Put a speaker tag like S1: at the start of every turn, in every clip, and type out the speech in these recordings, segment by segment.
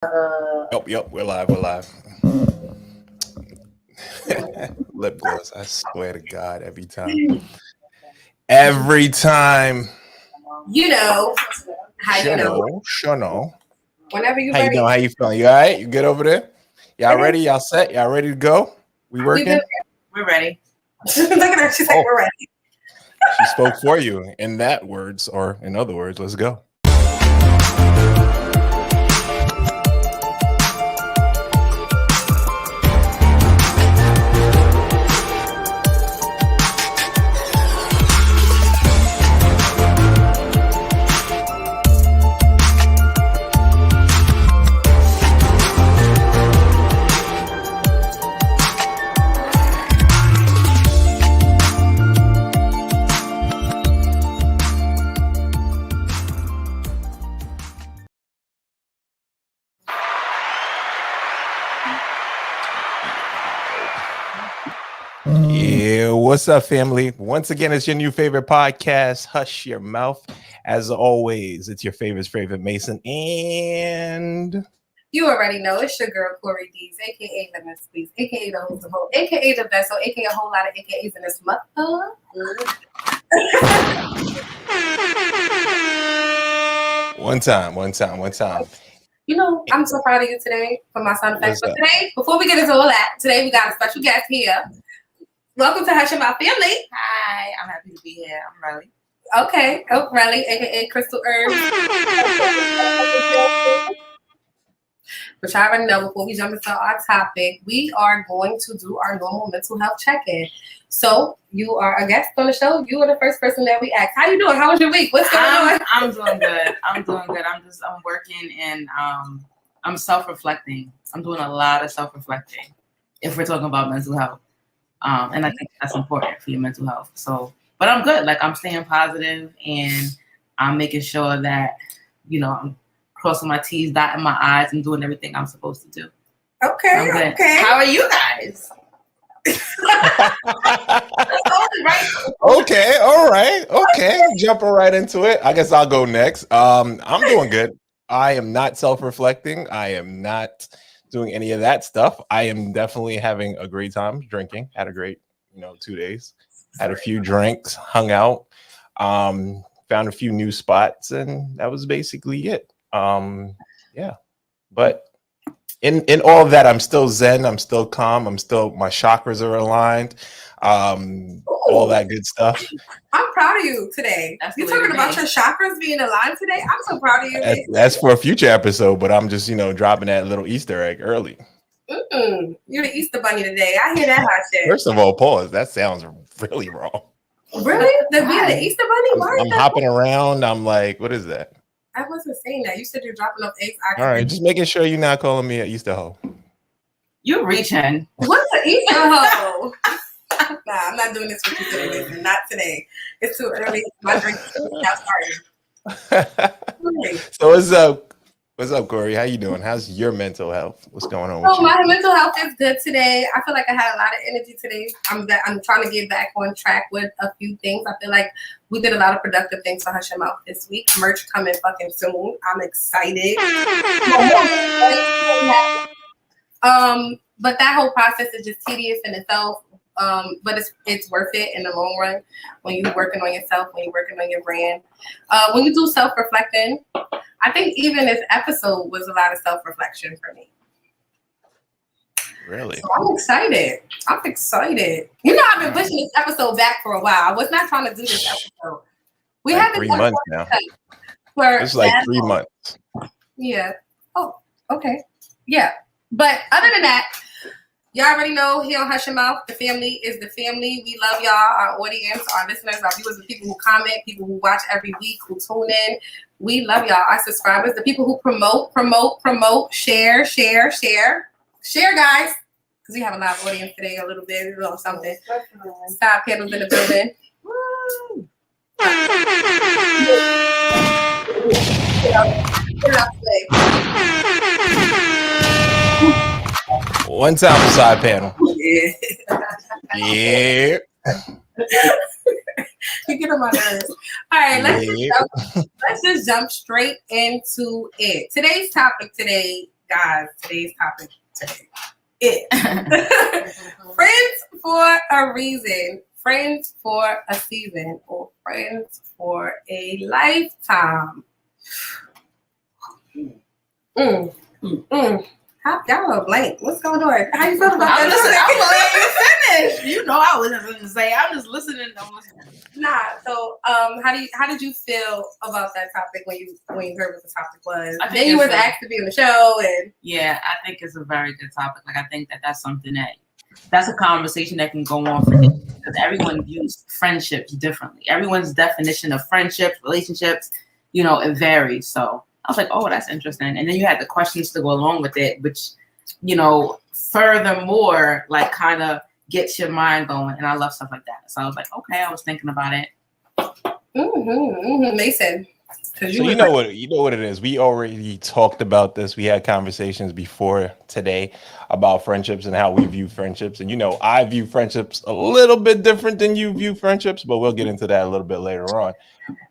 S1: Yep, we're live. We're live. Lip gloss. I swear to God, every time. Every time.
S2: You know how you know.
S1: Sure know.
S2: Whenever you
S1: How you
S2: ready,
S1: doing? How you feeling? You all right? You good over there? Y'all ready? Y'all set? Y'all ready to go? We
S2: we
S1: working?
S2: good. We're ready. Look at her. She's like,
S1: Oh,
S2: we're ready.
S1: she spoke for you in that words, or in other words, let's go. Yeah, what's up, family? Once again, it's your new favorite podcast, Hush Your Mouth. As always, it's your favorite Mason, and
S2: You already know it's your girl Kori Deez, aka the Miss Please, aka the Who's the Whole, aka the Vessel, aka a whole lot of AKAs in this month.
S1: one time.
S2: You know, I'm so proud of you today for my sound effects.
S1: What's
S2: But
S1: up?
S2: today, before we get into all that, today we got a special guest here. Welcome to Hush Your Mouth family.
S3: Hi, I'm happy to be here. I'm Relly.
S2: Okay, Relly, aka Crystal Herbs. But y'all already know, before we jump into our topic, we are going to do our normal mental health check-in. So you are a guest on the show. You are the first person that we asked. How you doing? How was your week? What's going on?
S3: I'm doing good. I'm working and I'm self-reflecting. I'm doing a lot of self-reflecting if we're talking about mental health. And I think that's important for your mental health. So, but I'm good. Like, I'm staying positive and I'm making sure that, I'm crossing my T's, dotting my I's, and doing everything I'm supposed to do.
S2: Okay.
S3: How are you guys?
S2: Right.
S1: Okay, all right. Okay, jumping right into it. I guess I'll go next. I'm doing good. I am not self-reflecting. I am not doing any of that stuff. I am definitely having a great time drinking. Had a great, 2 days. Had a few drinks, hung out, found a few new spots, and that was basically it. Yeah. But in all of that, I'm still zen, I'm still calm, my chakras are aligned, all that good stuff.
S2: I'm proud of you today. You're talking about your chakras being aligned today. I'm so proud of you.
S1: That's for a future episode, but I'm just dropping that little Easter egg early.
S2: You're the Easter bunny today. I hear that hot shit.
S1: First of all, pause. That sounds really wrong.
S2: Really? Being the Easter bunny? Why
S1: I'm hopping around. I'm like, what is that?
S2: I wasn't saying that. You said you're dropping off eggs.
S1: All right, just making sure you're not calling me an Easter hoe.
S3: You're reaching.
S2: What's an Easter hoe? Nah, I'm not doing this with you today, Nathan. Not today. It's too early. My drink is now starting.
S1: So what's up? What's up, Kori? How you doing? How's your mental health? What's going on with you?
S2: My mental health is good today. I feel like I had a lot of energy today. I'm trying to get back on track with a few things. I feel like we did a lot of productive things for Hush Your Mouth this week. Merch coming fucking soon. I'm excited. But that whole process is just tedious in itself. But it's worth it in the long run when you're working on yourself, when you're working on your brand. When you do self-reflecting, I think even this episode was a lot of self-reflection for me.
S1: Really?
S2: So I'm excited. You know, I've been pushing this episode back for a while. I was not trying to do this episode. We
S1: like
S2: had
S1: 3 months now. It's like 3 months.
S2: Yeah. Oh, okay. Yeah. But other than that, y'all already know here on Hush Your Mouth, the family is the family. We love y'all, our audience, our listeners, our viewers, the people who comment, people who watch every week, who tune in. We love y'all, our subscribers, the people who promote, share. Share, guys. Because we have a live audience today, a little bit, a little something. Side panels in the building. Woo!
S1: One time side panel.
S2: Yeah.
S1: Yeah.
S2: You get on my nerves. All right, let's just jump straight into it. Today's topic today, guys, today's topic today is friends for a reason, friends for a season, or friends for a lifetime. Y'all are blank. What's going on? How you feel about that?
S3: I'm letting you finish. You know I was nothing to say. I'm just listening.
S2: Nah. So, how did you feel about that topic when you heard what the topic was? Then you were asked to be on the show, and
S3: yeah, I think it's a very good topic. Like I think that's something that's a conversation that can go on for days because everyone views friendships differently. Everyone's definition of friendships, relationships, it varies. So I was like, oh, that's interesting. And then you had the questions to go along with it, which, furthermore, like kind of gets your mind going. And I love stuff like that. So I was like, okay, I was thinking about it.
S2: Mason.
S1: So you know what it is. We already talked about this. We had conversations before today about friendships and how we view friendships. And I view friendships a little bit different than you view friendships, but we'll get into that a little bit later on.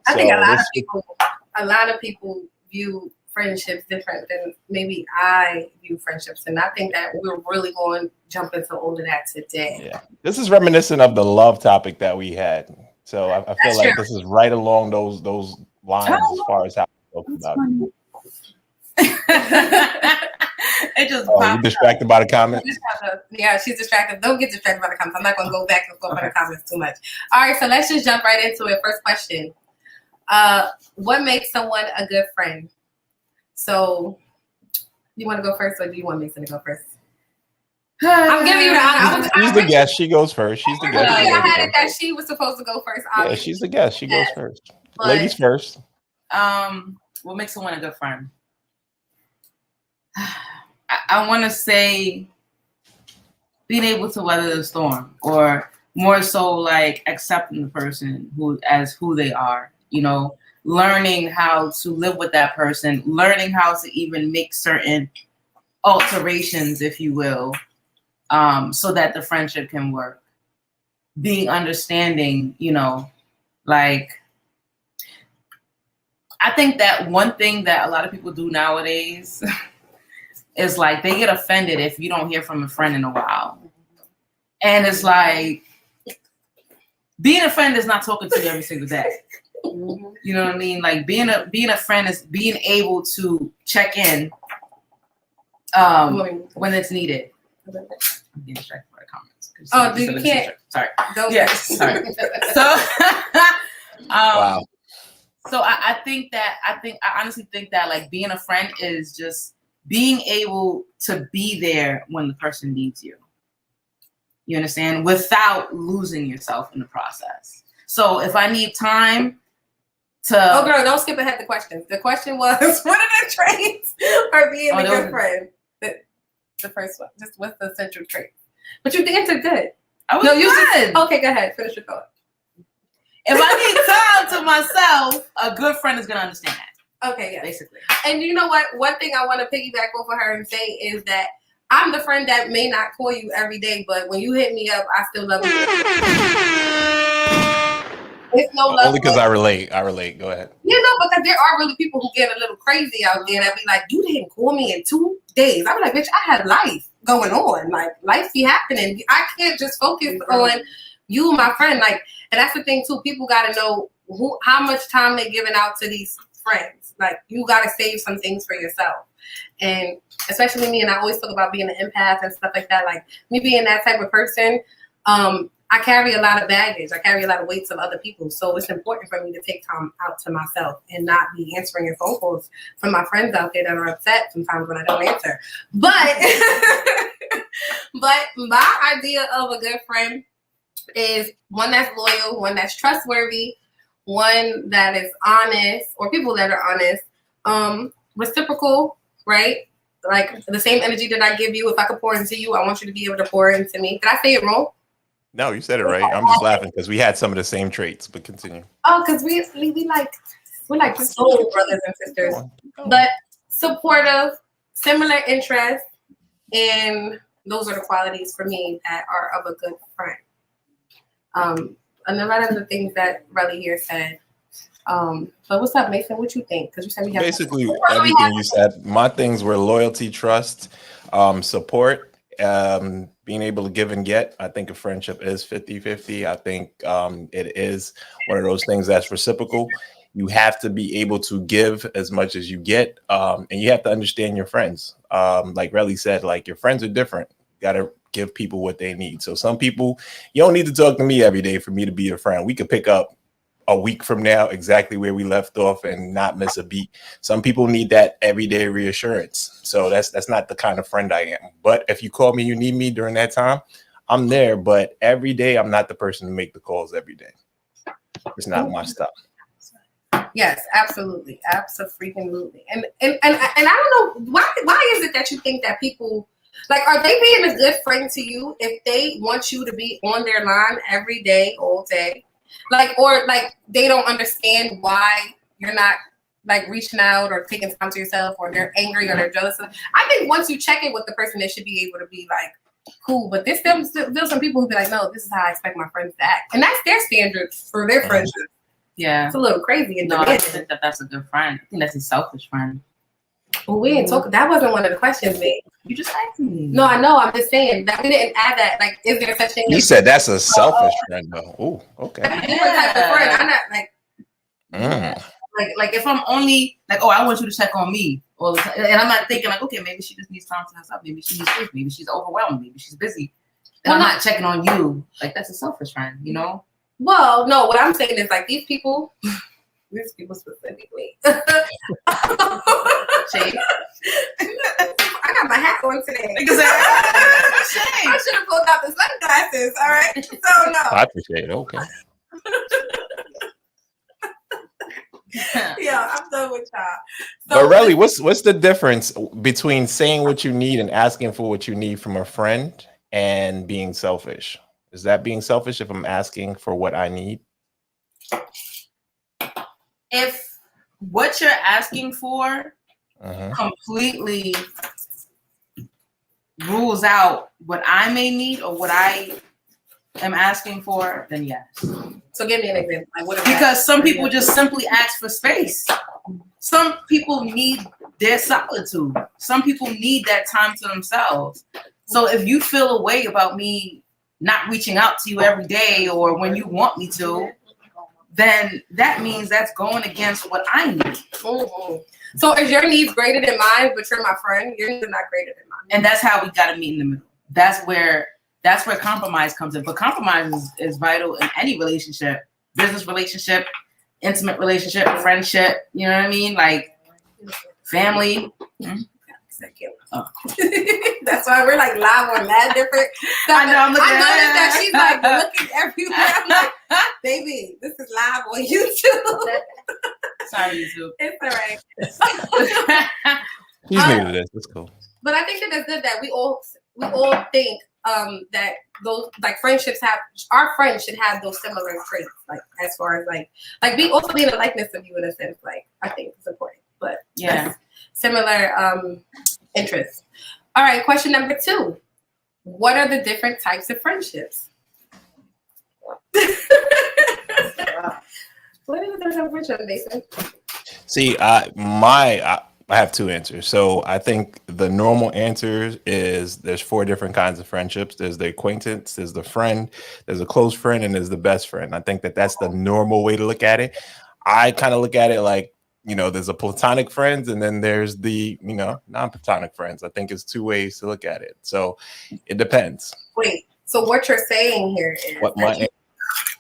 S2: I think a lot of people view friendships different than maybe I view friendships, and I think that we're really going to jump into all of that today.
S1: Yeah, this is reminiscent of the love topic that we had. So I feel like this is right along those lines as far as how we talk about it.
S3: It just
S1: you distracted by the comments?
S2: Yeah, she's distracted. Don't get distracted by the comments. I'm not going to go back and forth on the comments too much. All right, so let's just jump right into it. First question. What makes someone a good friend? So, you want to go first, or do you want Mason to go first? I'm giving you the honor.
S1: She's the guest. She goes first. She's the guest.
S2: I had it that she was supposed to go first.
S1: Yeah, she's the guest. She goes first. Ladies first.
S3: What makes someone a good friend? I want to say being able to weather the storm, or more so like accepting the person who they are. Learning how to live with that person, learning how to even make certain alterations, if you will, so that the friendship can work. Being understanding, like, I think that one thing that a lot of people do nowadays is like they get offended if you don't hear from a friend in a while. And it's like, being a friend is not talking to you every single day. You know what I mean? Like being a friend is being able to check in when it's needed. I'm getting distracted by the comments.
S2: Oh, dude, you can't.
S3: Sorry.
S2: Yes.
S3: Sorry. So,
S1: Wow.
S3: So I honestly think that like being a friend is just being able to be there when the person needs you. You understand? Without losing yourself in the process. So if I need time to...
S2: Oh, girl, don't skip ahead the question. The question was, what are the traits for being a good friend? The first one. Just what's the central trait? But you answered good. Okay, go ahead. Finish your thought.
S3: If I need time to myself, a good friend is going to understand that.
S2: Okay, yeah.
S3: Basically.
S2: And you know what? One thing I want to piggyback off of her and say is that I'm the friend that may not call you every day, but when you hit me up, I still love you. It's no love.
S1: Only because I relate. Go ahead.
S2: Because there are really people who get a little crazy out there that be like, you didn't call me in 2 days. I'm like, bitch, I have life going on. Like, life be happening. I can't just focus on you, my friend. Like, and that's the thing too. People got to know how much time they're giving out to these friends. Like, you got to save some things for yourself. And especially me, and I always talk about being an empath and stuff like that. Like, me being that type of person, I carry a lot of baggage. I carry a lot of weights of other people. So it's important for me to take time out to myself and not be answering your phone calls from my friends out there that are upset sometimes when I don't answer. But my idea of a good friend is one that's loyal, one that's trustworthy, one that is honest, or people that are honest, reciprocal, right? Like the same energy that I give you, if I could pour into you, I want you to be able to pour into me. Did I say it wrong?
S1: No, you said it right. I'm just laughing because we had some of the same traits, but continue.
S2: Oh, because we're like soul brothers and sisters. But supportive, similar interests, and those are the qualities for me that are of a good friend. And a lot of the things that Relly here said, But what's up, Mason? What you think? Because you said we have
S1: Basically everything you said. My things were loyalty, trust, support, being able to give and get. I think a friendship is 50-50. I think it is one of those things that's reciprocal. You have to be able to give as much as you get, and you have to understand your friends. Like Relly said, like your friends are different. Got to give people what they need. So some people, you don't need to talk to me every day for me to be your friend. We could pick up a week from now exactly where we left off and not miss a beat. Some people need that everyday reassurance. So that's not the kind of friend I am. But if you call me, you need me during that time, I'm there. But every day, I'm not the person to make the calls every day. It's not my stuff.
S2: Yes, absolutely, absolutely. And I don't know why is it that you think that people like, are they being a good friend to you if they want you to be on their line every day, all day? Like, or like they don't understand why you're not like reaching out or taking time to yourself, or they're angry or they're jealous. I think once you check in with the person, they should be able to be like, cool. But there's still some people who be like, no, this is how I expect my friends to act, and that's their standards for their friendship.
S3: Yeah,
S2: it's a little crazy.
S3: No, I think that's a good friend. I think that's a selfish friend.
S2: Well, we didn't talk. That wasn't one of the questions, mate.
S3: You just asked me.
S2: No, I know. I'm just saying that we didn't add that. Like, is there such thing?
S1: You said that's a selfish friend, though. Oh, okay.
S2: That's a different type of friend. I'm not like.
S3: Like if I'm only like, oh, I want you to check on me all the time, and I'm not thinking like, okay, maybe she just needs time to herself. Maybe she needs space. Maybe she's overwhelmed. Maybe she's busy. And I'm not checking on you. Like, that's a selfish friend, you know?
S2: Well, no. What I'm saying is like these people specifically. Shade. I got my hat on today. I should have pulled out the sunglasses. All right. So no.
S1: I appreciate it. Okay.
S2: Yeah, I'm done with y'all.
S1: So, but really, what's the difference between saying what you need and asking for what you need from a friend and being selfish? Is that being selfish if I'm asking for what I need?
S3: If what you're asking for completely rules out what I may need or what I am asking for, then yes.
S2: So give me an example. Like,
S3: because some people just simply ask for space. Some people need their solitude. Some people need that time to themselves. So if you feel a way about me not reaching out to you every day or when you want me to, then that means that's going against what I need.
S2: Mm-hmm. So is your needs greater than mine, but you're my friend? Your needs are not greater than mine.
S3: And that's how we got to meet in the middle. That's where compromise comes in. But compromise is vital in any relationship, business relationship, intimate relationship, friendship. You know what I mean? Like family.
S2: Oh. That's why we're like live on that different stuff. I know. I noticed that she's like looking everywhere. I'm like, baby, this is live on YouTube.
S3: Sorry, YouTube.
S2: It's all right.
S1: He's new to this. It's cool.
S2: But I think that it's good that we all think that those like friendships our friends should have those similar traits, like as far as like be also being a likeness of you in a sense. Like I think it's important, but
S3: yeah,
S2: similar interests. All right, question number 2. What are the different types of friendships? What are the different friendships, Mason?
S1: See, I have 2 answers. So I think the normal answer is there's 4 different kinds of friendships. There's the acquaintance, there's the friend, there's a close friend, and there's the best friend. I think that that's the normal way to look at it. I kind of look at it like, you know, there's a platonic friends and then there's the, you know, non-platonic friends. I think it's 2 ways to look at it. So it depends.
S2: Wait, so what you're saying here is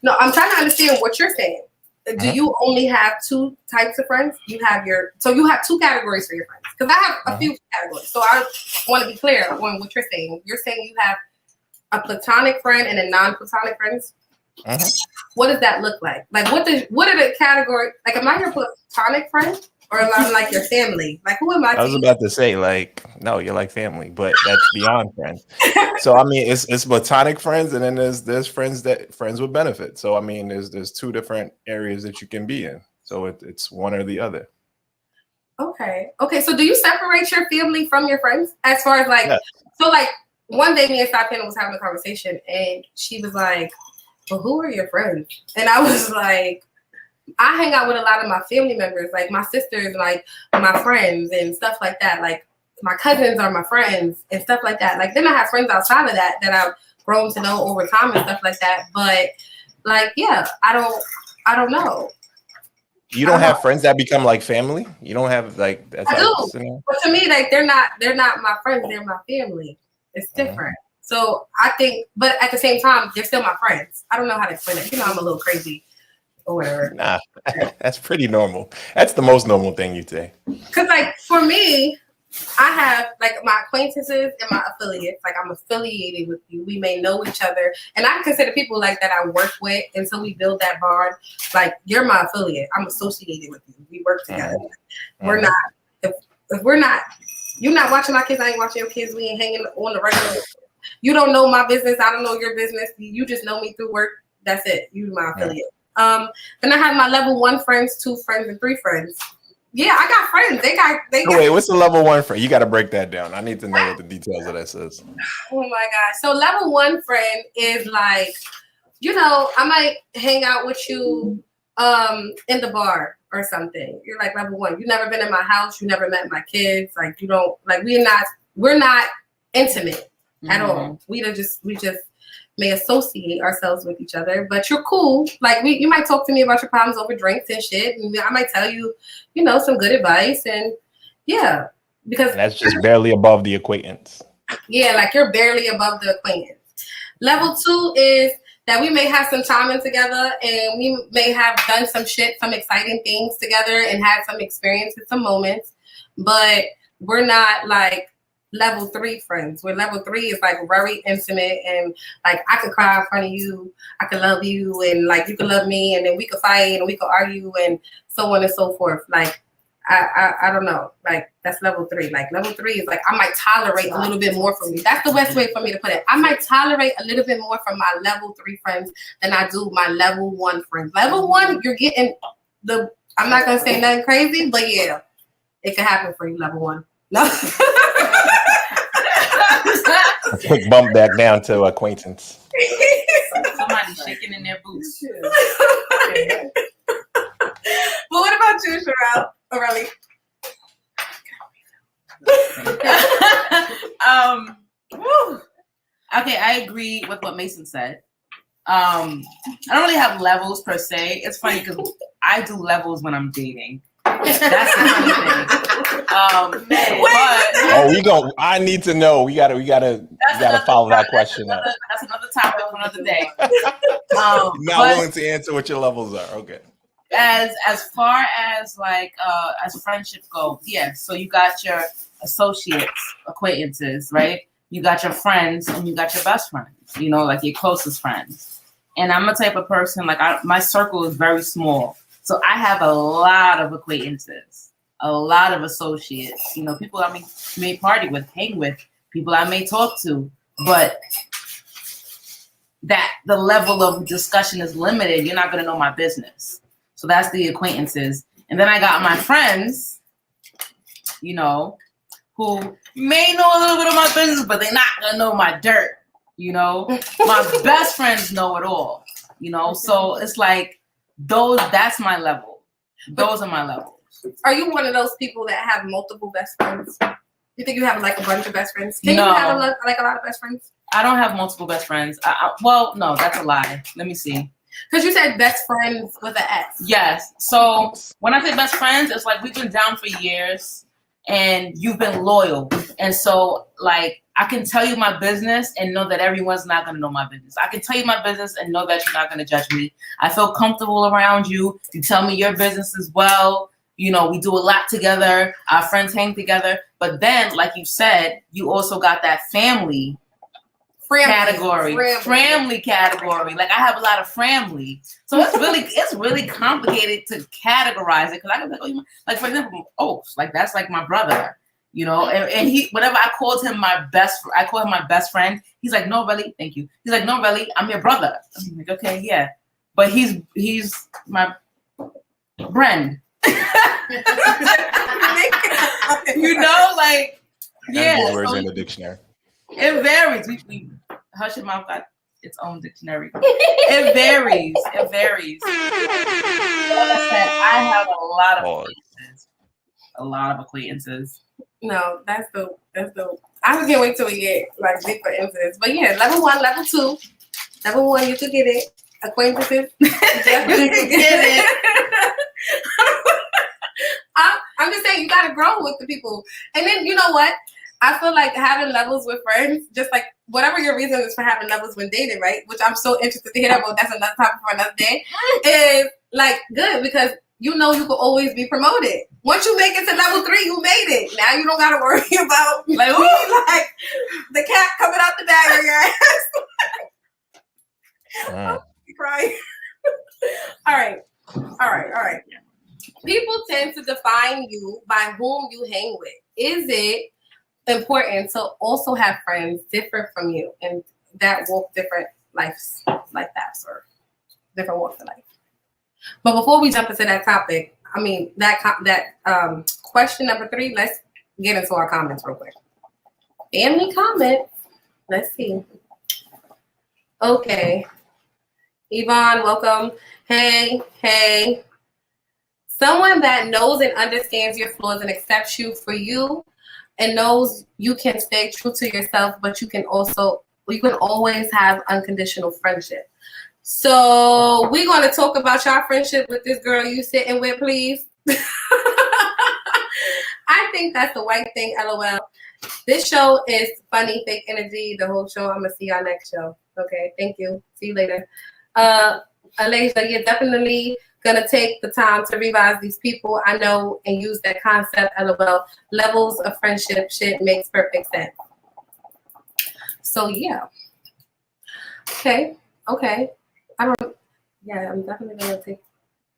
S1: no,
S2: I'm trying to understand what you're saying. Do you only have 2 types of friends? You have 2 categories for your friends. Because I have a few categories. So I want to be clear on what you're saying. You're saying you have a platonic friend and a non-platonic friends. What does that look like? Like what are the categories? Like, am I your platonic friend or am I like your family? Like, who am I?
S1: I was about to say, like, no, you're like family, but that's beyond friends. So I mean, it's platonic friends, and then there's friends with benefits. So I mean, there's 2 different areas that you can be in. So it's one or the other.
S2: Okay. So do you separate your family from your friends as far as like? Yes. So like one day, me and Stop was having a conversation, and she was like, well, who are your friends? And I was like, I hang out with a lot of my family members, like my sisters, like my friends and stuff like that. Like my cousins are my friends and stuff like that. Like then I have friends outside of that I've grown to know over time and stuff like that. But like, yeah, I don't know.
S1: You don't have friends that become like family? You don't have like that's
S2: I
S1: like,
S2: do. But to me, like they're not my friends, they're my family. It's different. So I think, but at the same time, they're still my friends. I don't know how to explain it. You know, I'm a little crazy or whatever.
S1: Nah, that's pretty normal. That's the most normal thing you'd say.
S2: Cause like for me, I have like my acquaintances and my affiliates. Like I'm affiliated with you. We may know each other, and I consider people like that I work with until we build that bond. Like you're my affiliate. I'm associated with you. We work together. We're not. If we're not, you're not watching my kids. I ain't watching your kids. We ain't hanging on the regular. You don't know my business. I don't know your business. You just know me through work. That's it. You're my affiliate. Then I have my level 1 friends, 2 friends, and 3 friends. Yeah, I got friends. They got.
S1: Wait, what's the level 1 friend? You got to break that down. I need to know what the details of that says.
S2: Oh my God. So level 1 friend is like, you know, I might hang out with you in the bar or something. You're like level 1. You never been in my house. You never met my kids. Like you don't like we're not intimate at all. We just may associate ourselves with each other, but you're cool. Like you might talk to me about your problems over drinks and shit, and I might tell you, you know, some good advice, and yeah, because
S1: and that's just barely above the acquaintance.
S2: Yeah, like you're barely above the acquaintance. Level 2 is that we may have some time in together, and we may have done some shit, some exciting things together, and had some experiences, some moments, but we're not like level 3 friends. Where level 3 is like very intimate, and like I could cry in front of you, I could love you, and like you could love me, and then we could fight and we could argue and so on and so forth. Like I don't know. Like that's level 3. Like level 3 is like I might tolerate a little bit more from you. That's the best way for me to put it. I might tolerate a little bit more from my level 3 friends than I do my level 1 friends. Level 1, you're getting I'm not gonna say nothing crazy, but yeah, it could happen for you, level 1. No.
S1: A quick bump back down to acquaintance.
S3: Somebody shaking in their boots.
S2: Well, what about you, Sherelle? Aurelie?
S3: Okay, I agree with what Mason said. I don't really have levels per se. It's funny because I do levels when I'm dating. That's the funny thing.
S1: I need to know. We gotta follow that question up.
S3: That's another topic for another day.
S1: Not willing to answer what your levels are. Okay.
S3: As far as like as friendship goes, yes. So you got your associates, acquaintances, right? You got your friends, and you got your best friends. You know, like your closest friends. And I'm the type of person like my circle is very small. So I have a lot of acquaintances, a lot of associates, you know, people I may party with, hang with, people I may talk to, but that the level of discussion is limited. You're not going to know my business. So that's the acquaintances. And then I got my friends, you know, who may know a little bit of my business, but they're not going to know my dirt, you know. My best friends know it all, you know. So it's like, that's my level. Those are my levels.
S2: Are you one of those people that have multiple best friends? You think you have like a bunch of best friends? Can you have a lot of best friends?
S3: I don't have multiple best friends. Well, no, that's a lie. Let me see.
S2: Because you said best friends with an S.
S3: Yes. So when I say best friends, it's like we've been down for years and you've been loyal. And so like I can tell you my business and know that everyone's not going to know my business. I can tell you my business and know that you're not going to judge me. I feel comfortable around you. You tell me your business as well. You know, we do a lot together. Our friends hang together. But then, like you said, you also got that family category. Family category. Like I have a lot of family. So it's really complicated to categorize it. Because I can be like, oh, like for example, like that's like my brother. You know, and he, whenever I call him my best friend. He's like, no, really, thank you. He's like, no, really, I'm your brother. I'm like, okay, yeah, but he's my friend. You know, like, yeah.
S1: Words in the dictionary.
S3: It varies. We hush your mouth. its own dictionary. It varies. It varies. Like I said, I have a lot of acquaintances. A lot of acquaintances.
S2: No, that's dope. That's dope. I can't wait till we get like deeper into this. But yeah, level 1, level 2. Level 1, you could get it. Acquaintances.
S3: You can get it.
S2: I'm just saying you gotta grow with the people. And then you know what? I feel like having levels with friends, just like whatever your reason is for having levels when dating, right? Which I'm so interested to hear about. That's another topic for another day. Is like good because you know you can always be promoted. Once you make it to level 3, you made it. Now you don't gotta worry about like the cat coming out the bag of your ass. Crying. All right. People tend to define you by whom you hang with. Is it important to also have friends different from you and that walk different lives like that, or different walks of life? But before we jump into that topic, I mean that question number 3, let's get into our comments real quick. Family comments. Let's see. Okay. Yvonne, welcome. Hey. Someone that knows and understands your flaws and accepts you for you and knows you can stay true to yourself, but you can always have unconditional friendship. So we're going to talk about your friendship with this girl you sitting with, please. I think that's the white thing, LOL. This show is funny, fake energy, the whole show. I'm going to see y'all next show. Okay, thank you. See you later. Alaysia, you're definitely gonna take the time to revise these people I know and use that concept. LOL. Levels of friendship shit makes perfect sense. So yeah. Okay. I'm definitely gonna take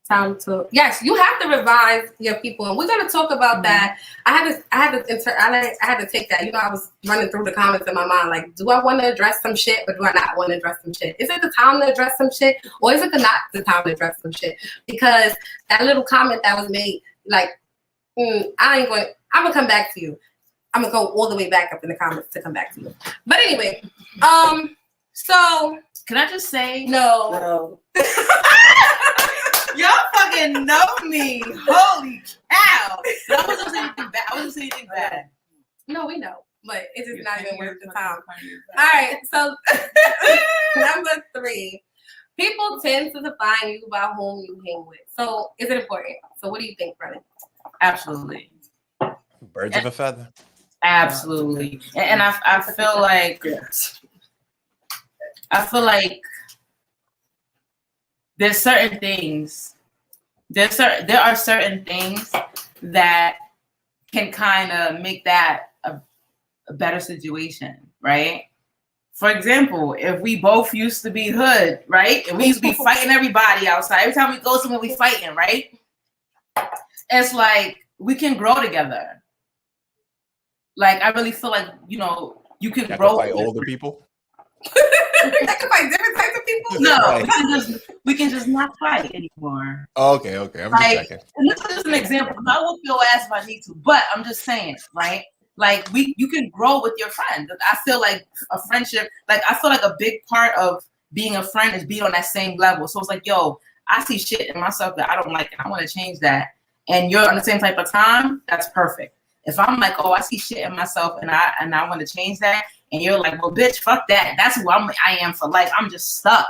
S2: time to. Yes, you have to revise your people, and we're gonna talk about that. I had to take that. You know, I was running through the comments in my mind, like, do I want to address some shit, or do I not want to address some shit? Is it the time to address some shit, or is it not the time to address some shit? Because that little comment that was made, like, I'm gonna come back to you. I'm gonna go all the way back up in the comments to come back to you. But anyway, so
S3: can I just say
S2: no.
S3: Y'all fucking know me. Holy cow. I wasn't saying anything bad.
S2: No, we know. But it's just not even worth the time. All right. So number 3. People tend to define you by whom you hang with. So is it important? So what do you think, Brennan?
S3: Absolutely.
S1: Birds of a feather.
S3: Absolutely. And I feel like there's certain things. There are certain things that can kind of make that a better situation, right? For example, if we both used to be hood, right? And we used to be fighting everybody outside. Every time we go somewhere, we fighting, right? It's like we can grow together. Like I really feel like, you know, you can grow.
S1: Fight older people.
S2: I can fight different types of people.
S3: No, we can just not fight anymore.
S1: Okay. I'm just checking.
S3: And this is just an example. I will whoop your ass if I need to, but I'm just saying, right? Like you can grow with your friend. I feel like a friendship, like I feel like a big part of being a friend is being on that same level. So it's like, yo, I see shit in myself that I don't like, and I want to change that. And you're on the same type of time. That's perfect. If I'm like, oh, I see shit in myself, and I want to change that. And you're like, well, bitch, fuck that. That's who I am for life. I'm just stuck.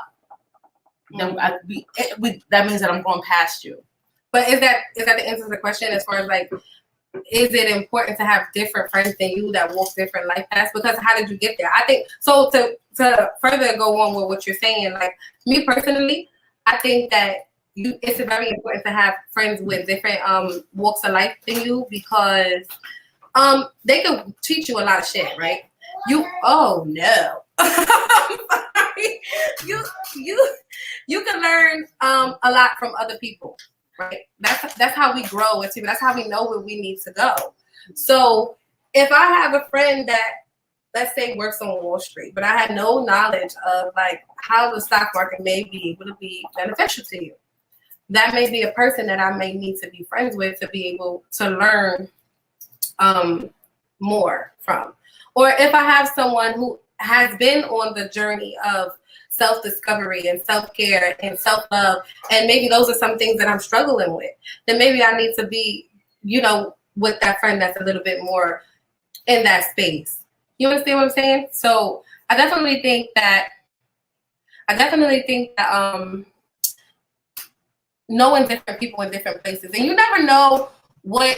S3: Then that means that I'm going past you.
S2: But is that the answer to the question as far as like, is it important to have different friends than you that walk different life paths? Because how did you get there? I think so. To further go on with what you're saying, like me personally, I think that it's very important to have friends with different walks of life than you because they can teach you a lot of shit, right? Oh no. You can learn a lot from other people, right? That's how we grow as people. That's how we know where we need to go. So if I have a friend that, let's say, works on Wall Street, but I had no knowledge of like how the stock market may be able to be beneficial to you, that may be a person that I may need to be friends with to be able to learn more from. Or if I have someone who has been on the journey of self-discovery and self-care and self-love, and maybe those are some things that I'm struggling with, then maybe I need to be, with that friend that's a little bit more in that space. You understand what I'm saying? So I definitely think that knowing different people in different places, and you never know what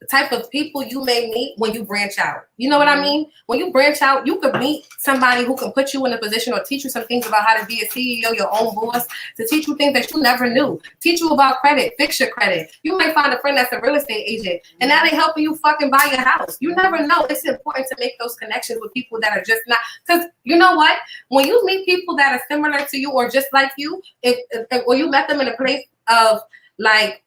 S2: type of people you may meet when you branch out. You know what I mean? When you branch out, you could meet somebody who can put you in a position or teach you some things about how to be a CEO, your own boss, to teach you things that you never knew, teach you about credit, fix your credit. You might find a friend that's a real estate agent, and now they helping you fucking buy your house. You never know. It's important to make those connections with people that are just not, because you know what? When you meet people that are similar to you or just like you, when you met them in a place of like,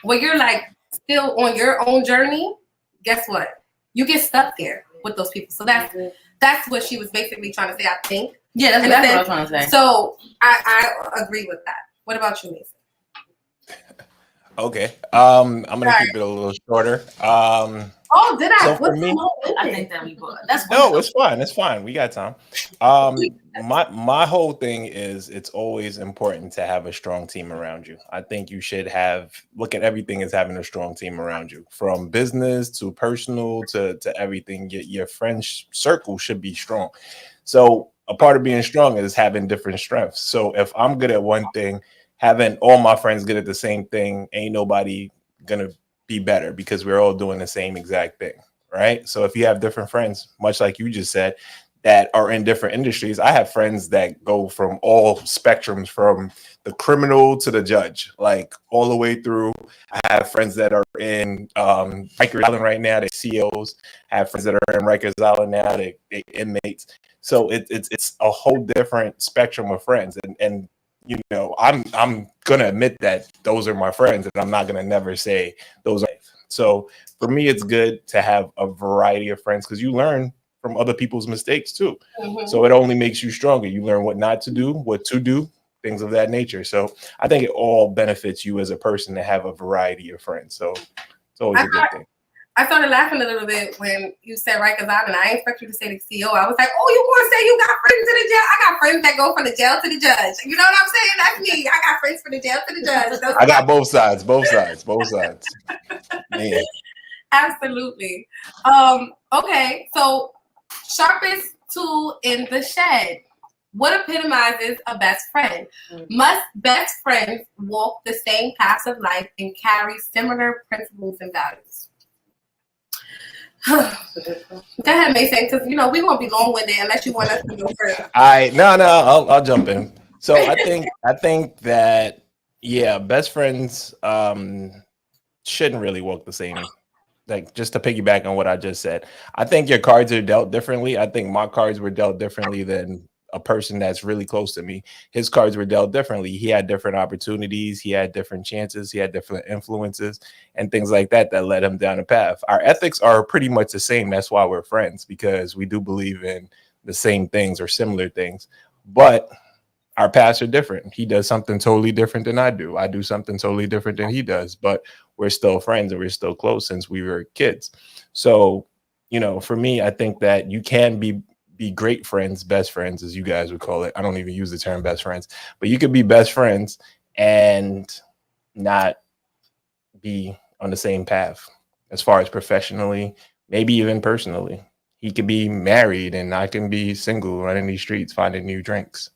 S2: where you're like, still on your own journey, guess what? You get stuck there with those people. So that's what she was basically trying to say, I think.
S3: Yeah, that's what I was trying to say.
S2: So I agree with that. What about you, Mason?
S1: Okay. I'm gonna keep it a little shorter.
S2: Oh, did I?
S1: So for me,
S3: I think that we both. That's
S1: no, it's fine. It's fine. We got time. My whole thing is it's always important to have a strong team around you. I think you should look at everything as having a strong team around you, from business to personal to everything. Your friends circle should be strong. So a part of being strong is having different strengths. So if I'm good at one thing, having all my friends good at the same thing, ain't nobody gonna be better because we're all doing the same exact thing, right? So if you have different friends, much like you just said, that are in different industries, I have friends that go from all spectrums, from the criminal to the judge, like all the way through. I have friends that are in Rikers Island right now, they're CEOs. I have friends that are in Rikers Island now, they inmates. So it's a whole different spectrum of friends, and I'm gonna admit that those are my friends, and I'm not gonna never say those are. So for me, it's good to have a variety of friends because you learn from other people's mistakes too. Mm-hmm. So it only makes you stronger. You learn what not to do, what to do, things of that nature. So I think it all benefits you as a person to have a variety of friends. So it's always a good thing.
S2: I started laughing a little bit when you said Rikers Island. I didn't expect you to say the CEO. I was like, oh, you want to say you got friends in the jail? I got friends that go from the jail to the judge. You know what I'm saying? That's me. I got friends from the jail to the judge.
S1: I got both sides. Man.
S2: Absolutely. Okay, so sharpest tool in the shed. What epitomizes a best friend? Must best friends walk the same paths of life and carry similar principles and values? Go ahead, Mason, because we're gonna be long-winded unless you want us to go first.
S1: I'll jump in. So I think that best friends shouldn't really walk the same. Like, just to piggyback on what I just said, I think your cards are dealt differently. I think my cards were dealt differently than a person that's really close to me. His cards were dealt differently. He had different opportunities. He had different chances. He had different influences and things like that led him down a path. Our ethics are pretty much the same. That's why we're friends, because we do believe in the same things or similar things. But our paths are different. He does something totally different than I do. I do something totally different than he does. But we're still friends and we're still close since we were kids. So, for me, I think that you can be great friends, best friends, as you guys would call it. I don't even use the term best friends, but you could be best friends and not be on the same path as far as professionally, maybe even personally. He could be married and I can be single, running these streets, finding new drinks.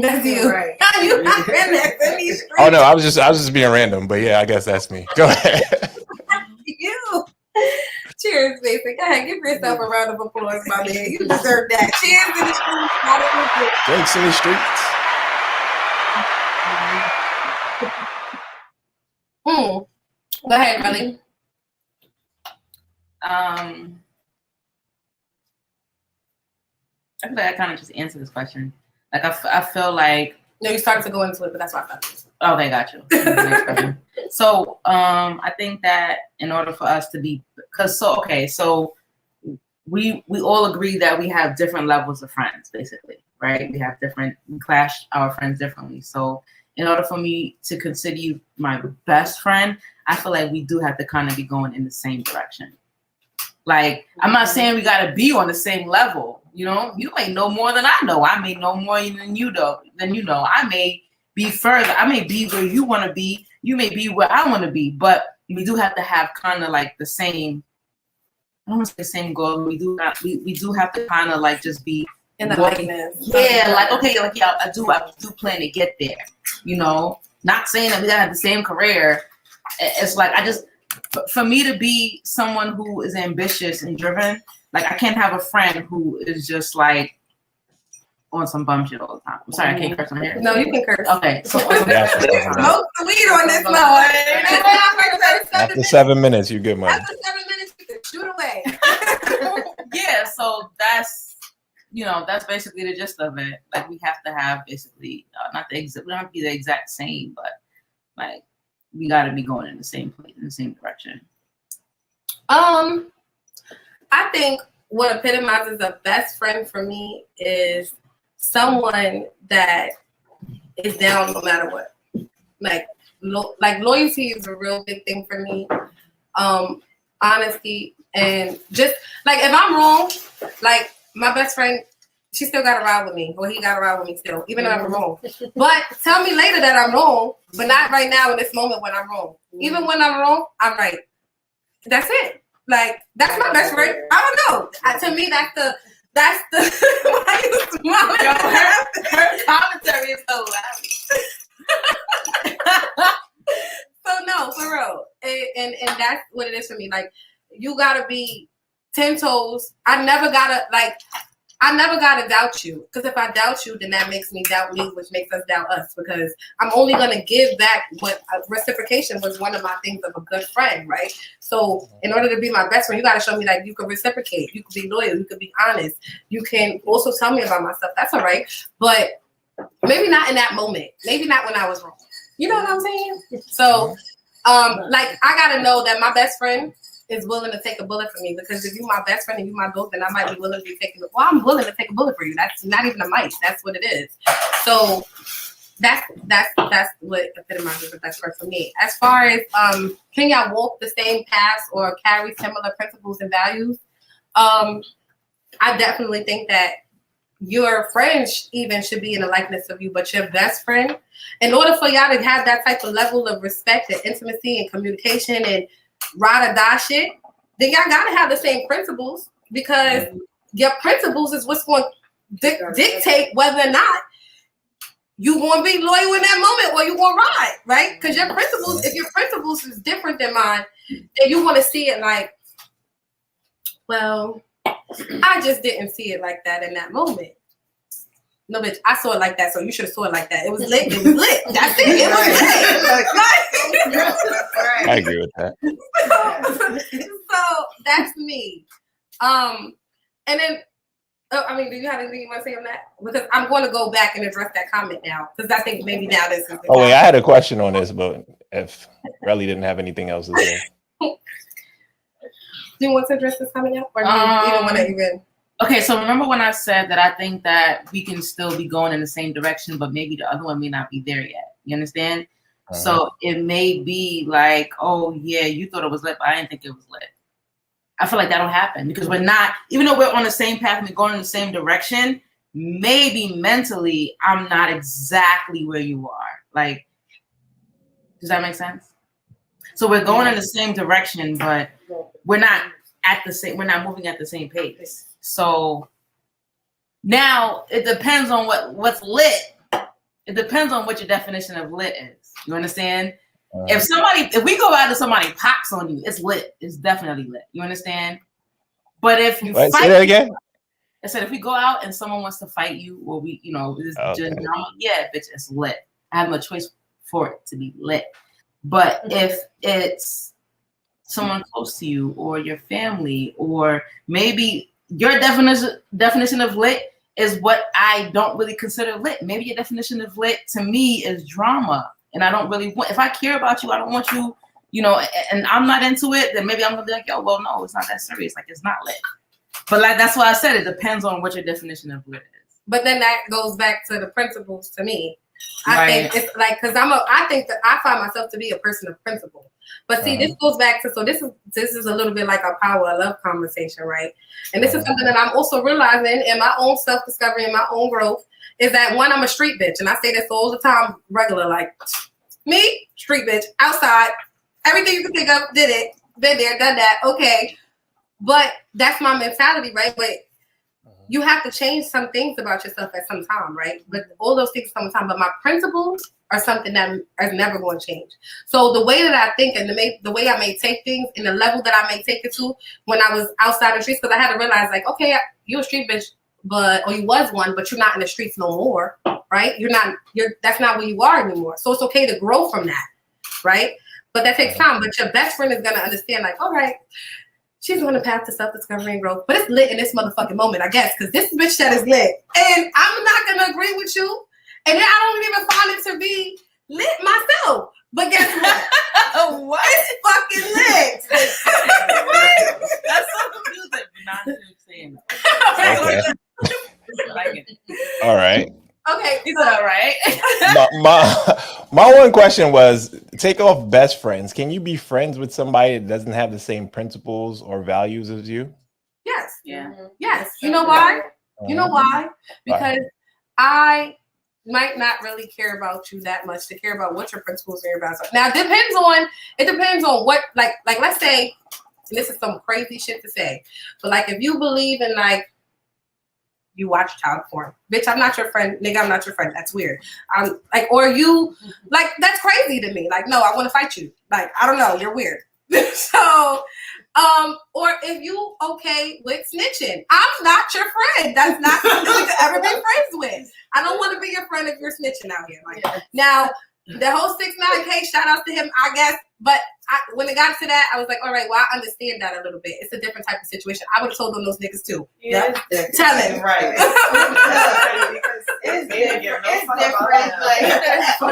S2: That's you. Right. You not in these streets.
S1: Oh no, I was just being random, but yeah, I guess that's me. Go ahead.
S2: You. Cheers, Mason. Go ahead, give yourself a round of applause, my man. You deserve that. Cheers in the streets.
S1: Drinks in the streets.
S2: Go ahead, Melly.
S3: I feel like I kind of just answered this question. Like I feel like
S2: no, you started to go into it, but that's why I thought.
S3: Okay, got you. So I think that in order for us to be, so we all agree that we have different levels of friends, basically, right? We clash our friends differently. So in order for me to consider you my best friend, I feel like we do have to kind of be going in the same direction. Like, I'm not saying we gotta be on the same level. You know, you may know more than I know. I may know more than you know. I may be further. I may be where you want to be. You may be where I want to be. But we do have to have kind of like the same. I don't want to say the same goal. We do have to kind of like just be
S2: in the likeness.
S3: Yeah, like okay, like yeah, I do plan to get there. You know, not saying that we gotta have the same career. It's like for me to be someone who is ambitious and driven, like I can't have a friend who is just like on some bum shit all the time. I'm sorry, I can't curse on here.
S2: No, you can curse.
S3: Okay. So
S2: smoke the weed on this one.
S1: After 7 minutes, you get money.
S2: After 7 minutes, you can shoot away.
S3: Yeah, so that's basically the gist of it. Like we have to have basically we don't have to be the exact same, but like we got to be going in the same place, in the same direction.
S2: I think what epitomizes a best friend for me is someone that is down no matter what. Like loyalty is a real big thing for me. Honesty, and just like if I'm wrong, like my best friend, she still got to ride with me, or he got to ride with me still, even though I'm wrong. But tell me later that I'm wrong, but not right now in this moment when I'm wrong. Even when I'm wrong, I'm right. That's it. Like that's my best friend. I don't know. To me, that's the. Why you smiling?
S3: Her commentary is so loud.
S2: So no, for real, and that's what it is for me. Like you gotta be 10 toes. I never gotta doubt you, because if I doubt you, then that makes me doubt me, which makes us doubt us. Because I'm only gonna give back what reciprocation was one of my things of a good friend, right? So in order to be my best friend, you gotta show me like you can reciprocate, you can be loyal, you can be honest, you can also tell me about myself. That's all right, but maybe not in that moment. Maybe not when I was wrong. You know what I'm saying? So, like I gotta know that my best friend is willing to take a bullet for me, because if you're my best friend and you're my ghost, then I might be willing to take it. Well, I'm willing to take a bullet for you. That's not even a mic. That's what it is. So that's what epitomizes the best friend for me. As far as can y'all walk the same paths or carry similar principles and values? I definitely think that your friends even should be in the likeness of you, but your best friend, in order for y'all to have that type of level of respect and intimacy and communication and ride or die shit, then y'all gotta have the same principles, because your principles is what's going to dictate whether or not you want to be loyal in that moment or you want to ride, right? Because your principles, if your principles is different than mine, then you want to see it like, well, I just didn't see it like that in that moment. No, bitch, I saw it like that, so you should have saw it like that. It was lit. It was lit. That's it. It was lit.
S1: I agree with that.
S2: So that's me. And then, I mean, do you have anything you want to say on that? Because I'm going to go back and address that comment now, because I think maybe now this is.
S1: Oh wait, I had a question on this, but if Relly didn't have anything else to say.
S2: Do you want to address this comment now, or do you don't want to even?
S3: Okay, so remember when I said that I think that we can still be going in the same direction, but maybe the other one may not be there yet. You understand? Uh-huh. So it may be like, oh yeah, you thought it was lit, but I didn't think it was lit. I feel like that'll happen because we're not, even though we're on the same path and we're going in the same direction, maybe mentally I'm not exactly where you are. Like, does that make sense? So we're going in the same direction, but we're not moving at the same pace. So now it depends on what's lit. It depends on what your definition of lit is. You understand? If we go out and somebody pops on you, it's lit. It's definitely lit. You understand? But if you fight,
S1: say that again.
S3: I said if we go out and someone wants to fight you, or just yeah, bitch, it's lit. I have no choice for it to be lit. But if it's someone close to you or your family, or maybe your definition of lit is what I don't really consider lit. Maybe your definition of lit to me is drama. And I don't really want, if I care about you, I don't want you, and I'm not into it, then maybe I'm gonna be like, yo, well, no, it's not that serious. Like, it's not lit. But like, that's why I said it depends on what your definition of lit is.
S2: But then that goes back to the principles to me. I think it's like because I think that I find myself to be a person of principle. But see, this goes back to this is a little bit like a power of love conversation, right? And this is something that I'm also realizing in my own self discovery and my own growth is that one, I'm a street bitch, and I say this all the time, regular, like me, street bitch, outside, everything you can think of, did it, been there, done that, okay. But that's my mentality, right? But you have to change some things about yourself at some time, right? But all those things come with time. But my principles are something that is never going to change. So the way that I think and the way I may take things and the level that I may take it to when I was outside the streets, because I had to realize, like, okay, you're a street bitch, or you was one, but you're not in the streets no more, right? That's not where you are anymore. So it's okay to grow from that, right? But that takes time. But your best friend is going to understand, like, all right, she's on a path to self-discovery and growth, but it's lit in this motherfucking moment, I guess, because this bitch that is lit. And I'm not going to agree with you. And then I don't even find it to be lit myself. But guess what?
S3: What?
S2: It's fucking lit.
S3: Right? That's so confusing. But not saying that.
S1: Okay. All right.
S2: Okay.
S3: Is that all right?
S1: my one question was, take off best friends. Can you be friends with somebody that doesn't have the same principles or values as you?
S2: Yes.
S3: Yeah.
S2: Yes. You know why? You know why? Because I might not really care about you that much to care about what your principles and your values are. Now, it depends on what, like let's say, and this is some crazy shit to say, but like if you believe in like, you watch child porn. Bitch, I'm not your friend. Nigga, I'm not your friend. That's weird. I'm like, or you, like, that's crazy to me. Like, no, I want to fight you. Like, I don't know. You're weird. So, or if you okay with snitching, I'm not your friend. That's not something we could ever be friends with. I don't want to be your friend if you're snitching out here. Like, now, the whole 6ix9ine case, shout out to him, I guess. But when it got to that, I was like, all right, well, I understand that a little bit. It's a different type of situation. I would have told them those niggas too.
S4: Yeah.
S2: Tell him.
S4: Right. It's different. Like,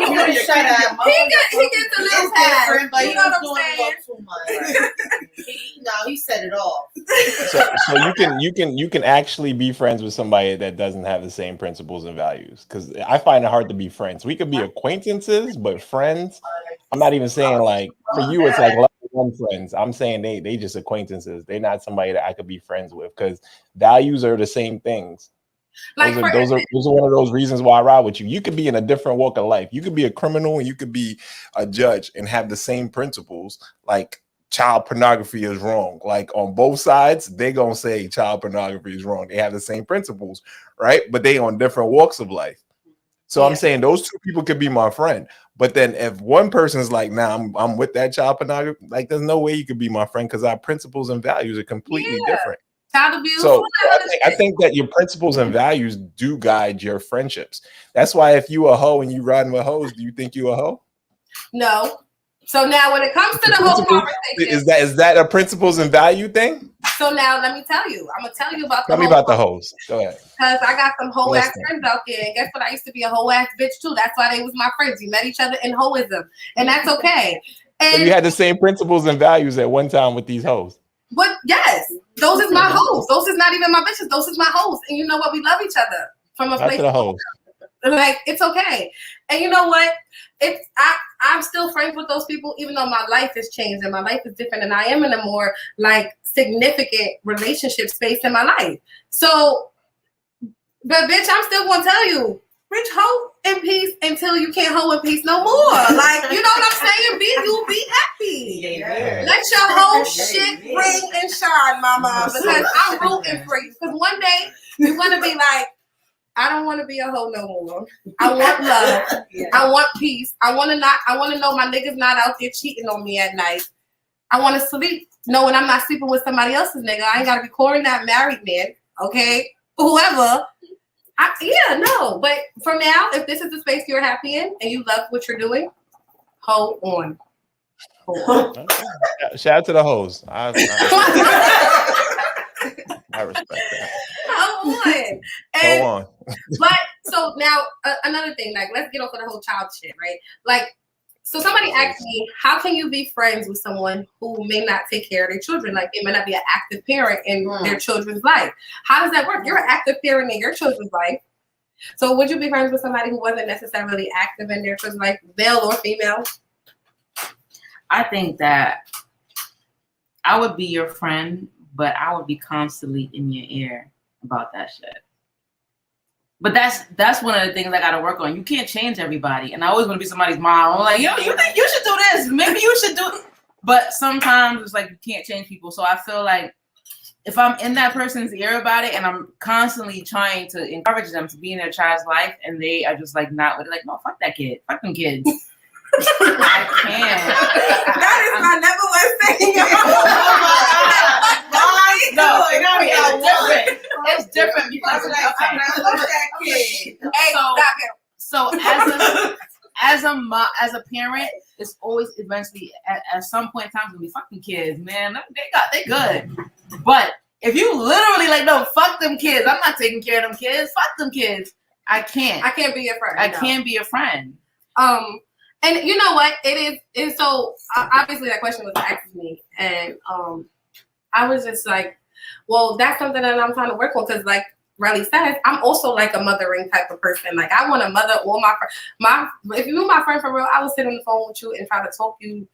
S4: you shut up.
S2: He gets a little different,
S4: but
S2: you know what I'm saying?
S4: Too much. No, he said it all.
S1: So you can actually be friends with somebody that doesn't have the same principles and values. Because I find it hard to be friends. We could be acquaintances, but friends. I'm not even saying like for you it's like level 1 friends. I'm saying they just acquaintances. They're not somebody that I could be friends with because values are the same things.
S2: Like
S1: those are one of those reasons why I ride with you. You could be in a different walk of life. You could be a criminal and you could be a judge and have the same principles. Like child pornography is wrong. Like on both sides, they're gonna say child pornography is wrong. They have the same principles, right? But they on different walks of life. So I'm saying those two people could be my friend. But then if one person is like, nah, I'm with that child pornography, like there's no way you could be my friend because our principles and values are completely different.
S2: Child abuse.
S1: So I think that your principles and values do guide your friendships. That's why if you a hoe and you riding with hoes, do you think you a hoe?
S2: No. So now when it comes to the whole conversation,
S1: is that a principles and value thing?
S2: So now let me tell you. I'm gonna tell you about
S1: Tell me about the hoes. Go ahead.
S2: Because I got some hoe ass friends out there. And guess what? I used to be a hoe ass bitch too. That's why they was my friends. We met each other in hoism. And that's okay. And
S1: so you had the same principles and values at one time with these hoes.
S2: But yes, those is my hoes. Those is not even my bitches. Those is my hoes. And you know what? We love each other from a place.
S1: The hoes.
S2: Like it's okay. And you know what? I'm still friends with those people, even though my life has changed and my life is different, and I am in a more like significant relationship space in my life. So, but bitch, I'm still gonna tell you, bitch, hoe in peace until you can't hoe in peace no more. Like, you know what I'm saying? Be you, be happy.
S1: Yeah.
S2: Let your whole shit ring and shine, mama, because I'm rooting for you. Because one day you're gonna be like, I don't want to be a hoe no more. I want love. I want peace. I want to know my niggas not out there cheating on me at night. I want to sleep knowing I'm not sleeping with somebody else's nigga. I ain't got to be courting that married man. Okay? Whoever. But for now, if this is the space you're happy in and you love what you're doing, hold on.
S1: Shout out to the hoes. I respect that.
S2: Hold on.
S1: Hold on.
S2: But so now another thing, like let's get off of the whole child shit, right? Like, so somebody asked me, how can you be friends with someone who may not take care of their children? Like they may not be an active parent in their children's life. How does that work? You're an active parent in your children's life. So would you be friends with somebody who wasn't necessarily active in their social life, male or female?
S3: I think that I would be your friend, but I would be constantly in your ear about that shit. But that's one of the things I got to work on. You can't change everybody, and I always want to be somebody's mom. I'm like, yo, you think you should do this? Maybe you should do. But sometimes it's like you can't change people. So I feel like if I'm in that person's ear about it, and I'm constantly trying to encourage them to be in their child's life, and they are just like not with it, like, no, fuck that kid, fuck them kids. I can't.
S2: That is my number one thing.
S3: No, it's different. It's different because as a parent, it's always eventually at some point in time gonna be fucking kids, man. They good. But if you literally like, no, fuck them kids. I'm not taking care of them kids. Fuck them kids. I can't be your friend. I can't be your friend.
S2: And you know what? It is so obviously that question was asked me, and I was just like, well, that's something that I'm trying to work on because, like Relly says, I'm also like a mothering type of person. Like I want to mother all my if you were my friend for real, I would sit on the phone with you and try to talk you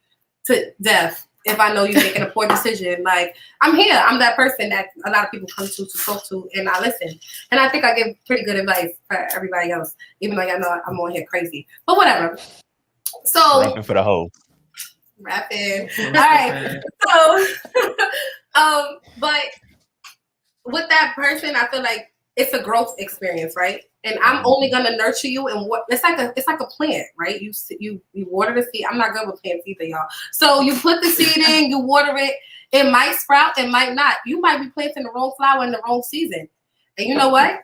S2: to death if I know you're making a poor decision. Like I'm here. I'm that person that a lot of people come to talk to, and I listen. And I think I give pretty good advice for everybody else, even though I know I'm on here crazy. But whatever. So
S1: rapping for the hoe.
S2: Rapping. All right. So but with that person, I feel like it's a growth experience, right? And I'm only gonna nurture you, and what it's like a plant, right? You water the seed. I'm not good with plants either, y'all. So you put the seed in, you water it. It might sprout, it might not. You might be planting the wrong flower in the wrong season, and you know what?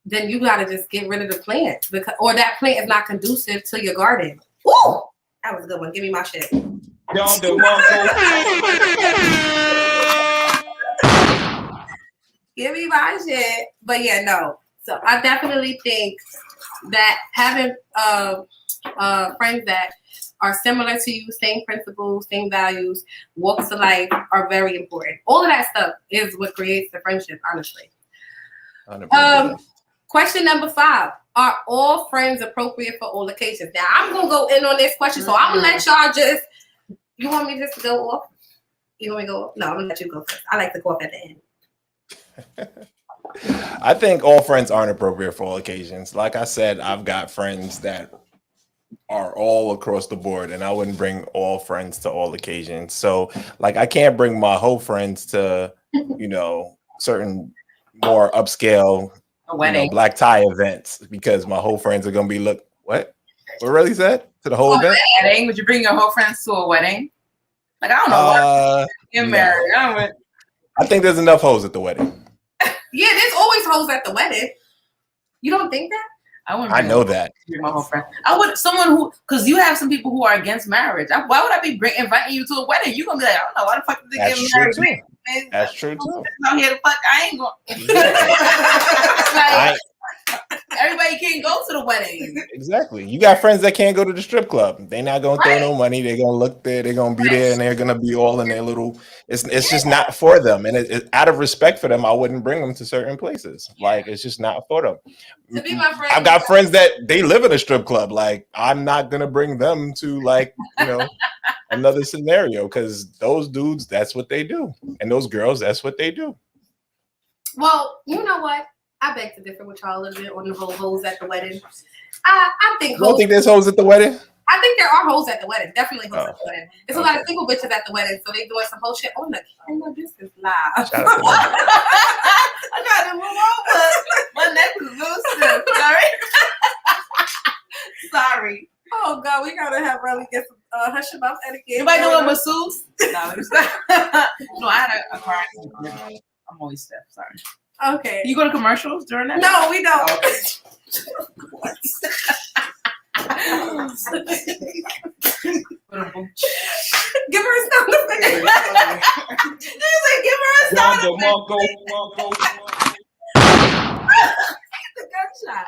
S2: Then you gotta just get rid of the plant or that plant is not conducive to your garden. Woo! That was a good one. Give me my shit. Give me my shit. But yeah, no. So I definitely think that having friends that are similar to you, same principles, same values, walks of life are very important. All of that stuff is what creates the friendship, honestly.
S1: 100%.
S2: Question number 5. Are all friends appropriate for all occasions? Now, I'm going to go in on this question, so I'm going to let y'all just... You want me just to go off? You want me to go off? No, I'm going to let you go first. I like to go off at the end.
S1: I think all friends aren't appropriate for all occasions. Like I said, I've got friends that are all across the board, and I wouldn't bring all friends to all occasions. So, like, I can't bring my whole friends to, certain more upscale...
S3: A wedding.
S1: Black tie events because my whole friends are gonna be what Relly said to the whole event.
S3: Wedding? Would you bring your whole friends to a wedding? Like I don't know. Get married.
S1: I think there's enough hoes at the wedding.
S2: Yeah, there's always hoes at the wedding. You don't think that?
S1: I know that.
S3: My whole friend. I would because you have some people who are against marriage. Why would I be inviting you to a wedding? You're gonna be like, I don't know why the fuck did they get married.
S1: Too. That's true too.
S3: I'm here to fuck. I ain't going. Everybody can't go to the wedding.
S1: Exactly. You got friends that can't go to the strip club. They're not gonna throw no money. They're gonna look there. They're gonna be there, and they're gonna be all in their little. It's just not for them, and it, out of respect for them, I wouldn't bring them to certain places. Like it's just not for them.
S2: To be my friend,
S1: I've got friends that they live in a strip club. Like I'm not gonna bring them to another scenario because those dudes, that's what they do, and those girls, that's what they do.
S2: Well, you know what? I beg to differ with y'all a little bit on the whole hoes at the wedding. I think.
S1: You don't think there's hoes at the wedding?
S2: I think there are hoes at the wedding. Definitely hoes at the wedding. There's a lot of single bitches at the wedding, so they doing some whole shit on the camera. This is live.
S3: I got to move over. My neck is loose. Sorry.
S2: Oh God, we gotta have Relly get some hush about etiquette.
S3: Anybody know what masseuse? No, no, I had a car accident. I'm always stiff. Sorry.
S2: Okay.
S3: You go to commercials during that?
S2: No, we don't.
S3: Okay.
S2: Give her a sound effect. You say give her a sound effect. The gunshot.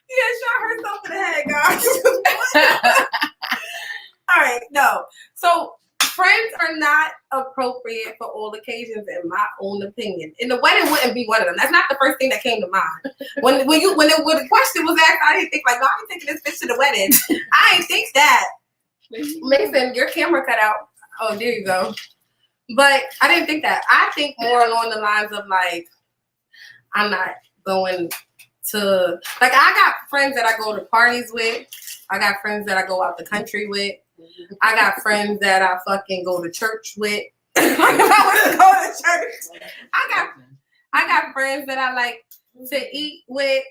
S2: Yeah, shot herself in the head, guys. All right, no. So friends are not appropriate for all occasions, in my own opinion. And the wedding wouldn't be one of them. That's not the first thing that came to mind. When the question was asked, I didn't think like, no, I ain't taking this bitch to the wedding. I ain't think that. Mason, your camera cut out. Oh, there you go. But I didn't think that. I think more along the lines of like, I'm not going to, like, I got friends that I go to parties with. I got friends that I go out the country with. I got friends that I fucking go to church with. If I was to go to church. I got friends that I like to eat with.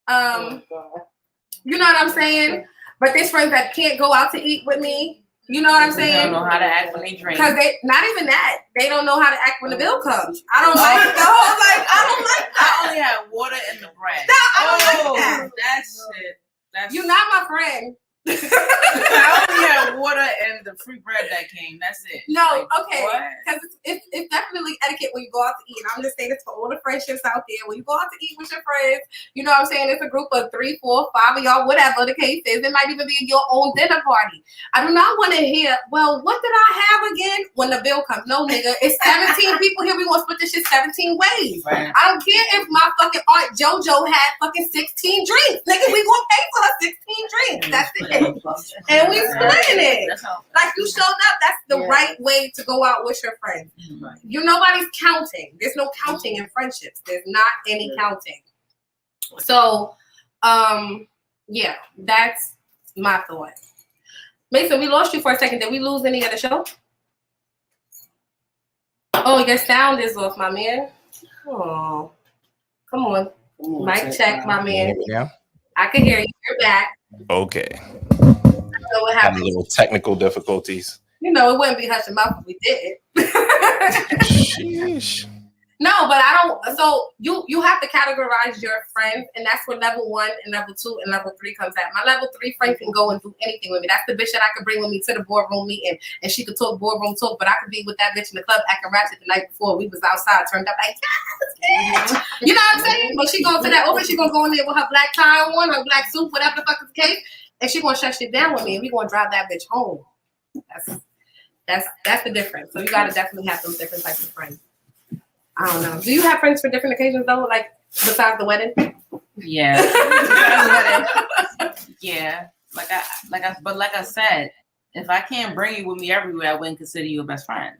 S2: You know what I'm saying? But there's friends that can't go out to eat with me. You know what I'm saying?
S3: They don't know how to act when they drink.
S2: Because they, not even that, they don't know how to act when the bill comes. I don't like the whole, like, I don't like that.
S3: I only had water in the bread.
S2: No, I don't like that.
S3: That's shit.
S2: You're not my friend.
S3: I only had water and the free bread that came. That's it.
S2: No,
S3: like,
S2: okay. Because it's definitely etiquette when you go out to eat. And I'm just saying this for all the friendships out there. When you go out to eat with your friends, you know what I'm saying? It's a group of 3, 4, 5 of y'all, whatever the case is. It might even be your own dinner party. I do not want to hear, well, what did I have again when the bill comes? No, nigga. It's 17 people here. We want to split this shit 17 ways. Right. I don't care if my fucking Aunt JoJo had fucking 16 drinks. Nigga, we going to pay for her 16 drinks. That's it. And we splitting it. Like you showed up, that's the right way to go out with your friends. You nobody's counting. There's no counting in friendships. There's not any counting. So yeah, that's my thought. Mason, we lost you for a second. Did we lose any of the show? Oh, your sound is off, my man. Oh, come on. Mic check, my man.
S1: Yeah.
S2: I can hear you. You're back.
S1: Okay.
S2: So what
S1: Had
S2: happened?
S1: a little technical difficulties.
S2: You know, it wouldn't be hush and mouth if we did it.
S1: Sheesh.
S2: No, but I don't. So you have to categorize your friends, and that's where level 1 and level 2 and level 3 comes at. My level 3 friend can go and do anything with me. That's the bitch that I could bring with me to the boardroom meeting, and she could talk boardroom talk. But I could be with that bitch in the club acting ratchet the night before. We was outside, turned up like yes. You know what I'm saying? But she going to that over. She gonna go in there with her black tie on, her black suit, whatever the fuck is the case, and she gonna shut shit down with me, and we gonna drive that bitch home. That's the difference. So you gotta definitely have those different types of friends. I don't know. Do you have friends for different occasions though? Like besides the wedding?
S3: Yeah. Yeah. Like I said, if I can't bring you with me everywhere, I wouldn't consider you a best friend.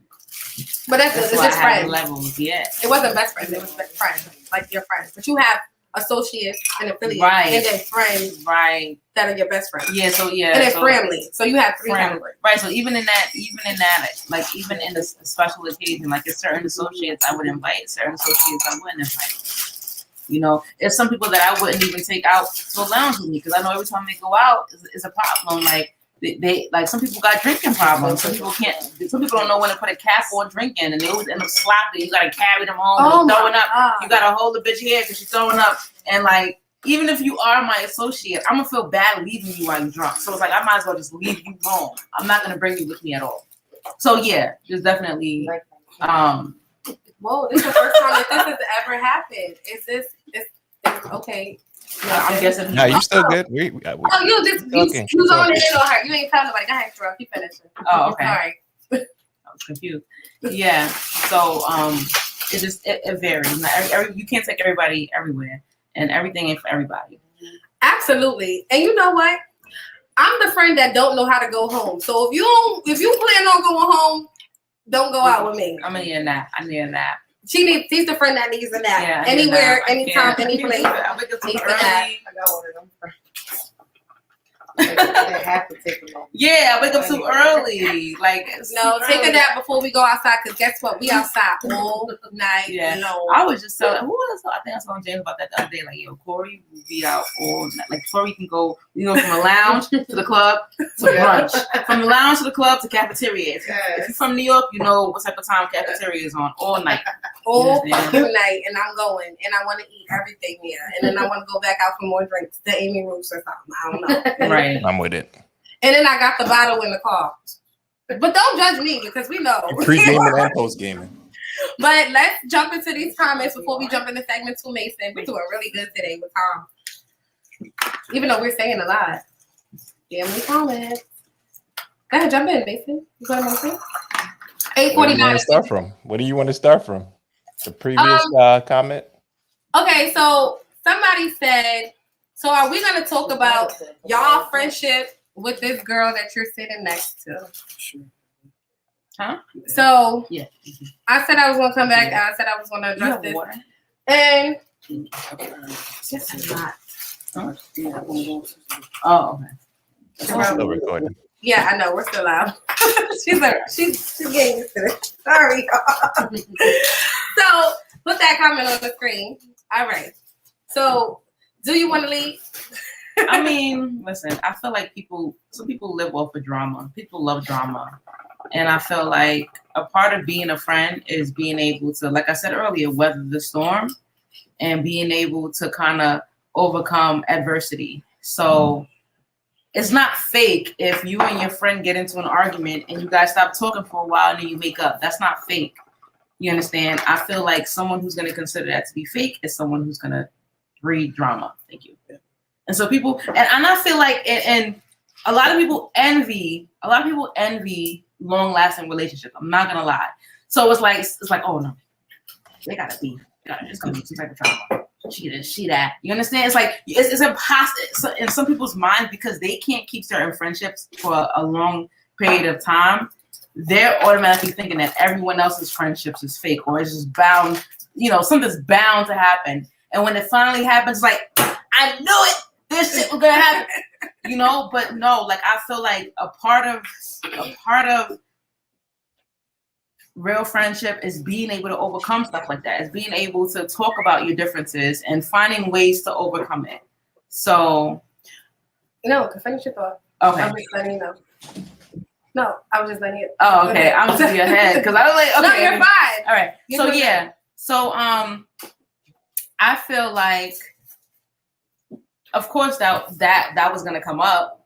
S2: But that's
S3: just
S2: friends.
S3: Levels, yeah.
S2: It wasn't best friends, it was friends, like your friends. But you have associates and affiliates,
S3: right,
S2: and then friends,
S3: right,
S2: that are your best friends.
S3: Yeah, so yeah,
S2: and then family. So you have 3 categories,
S3: right? So even in that, like even in the special occasion, like there's certain associates I would invite, certain associates I wouldn't invite. You know, there's some people that I wouldn't even take out to a lounge with me because I know every time they go out is a problem. Like they like some people got drinking problems. Some people can't. Some people don't know when to put a cap on drinking, and they always end up slapping. You gotta carry them home. Throwing up.
S2: God.
S3: You gotta hold the bitch here because she's throwing up. And like, even if you are my associate, I'm gonna feel bad leaving you while you're drunk. So it's like I might as well just leave you home. I'm not gonna bring you with me at all. So yeah, there's definitely.
S2: Whoa, this is the first time that this has ever happened. Is this? It's okay.
S3: Yeah, I'm guessing.
S1: No, you still good.
S2: You was on it on her. You ain't telling nobody. Go ahead, Drew. Keep finishing.
S3: Oh, okay.
S2: All right.
S3: I was confused. Yeah. So it varies. Not you can't take everybody everywhere, and everything ain't for everybody.
S2: Absolutely. And you know what? I'm the friend that don't know how to go home. So if you plan on going home, don't go out with me.
S3: I'm in that. I need a nap.
S2: She's the friend that needs a nap.
S3: Yeah,
S2: anywhere, anytime, any place.
S3: I wake up too early.
S4: I got one of them friends. They have to take a long.
S3: Yeah, I wake up too early. Like
S2: no, take a nap before we go outside. Cause guess what? We outside all night.
S3: Yeah.
S2: No.
S3: I was just telling who else? I think I was telling James about that the other day. Like, yo, Kori will be out all night. Like Kori can go. We go from a lounge to the club to brunch. From the lounge to the club to cafeteria. If you're from New York, you know what type of time cafeteria is on all night.
S2: All night, and I'm going, and I want to eat everything here, and then I want to go back out for more drinks to Amy Roots or something. I don't know.
S3: Right.
S1: I'm with it.
S2: And then I got the bottle in the car. But don't judge me because we know.
S1: Pre-gaming and post-gaming.
S2: But let's jump into these comments before we jump into segment 2, Mason. We're doing really good today with Tom. Even though we're saying a lot. Family comments. Go ahead, jump in, Mason. You got anything?
S1: Where do you want
S2: 8:49.
S1: to start from? What do you want to start from? The previous comment?
S2: Okay, so somebody said, so are we going to talk about y'all friendship with this girl that you're sitting next to?
S3: Huh?
S2: So
S3: Yeah.
S2: I said I was going to come back and I said I was going to address this.
S3: Water?
S2: And yes, I'm not.
S3: Huh? Oh, okay.
S1: Still recording.
S2: Yeah, I know. We're still live. she's getting used to it. Sorry. So put that comment on the screen. All right. So do you want to leave?
S3: I mean, listen, I feel like some people live off of drama. People love drama. And I feel like a part of being a friend is being able to, like I said earlier, weather the storm and being able to kind of overcome adversity. So it's not fake if you and your friend get into an argument and you guys stop talking for a while and then you make up. That's not fake. You understand? I feel like someone who's going to consider that to be fake is someone who's going to breed drama. Thank you. And so people, and I feel like, and a lot of people envy long-lasting relationships. I'm not gonna lie. So it's like, oh no, it's gonna be some type of drama. She that. You understand? It's like it's impossible in some people's minds because they can't keep certain friendships for a long period of time. They're automatically thinking that everyone else's friendships is fake or it's just bound. Something's bound to happen. And when it finally happens, like I knew it. This shit was gonna happen. But no, like I feel like a part of real friendship is being able to overcome stuff like that. Is being able to talk about your differences and finding ways to overcome it. So
S2: no, to finish your thought.
S3: Okay.
S2: I'm just letting you know. No, I was just letting you.
S3: Oh, okay. I'm just ahead because I was like, okay.
S2: No, you're fine.
S3: All right. So yeah. So I feel like, of course, that was gonna come up.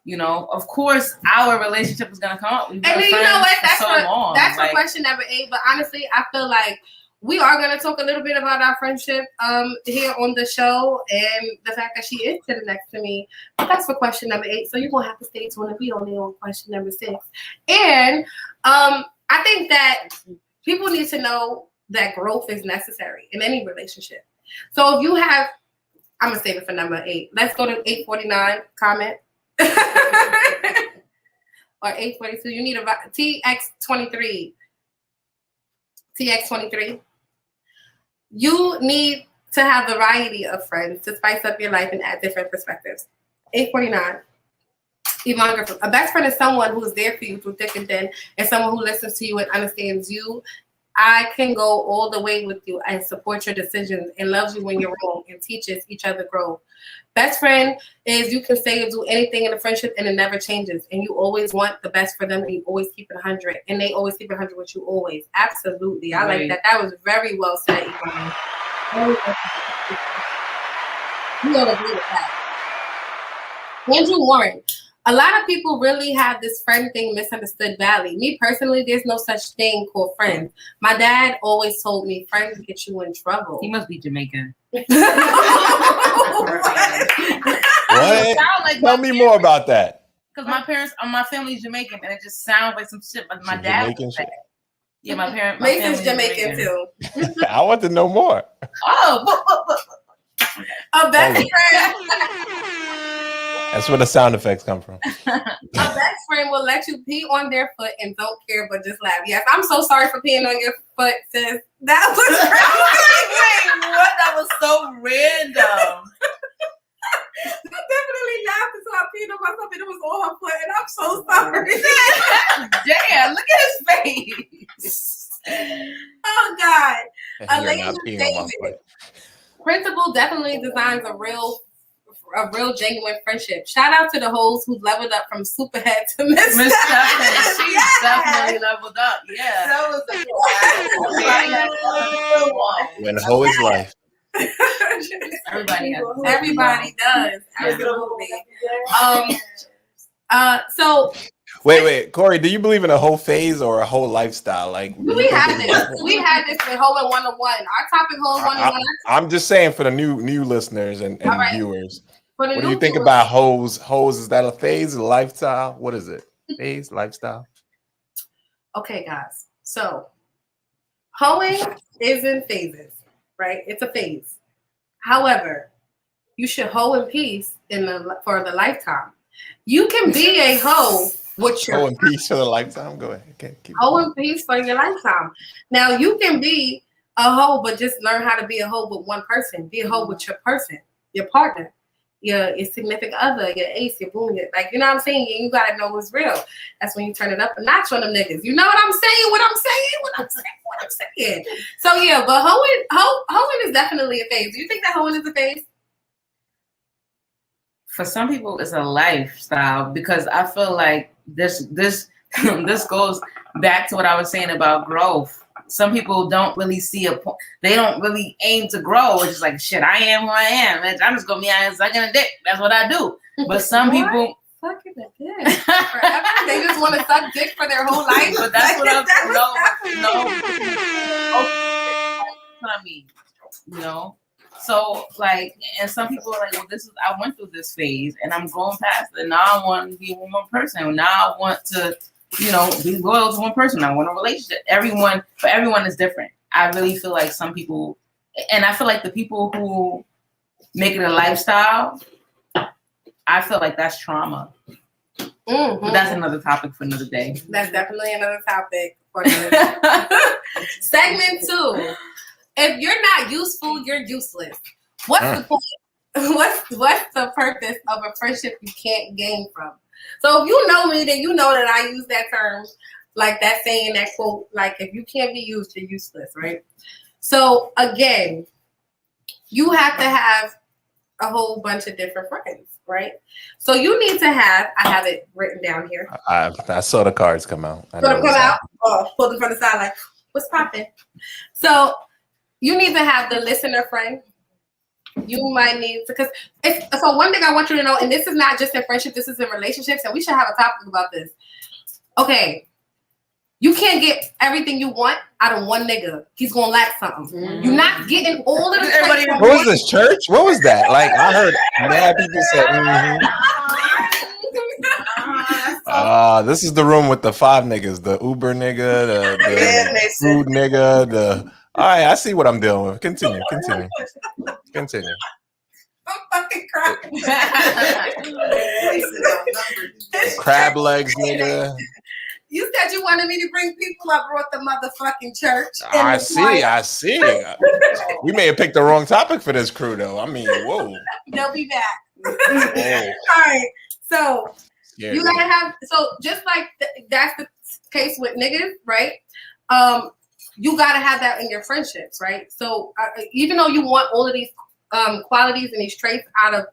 S3: Of course, our relationship was gonna come up.
S2: And then you know what? That's for question number 8. But honestly, I feel like we are gonna talk a little bit about our friendship here on the show and the fact that she is sitting next to me. But that's for question number 8. So you're gonna have to stay tuned if we only on question number 6. And I think that people need to know that growth is necessary in any relationship. So if you have, I'm gonna save it for number 8. Let's go to 849 comment. Or 842. You need a TX23. TX23. You need to have a variety of friends to spice up your life and add different perspectives. 849. Yvonne, a best friend is someone who is there for you through thick and thin, and someone who listens to you and understands you. I can go all the way with you and support your decisions and loves you when you're wrong and teaches each other growth. Best friend is you can say or do anything in a friendship and it never changes. And you always want the best for them and you always keep it 100. And they always keep it 100 with you always. Absolutely. I like that. That was very well said, Yvonne. You don't agree with that. Andrew Warren. A lot of people really have this friend thing misunderstood badly. Me personally, there's no such thing called friends. My dad always told me friends get you in trouble.
S3: He must be Jamaican.
S1: What? Tell me more about that.
S3: Because my family's Jamaican, and it just sounds like some shit. But my dad was that. Yeah, my parents.
S2: Mason's Jamaican too.
S1: I want to know more.
S3: Oh,
S2: a best friend.
S1: That's where the sound effects come from.
S2: A best friend will let you pee on their foot and don't care, but just laugh. Yes, I'm so sorry for peeing on your foot, sis. That was
S3: wait, what? That was so random.
S2: I definitely laughed until I peed on myself and it was on her foot, and I'm so sorry.
S3: Damn, look at his face.
S2: Oh God.
S1: You're not peeing on my foot.
S2: Principal definitely designs a real genuine friendship. Shout out to the hoes who leveled up from Superhead to Miss
S3: Stephanie. She's definitely leveled up. Yeah.
S4: That was
S1: When hoe is life.
S2: Everybody does. Absolutely. So
S1: wait, Kori, do you believe in a whole phase or a whole lifestyle? Like
S2: we had this with Hoe and 101. Our topic Hoe 101.
S1: I'm just saying for the new listeners and
S2: right.
S1: viewers. What do you think about hoes? Hoes, is that a phase, a lifestyle? What is it? Phase, lifestyle?
S2: Okay, guys. So hoeing is in phases, right? It's a phase. However, you should hoe in peace for the lifetime. You can be a hoe with your
S1: Oh, in peace for the lifetime. Go ahead. Okay, keep
S2: hoe
S1: going.
S2: in peace for your lifetime. Now you can be a hoe, but just learn how to be a hoe with one person. Be a hoe with your person, your partner, your significant other, your ace, your boom, like you know what I'm saying. You gotta know what's real. That's when you turn it up a notch on them niggas. You know what I'm saying? What I'm saying. So yeah, but hoeing is definitely a phase. Do you think that hoeing is a phase?
S3: For some people, it's a lifestyle because I feel like this this goes back to what I was saying about growth. Some people don't really see a point. They don't really aim to grow. It's just like, shit, I am who I am. Bitch, I'm just going to be out here sucking a dick. That's what I do. But some people...
S2: Sucking a dick. Forever? They just want to suck dick for their whole life?
S3: But that's what I'm... No. What I mean, you know? So, like, and some people are like, well, I went through this phase and I'm going past it. Now I want to be one person. Now I want to... be loyal to one person. I want a relationship. For everyone is different. I really feel like some people, and I feel like the people who make it a lifestyle, I feel like that's trauma.
S2: Mm-hmm.
S3: But that's another topic for another day.
S2: That's definitely another topic for another day. Segment 2. If you're not useful, you're useless. What's the point? What's the purpose of a friendship you can't gain from? So if you know me, then you know that I use that term, like that saying, that quote, like if you can't be used, you're useless, right? So again, you have to have a whole bunch of different friends, right? So you need to have, I have it written down here.
S1: I saw the cards come out.
S2: Pull them from the side like, what's popping? So you need to have the listener friend. You might need to, so one thing I want you to know, and this is not just in friendship, this is in relationships, and we should have a topic about this. Okay, you can't get everything you want out of one nigga. He's gonna lack something. Mm-hmm. You're not getting all of the everybody.
S1: What was this, church? What was that? Like I heard mad people say, this is the room with the 5 niggas, the Uber nigga, the food nigga, all right, I see what I'm dealing with. Continue.
S2: I'm fucking crying.
S1: Crab legs, nigga.
S2: You said you wanted me to bring people. I brought the motherfucking church.
S1: I see. We may have picked the wrong topic for this crew, though. I mean, whoa.
S2: They'll be back. All right. So you gotta have. So just like that's the case with niggas, right? You gotta have that in your friendships, right? So even though you want all of these qualities and these traits out of,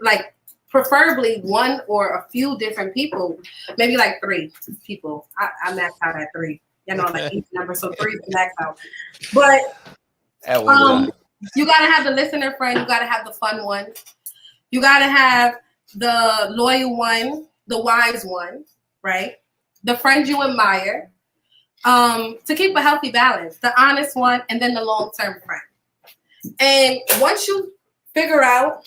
S2: like, preferably one or a few different people, maybe like 3 people. I maxed out at 3. You know, like each number, so 3 is max out. But you gotta have the listener friend. You gotta have the fun one. You gotta have the loyal one, the wise one, right? The friend you admire. To keep a healthy balance, the honest one, and then the long-term friend. And once you figure out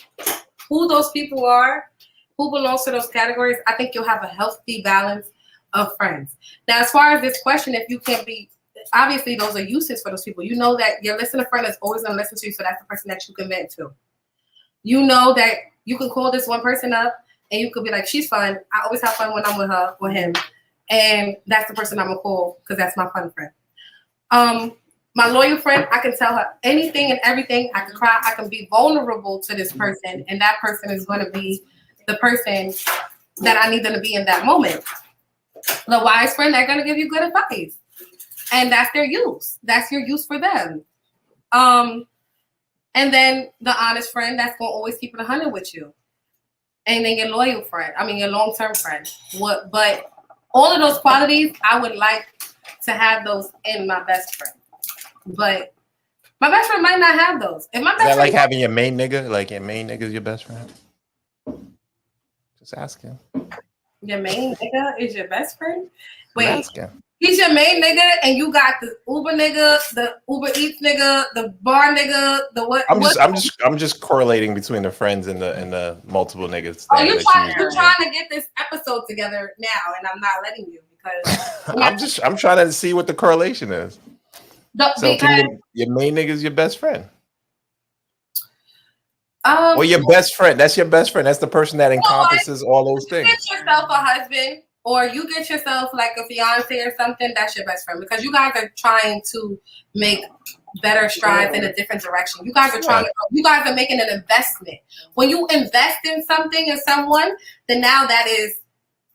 S2: who those people are, who belongs to those categories, I think you'll have a healthy balance of friends. Now, as far as this question, if you can't be, obviously those are uses for those people. You know that your listener friend is always going to listen to you, so that's the person that you can vent to. You know that you can call this one person up, and you could be like, she's fun. I always have fun when I'm with her or him. And that's the person I'm going to call because that's my fun friend. My loyal friend, I can tell her anything and everything. I can cry. I can be vulnerable to this person. And that person is going to be the person that I need them to be in that moment. The wise friend, they're going to give you good advice. And that's their use. That's your use for them. And then the honest friend, that's going to always keep it 100 with you. And then your loyal friend, your long-term friend. But all of those qualities, I would like to have those in my best friend. But my best friend might not have those. If my best
S1: Is that
S2: friend,
S1: like having your main nigga? Like your main nigga is your best friend? Just asking.
S2: Your main nigga is your best friend? Wait,
S1: asking.
S2: He's your main nigga, and you got the Uber nigga, the Uber Eats nigga, the bar nigga, the what?
S1: I'm just correlating between the friends and the multiple niggas.
S2: Oh, you're trying to get this episode together now, and I'm not letting you because
S1: I'm trying to see what the correlation is. So can your main nigga is your best friend? Or your best friend. That's your best friend. That's the person that encompasses all those things.
S2: You get yourself a husband or you get yourself like a fiance or something, that's your best friend because you guys are trying to make better strides in a different direction. You guys are you guys are making an investment. When you invest in something and someone, then now that is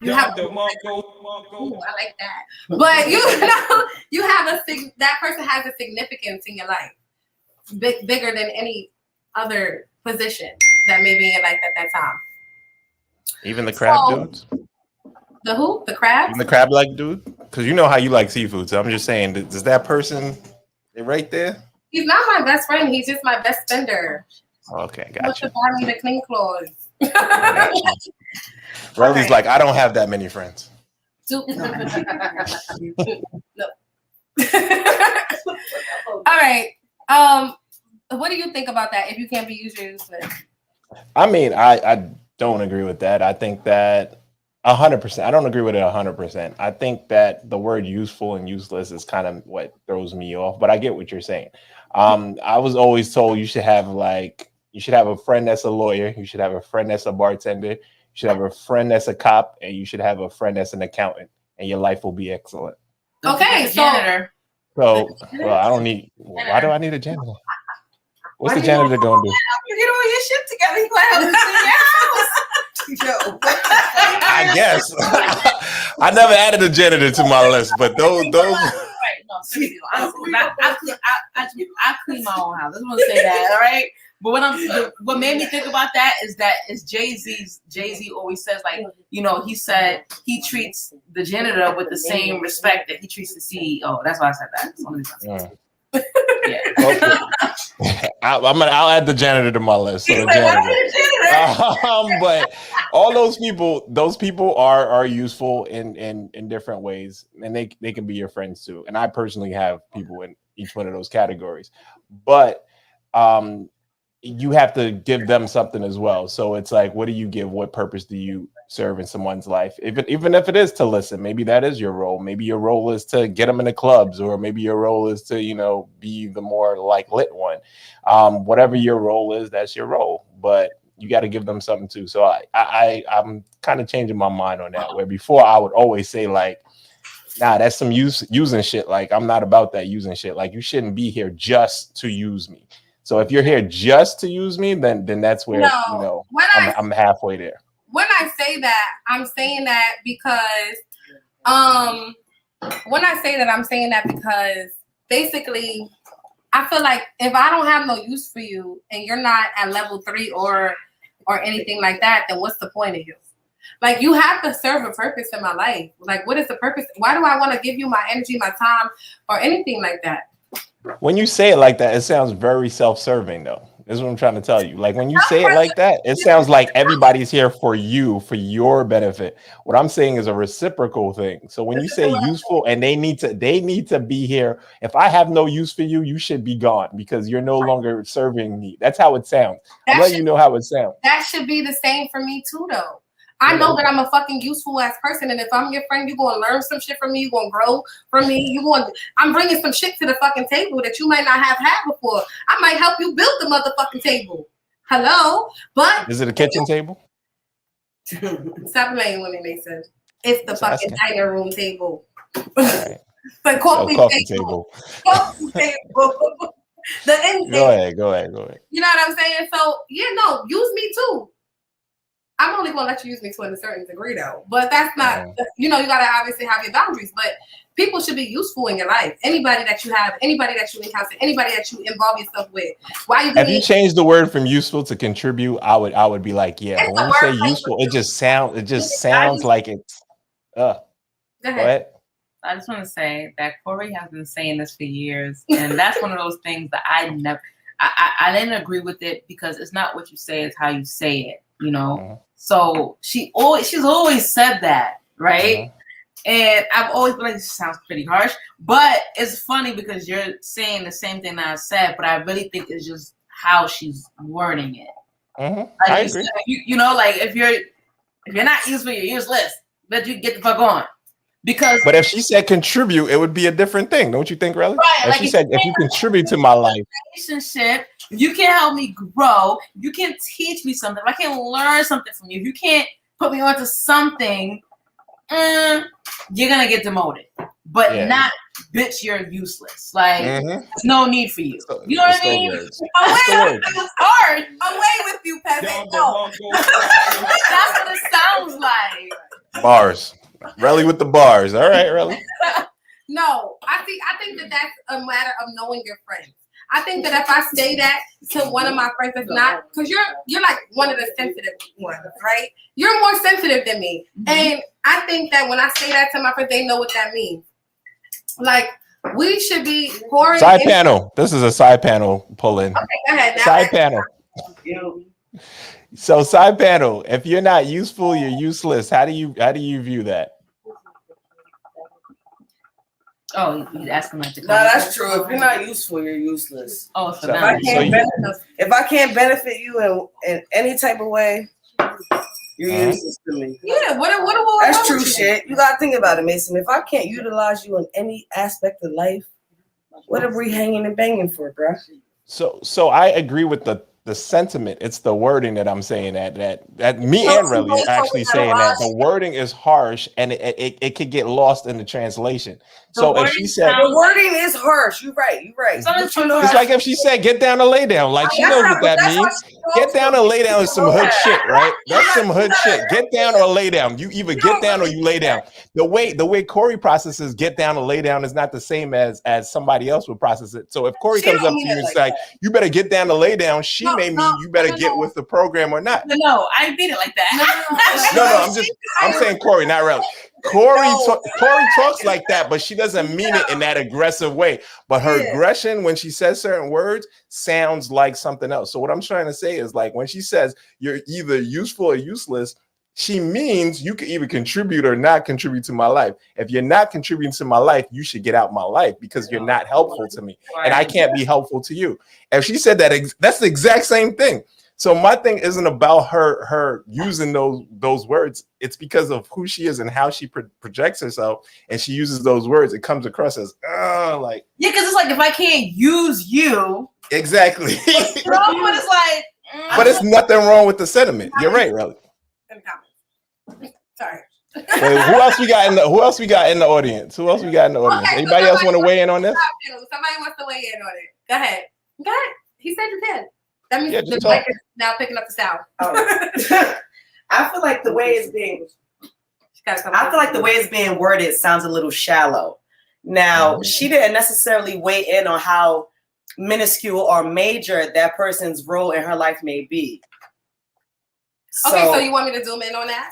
S2: you have I like that. But you have that person has a significance in your life. Bigger than any other position that may be in life at that time.
S1: Even the crab dudes?
S2: The who? The crabs?
S1: Even the crab like dude? Because you know how you like seafood. So I'm just saying, does that person right there?
S2: He's not my best friend. He's just my best spender.
S1: Okay, gotcha.
S2: To buy me the clean clothes.
S1: Relly's like, I don't have that many friends.
S2: No. All right. What do you think about that? If you can't be used or useless?
S1: I mean, I don't agree with that. I think that 100%. I don't agree with it 100%. I think that the word useful and useless is kind of what throws me off. But I get what you're saying. I was always told you should have a friend that's a lawyer. You should have a friend that's a bartender. You should have a friend that's a cop, and you should have a friend that's an accountant, and your life will be excellent.
S2: Okay,
S3: janitor.
S1: So I don't need. Why do I need a janitor? What's the janitor gonna do?
S3: You get all your shit together. You gonna help in your house.
S1: I guess. I never added a janitor to my list, but those.
S3: Right, no, seriously, honestly, I clean my own house. I just want to say that, all right. But what made me think about that is Jay-Z always says, like, you know, he said he treats the janitor with the same respect that he treats the CEO. That's why I said that. Yeah.
S1: Okay. I'll add the janitor to my list. So the janitor. But all those people are useful in different ways, and they can be your friends too. And I personally have people in each one of those categories, but you have to give them something as well. So it's like, what do you give? What purpose do you serve in someone's life? Even if it is to listen, maybe that is your role. Maybe your role is to get them in the clubs, or maybe your role is to, you know, be the more like lit one. Whatever your role is, that's your role. But you got to give them something too. So I'm kind of changing my mind on that. Where before I would always say like, nah, that's some using shit. Like, I'm not about that using shit. Like, you shouldn't be here just to use me. So if you're here just to use me, then that's where, you know, I'm halfway there.
S2: When I say that, I'm saying that because basically I feel like if I don't have no use for you and you're not at level 3 or anything like that, then what's the point of you? Like, you have to serve a purpose in my life. Like, what is the purpose? Why do I want to give you my energy, my time, or anything like that?
S1: When you say it like that, it sounds very self-serving, though. This is what I'm trying to tell you. Like, when you say it like that, it sounds like everybody's here for you, for your benefit. What I'm saying is a reciprocal thing. So when you say useful and they need to be here. If I have no use for you, you should be gone because you're no longer serving me. That's how it sounds. I'm letting you know how it sounds.
S2: That should be the same for me too, though. I know that I'm a fucking useful ass person, and if I'm your friend, you're gonna learn some shit from me. You're gonna grow from me. I'm bringing some shit to the fucking table that you might not have had before. I might help you build the motherfucking table. Hello, but
S1: is it a kitchen table?
S2: Stop playing with me, Mason. It's the fucking dining room table.
S1: Right.
S2: The coffee
S1: table.
S2: Coffee table. The end table.
S1: Go ahead.
S2: You know what I'm saying? So use me too. I'm only gonna let you use me to a certain degree, though. But that's not, you gotta obviously have your boundaries. But people should be useful in your life. Anybody that you have, anybody that you encounter, anybody that you involve yourself with. Have
S1: you changed the word from useful to contribute? I would be like, yeah. But when you say useful, it just sounds like it's. Go ahead.
S3: I just want to say that Kori has been saying this for years, and that's one of those things that I didn't agree with it because it's not what you say, it's how you say it. You know, so she's always said that, right? And I've always been like, this sounds pretty harsh, but it's funny because you're saying the same thing that I said, but I really think it's just how she's wording it. Like,
S1: I agree.
S3: Like if you're not useful, you're useless. But you get the fuck on, Because
S1: But if she said contribute, it would be a different thing, don't you think, Relly?
S3: Right,
S1: If
S3: like
S1: she
S3: if
S1: said
S3: you
S1: if you contribute to my life,
S3: relationship, if you can't help me grow, you can't teach me something, if I can't learn something from you, if you can't put me onto something, you're gonna get demoted. But
S1: Yeah.
S3: not, bitch, you're useless. Like,
S1: Mhm.
S3: there's no need for you.
S1: So-
S3: You know what
S1: it's
S3: I
S1: the
S3: mean?
S1: words.
S2: Away,
S1: It's the words.
S3: It's hard.
S2: away with you, peasant. No.
S3: That's what it sounds like.
S1: Bars. Relly with the bars. All right, Relly.
S2: No, I think that that's a matter of knowing your friends. I think that if I say that to one of my friends that's not, because you're like one of the sensitive ones, right? You're more sensitive than me. And I think that when I say that to my friends, they know what that means. Like, we should be pouring
S1: Side panel. This is a side panel pull in.
S2: Okay, go ahead. Now,
S1: Side panel. So side panel. If you're not useful, you're useless. How do you view that?
S3: Oh, you asking like the
S4: No, that's true. If you're not useful, you're useless.
S3: Oh, for
S1: So-
S4: If I
S3: them.
S4: can't,
S1: you-
S4: if I can't benefit you in any type of way, you're
S1: Uh-huh.
S4: useless to me.
S2: yeah, what
S4: That's true shit. You gotta think about it, Mason. If I can't utilize you in any aspect of life, what are we hanging and banging for, bro?
S1: So I agree with the sentiment. It's the wording that I'm saying that me and Relly are actually saying that the wording is harsh and it could get lost in the translation. So if she said
S4: The wording is harsh. You're right. You're right.
S3: Sometimes
S4: But you know
S1: it's
S4: how-
S1: like if she said get down and lay down, like she knows what that means. Get down and lay down is some hood shit, right? That's some hood shit. Get down or lay down. You either get down or you lay down. The way Kori processes get down or lay down is not the same as somebody else would process it. So if Kori
S2: She
S1: comes
S2: don't
S1: up to
S2: mean
S1: you
S2: it
S1: and
S2: like
S1: say, you better get down to lay down, she may mean you better get with the program or not.
S3: No, I didn't mean it like that.
S1: No, I'm saying Kori, not Relly. Kori talks like that, but she doesn't mean it in that aggressive way. But her aggression when she says certain words sounds like something else. So what I'm trying to say is like when she says you're either useful or useless, she means you can either contribute or not contribute to my life. If you're not contributing to my life, you should get out my life because you're not helpful to me, and I can't be helpful to you. If she said that, that's the exact same thing. So my thing isn't about her using those words. It's because of who she is and how she projects herself, and she uses those words. It comes across as like
S3: Yeah, because it's like if I can't use you,
S1: exactly.
S3: but it's like,
S1: But it's nothing wrong with the sentiment. You're right, Relly.
S2: Sorry.
S1: Wait, who else we got in the audience? Who else we got in the audience?
S2: Okay, so
S1: Anybody else want to weigh in on this?
S2: Somebody wants to weigh in on it. Go ahead. Go ahead. He said you can. That means
S1: Yeah,
S2: the
S1: just
S2: mic
S1: talk.
S2: is now picking up the sound.
S4: I feel like the way it's being worded sounds a little shallow. Now, she didn't necessarily weigh in on how minuscule or major that person's role in her life may be.
S2: Okay, so you want me to zoom in on that?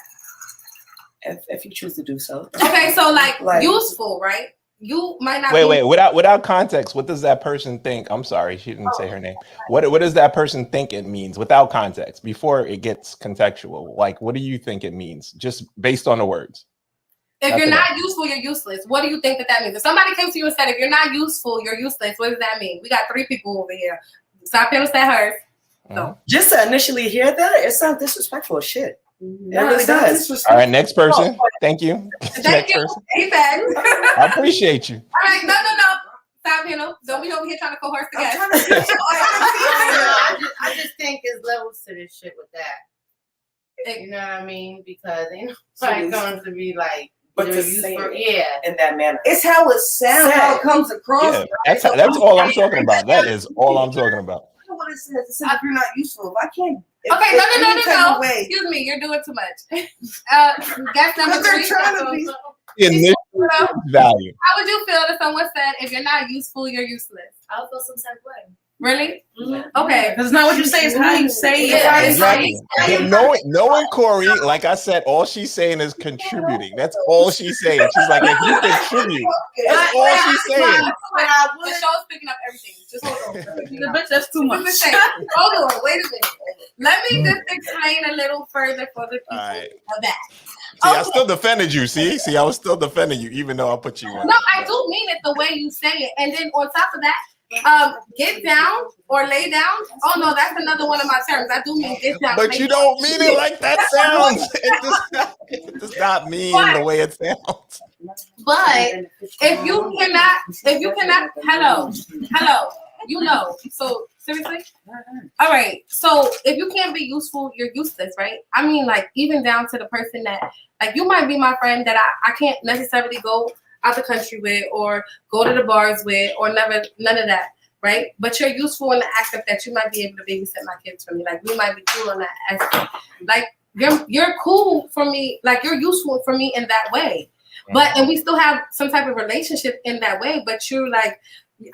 S4: If you choose to do so.
S2: Okay, so like useful, right? You might not.
S1: Wait. Without context, what does that person think? I'm sorry, she didn't say her name. What does that person think it means without context? Before it gets contextual, like what do you think it means, just based on the words?
S2: If you're not useful, you're useless. What do you think that means? If somebody came to you and said, "If you're not useful, you're useless," what does that mean? We got 3 people over here. Side panel said hers. So
S4: just to initially hear that, it sounds disrespectful as shit. It really does.
S1: All right, next person. Thank you.
S2: Thank you. Amen.
S1: I appreciate you.
S2: All right, no. Side panel. Don't be over here trying to coerce the guest.
S5: I just think there's levels to this shit with that. You know what I mean? Because ain't nobody going to be like,
S4: but to
S5: say
S4: it in that manner. It's how it sounds, how it comes across.
S1: Yeah, that's all I'm talking about. That is all I'm talking about.
S4: What it says. It says if you're not useful, if I can't.
S2: Okay, no. Excuse me, you're doing too much. Guest number 3.
S1: Initial value.
S2: How would you feel if someone said, "If you're not useful, you're useless"?
S5: I would feel some type of way.
S2: Really? Okay.
S3: Because it's not what you say, it's how you say it.
S1: Exactly. Knowing Kori, like I said, all she's saying is contributing. That's all she's saying. She's like, if you contribute, that's all she's saying.
S2: The show's picking up everything. Just hold on.
S3: The bitch, that's too much.
S2: Hold on. Wait a minute. Let me just explain a little further for the people of that.
S1: See, I still defended you. See, I was still defending you, even though I put you on.
S2: No, I do mean it the way you say it. And then on top of that, get down or lay down. Oh no, that's another one of my terms. I do mean get down.
S1: But you don't mean it like that sounds. It does not mean the way it sounds.
S2: But if you cannot, hello, so seriously? All right, so if you can't be useful, you're useless, right? I mean, like, even down to the person that, like, you might be my friend that I can't necessarily go out the country with or go to the bars with or none of that, right? But you're useful in the aspect that you might be able to babysit my kids for me. Like, we might be cool on that aspect. Like, you're cool for me, like, you're useful for me in that way. But, and we still have some type of relationship in that way, but you're like,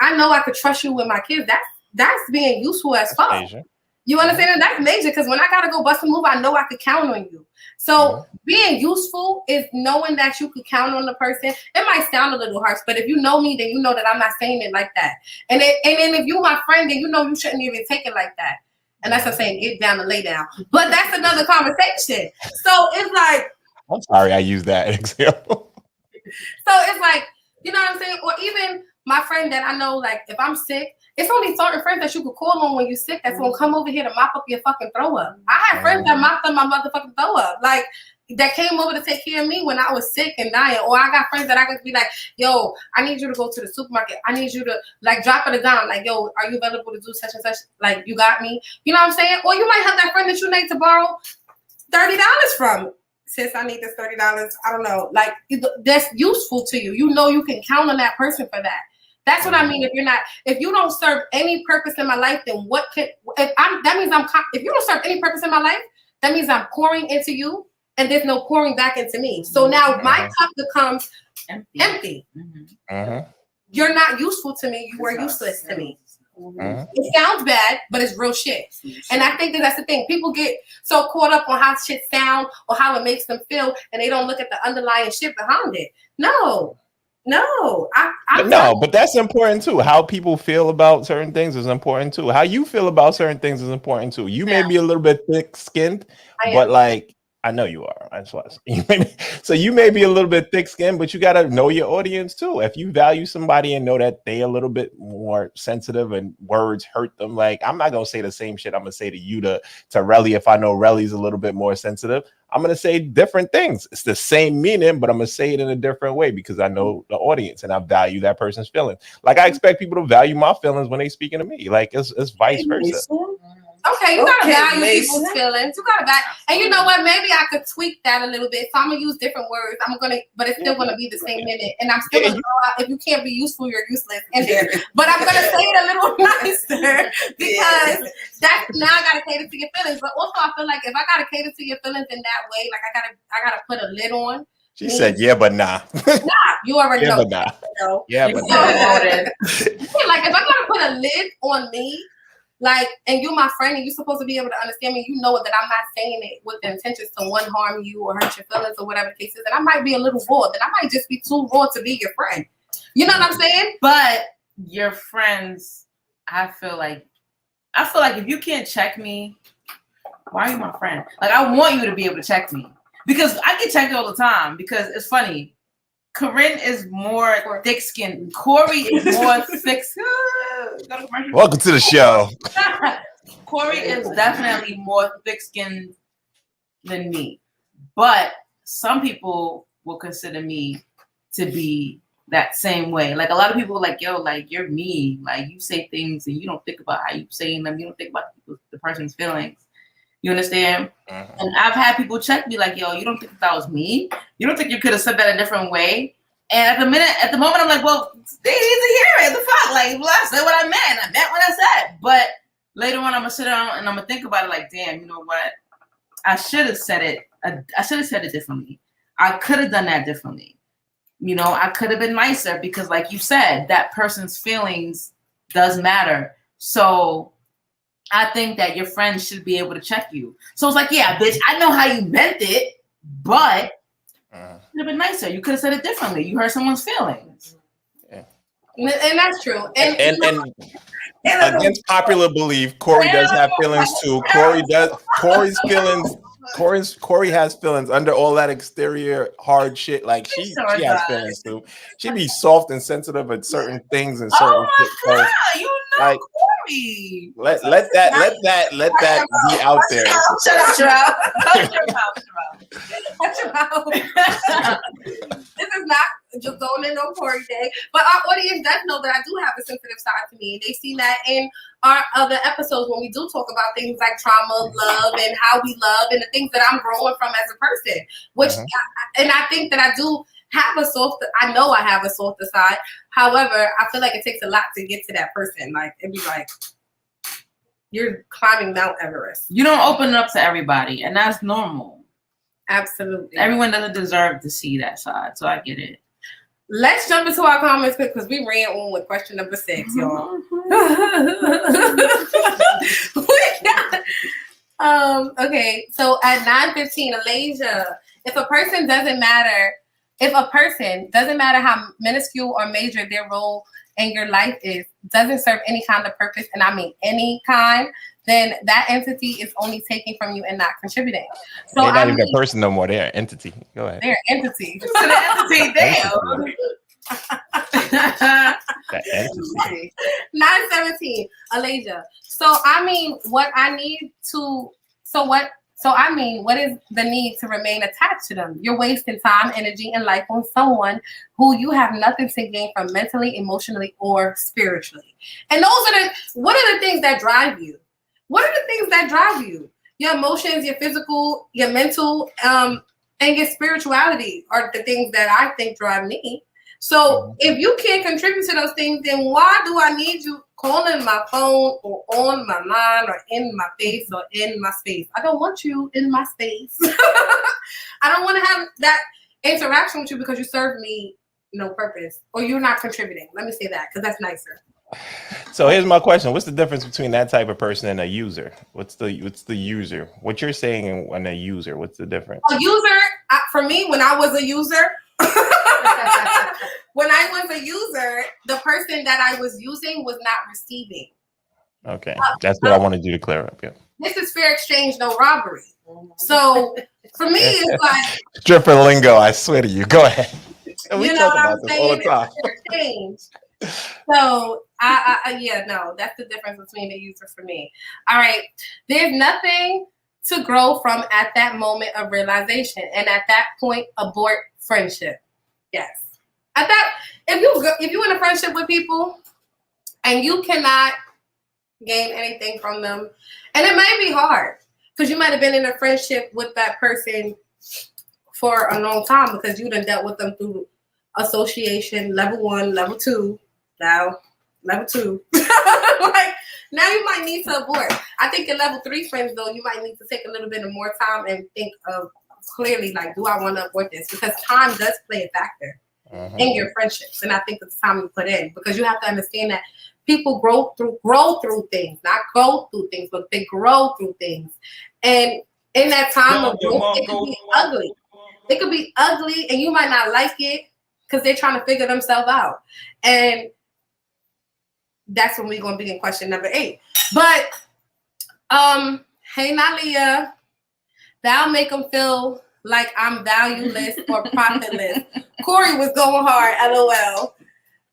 S2: I know I could trust you with my kids. That's being useful as fuck.
S1: Major.
S2: You understand? That's major, because when I gotta go bust a move, I know I could count on you. So being useful is knowing that you could count on the person. It might sound a little harsh, but if you know me, then you know that I'm not saying it like that. And then if you're my friend, then you know you shouldn't even take it like that. And that's what I'm saying, get down and lay down. But that's another conversation. So it's like,
S1: I'm sorry I used that example.
S2: So it's like, you know what I'm saying? Or even my friend that I know, like, if I'm sick, it's only certain friends that you could call on when you're sick that's gonna come over here to mop up your fucking throw up. I had friends that mopped up my motherfucking throw up. Like, that came over to take care of me when I was sick and dying. Or I got friends that I could be like, yo, I need you to go to the supermarket. I need you to, like, drop it a dime. Like, yo, are you available to do such and such? Like, you got me? You know what I'm saying? Or you might have that friend that you need to borrow $30 from. Sis, I need this $30. I don't know. Like, that's useful to you. You know you can count on that person for that. That's what I mean. If you don't serve any purpose in my life, then if you don't serve any purpose in my life, that means I'm pouring into you and there's no pouring back into me. So now my cup becomes empty. You're not useful to me. You are useless to me. It sounds bad, but it's real shit. And I think that's the thing. People get so caught up on how shit sound or how it makes them feel, and they don't look at the underlying shit behind it. No.
S1: But that's important too. How people feel about certain things is important too. How you feel about certain things is important too. You may be a little bit thick-skinned, but like, I know you are. That's why. So you may be a little bit thick-skinned, but you got to know your audience too. If you value somebody and know that they a little bit more sensitive and words hurt them, like, I'm not gonna say the same shit I'm gonna say to you to Relly. If I know Relly's a little bit more sensitive, I'm gonna say different things. It's the same meaning, but I'm gonna say it in a different way because I know the audience and I value that person's feelings. Like, I expect people to value my feelings when they speaking to me. Like, it's vice versa.
S2: Okay, you gotta value people's feelings. You gotta value, and you know what? Maybe I could tweak that a little bit. So I'm gonna use different words. But it's still gonna be the same minute. And I'm still gonna throw out, if you can't be useful, you're useless. But I'm gonna say it a little nicer because that's now I gotta cater to your feelings. But also, I feel like if I gotta cater to your feelings in that way, like I gotta put a lid on.
S1: She said, "Yeah, but nah."
S2: You already know.
S1: But nah. Yeah, but nah.
S2: Like, if I gotta put a lid on me. Like, and you're my friend and you're supposed to be able to understand me. You know that I'm not saying it with the intentions to harm you or hurt your feelings or whatever the case is. And I might be a little raw. Then I might just be too raw to be your friend. You know what I'm saying?
S3: But your friends, I feel like if you can't check me, why are you my friend? Like, I want you to be able to check me. Because I get checked all the time. Because it's funny. Corinne is more thick-skinned. Kori is more thick-skinned.
S1: Welcome to the show.
S3: Kori is definitely more thick-skinned than me. But some people will consider me to be that same way. Like, a lot of people are like, yo, like, you're mean. Like, you say things and you don't think about how you saying them. You don't think about the person's feelings. You understand? And I've had people check me like, yo, you don't think that was me? You don't think you could have said that a different way? And at the moment, I'm like, well, they need to hear it. The fuck? Like, well, I said what I meant. I meant what I said. But later on, I'm going to sit down and I'm going to think about it like, damn, you know what? I should have said it. I should have said it differently. I could have done that differently. You know, I could have been nicer because, like you said, that person's feelings does matter. So I think that your friends should be able to check you. So it's like, yeah, bitch, I know how you meant it, but it would have been nicer. You could have said it differently. You hurt someone's feelings.
S2: Yeah. And that's true. And
S1: against popular belief, Kori does have feelings too. Kori has feelings under all that exterior hard shit. Like, she has feelings too. She be soft and sensitive at certain things and certain
S3: God, you know,
S1: like,
S3: me.
S1: Let that be out there.
S3: Shut up, Sherelle.
S2: Watch your mouth. This is not just going in on Kori Day, but our audience does know that I do have a sensitive side to me. They've seen that in our other episodes when we do talk about things like trauma, love, and how we love, and the things that I'm growing from as a person. Which, and I think that I do have a soft. I know I have a softer side. However, I feel like it takes a lot to get to that person. Like it'd be like you're climbing Mount Everest.
S3: You don't open up to everybody, and that's normal.
S2: Absolutely.
S3: Everyone doesn't deserve to see that side, so I get it.
S2: Let's jump into our comments quick because we ran on with question number 6, y'all. Okay, so at 9:15, Alasia, if a person doesn't matter how minuscule or major their role in your life is, doesn't serve any kind of purpose, and I mean any kind, then that entity is only taking from you and not contributing. So
S1: they're not even a person no more. They're an entity. Go ahead.
S2: They're an entity.
S3: So the entity, damn.
S1: That entity.
S2: 9:17, Alasia. So I mean, what is the need to remain attached to them? You're wasting time, energy, and life on someone who you have nothing to gain from mentally, emotionally, or spiritually. And what are the things that drive you? What are the things that drive you? Your emotions, your physical, your mental, and your spirituality are the things that I think drive me. So if you can't contribute to those things, then why do I need you calling my phone or on my mind or in my face or in my space? I don't want you in my space. I don't want to have that interaction with you because you serve me no purpose or you're not contributing. Let me say that because that's nicer.
S1: So here's my question: what's the difference between that type of person and a user? What's the user? What you're saying and a user? What's the difference?
S2: A user, for me, when I was a user, the person that I was using was not receiving.
S1: Okay, that's what I wanted you to clear up. Yeah.
S2: This is fair exchange, no robbery. So for me, it's like
S1: stripper lingo. I swear to you. Go ahead. We
S2: you know
S1: talk
S2: what
S1: about
S2: I'm
S1: this
S2: saying?
S1: all the time.
S2: It's fair exchange. So that's the difference between the user for me. All right, there's nothing to grow from at that moment of realization, and at that point, abort friendship. Yes, at that, if you're in a friendship with people and you cannot gain anything from them, and it might be hard because you might have been in a friendship with that person for a long time because you done dealt with them through association, level 1, level 2. Now, level 2. Like, now you might need to abort. I think in level 3 friends, though, you might need to take a little bit of more time and think of clearly, like, do I want to abort this? Because time does play a factor in your friendships. And I think it's the time you put in because you have to understand that people grow through things, not go through things, but they grow through things. And in that time of growth, it could be ugly. It could be ugly and you might not like it because they're trying to figure themselves out. And that's when we're going to be in question number 8. But, hey, Nalia, that'll make them feel like I'm valueless or profitless. Kori was going hard, LOL.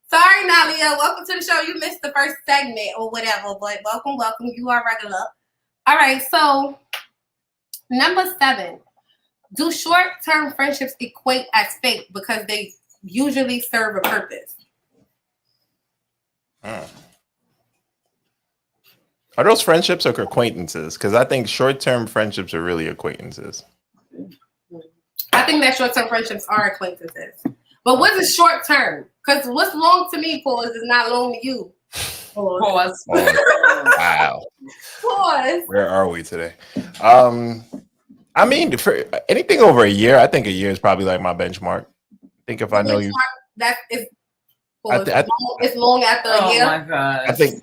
S2: Sorry, Nalia. Welcome to the show. You missed the first segment or whatever, but welcome. You are regular. All right, so number 7. Do short-term friendships equate as fake because they usually serve a purpose?
S1: Are those friendships or acquaintances? Because I think short-term friendships are really acquaintances.
S2: I think that short-term friendships are acquaintances. But what is short-term? Because what's long to me, pause, is not long to you.
S3: Pause.
S1: Wow.
S2: Pause.
S1: Where are we today? I mean, for anything over a year, I think a year is probably like my benchmark. I think if I know you,
S2: that is. It's long after a year.
S3: Oh my god!
S1: I think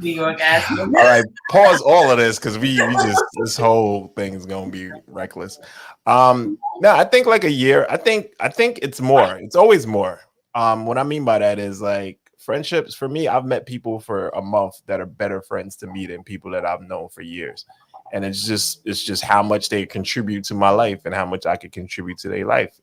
S3: New York ass.
S1: All right, pause all of this because we just this whole thing is gonna be reckless. No, I think like a year. I think it's more. It's always more. What I mean by that is like friendships. For me, I've met people for a month that are better friends to me than people that I've known for years, and it's just how much they contribute to my life and how much I could contribute to their life.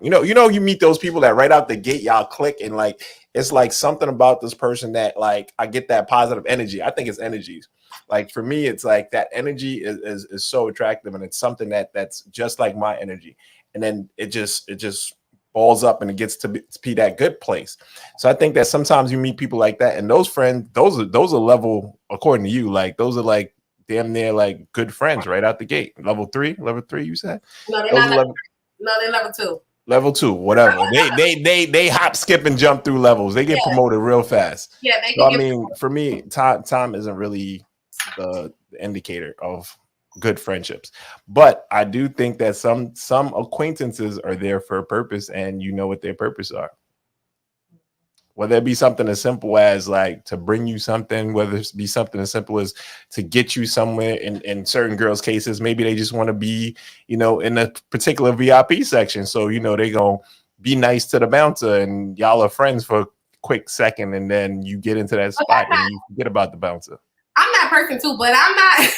S1: you meet those people that right out the gate y'all click, and like it's like something about this person that like I get that positive energy. I think it's energies. Like for me, it's like that energy is so attractive, and it's something that's just like my energy. And then it just balls up and it gets to be that good place. So I think that sometimes you meet people like that, and those friends, those are level, according to you, like those are like damn near like good friends right out the gate. Level three, you said?
S2: No, they're not no, they're level 2.
S1: Level 2, whatever. They hop, skip, and jump through levels. They get promoted real fast.
S2: Yeah, they
S1: so
S2: can
S1: I mean, for me, time isn't really the indicator of good friendships, but I do think that some acquaintances are there for a purpose, and you know what their purpose are. Whether it be something as simple as like to bring you something, whether it be something as simple as to get you somewhere. In certain girls' cases, maybe they just want to be, in a particular VIP section. So, they gonna be nice to the bouncer, and y'all are friends for a quick second, and then you get into that spot and you forget about the bouncer.
S2: I'm that person too, but I'm not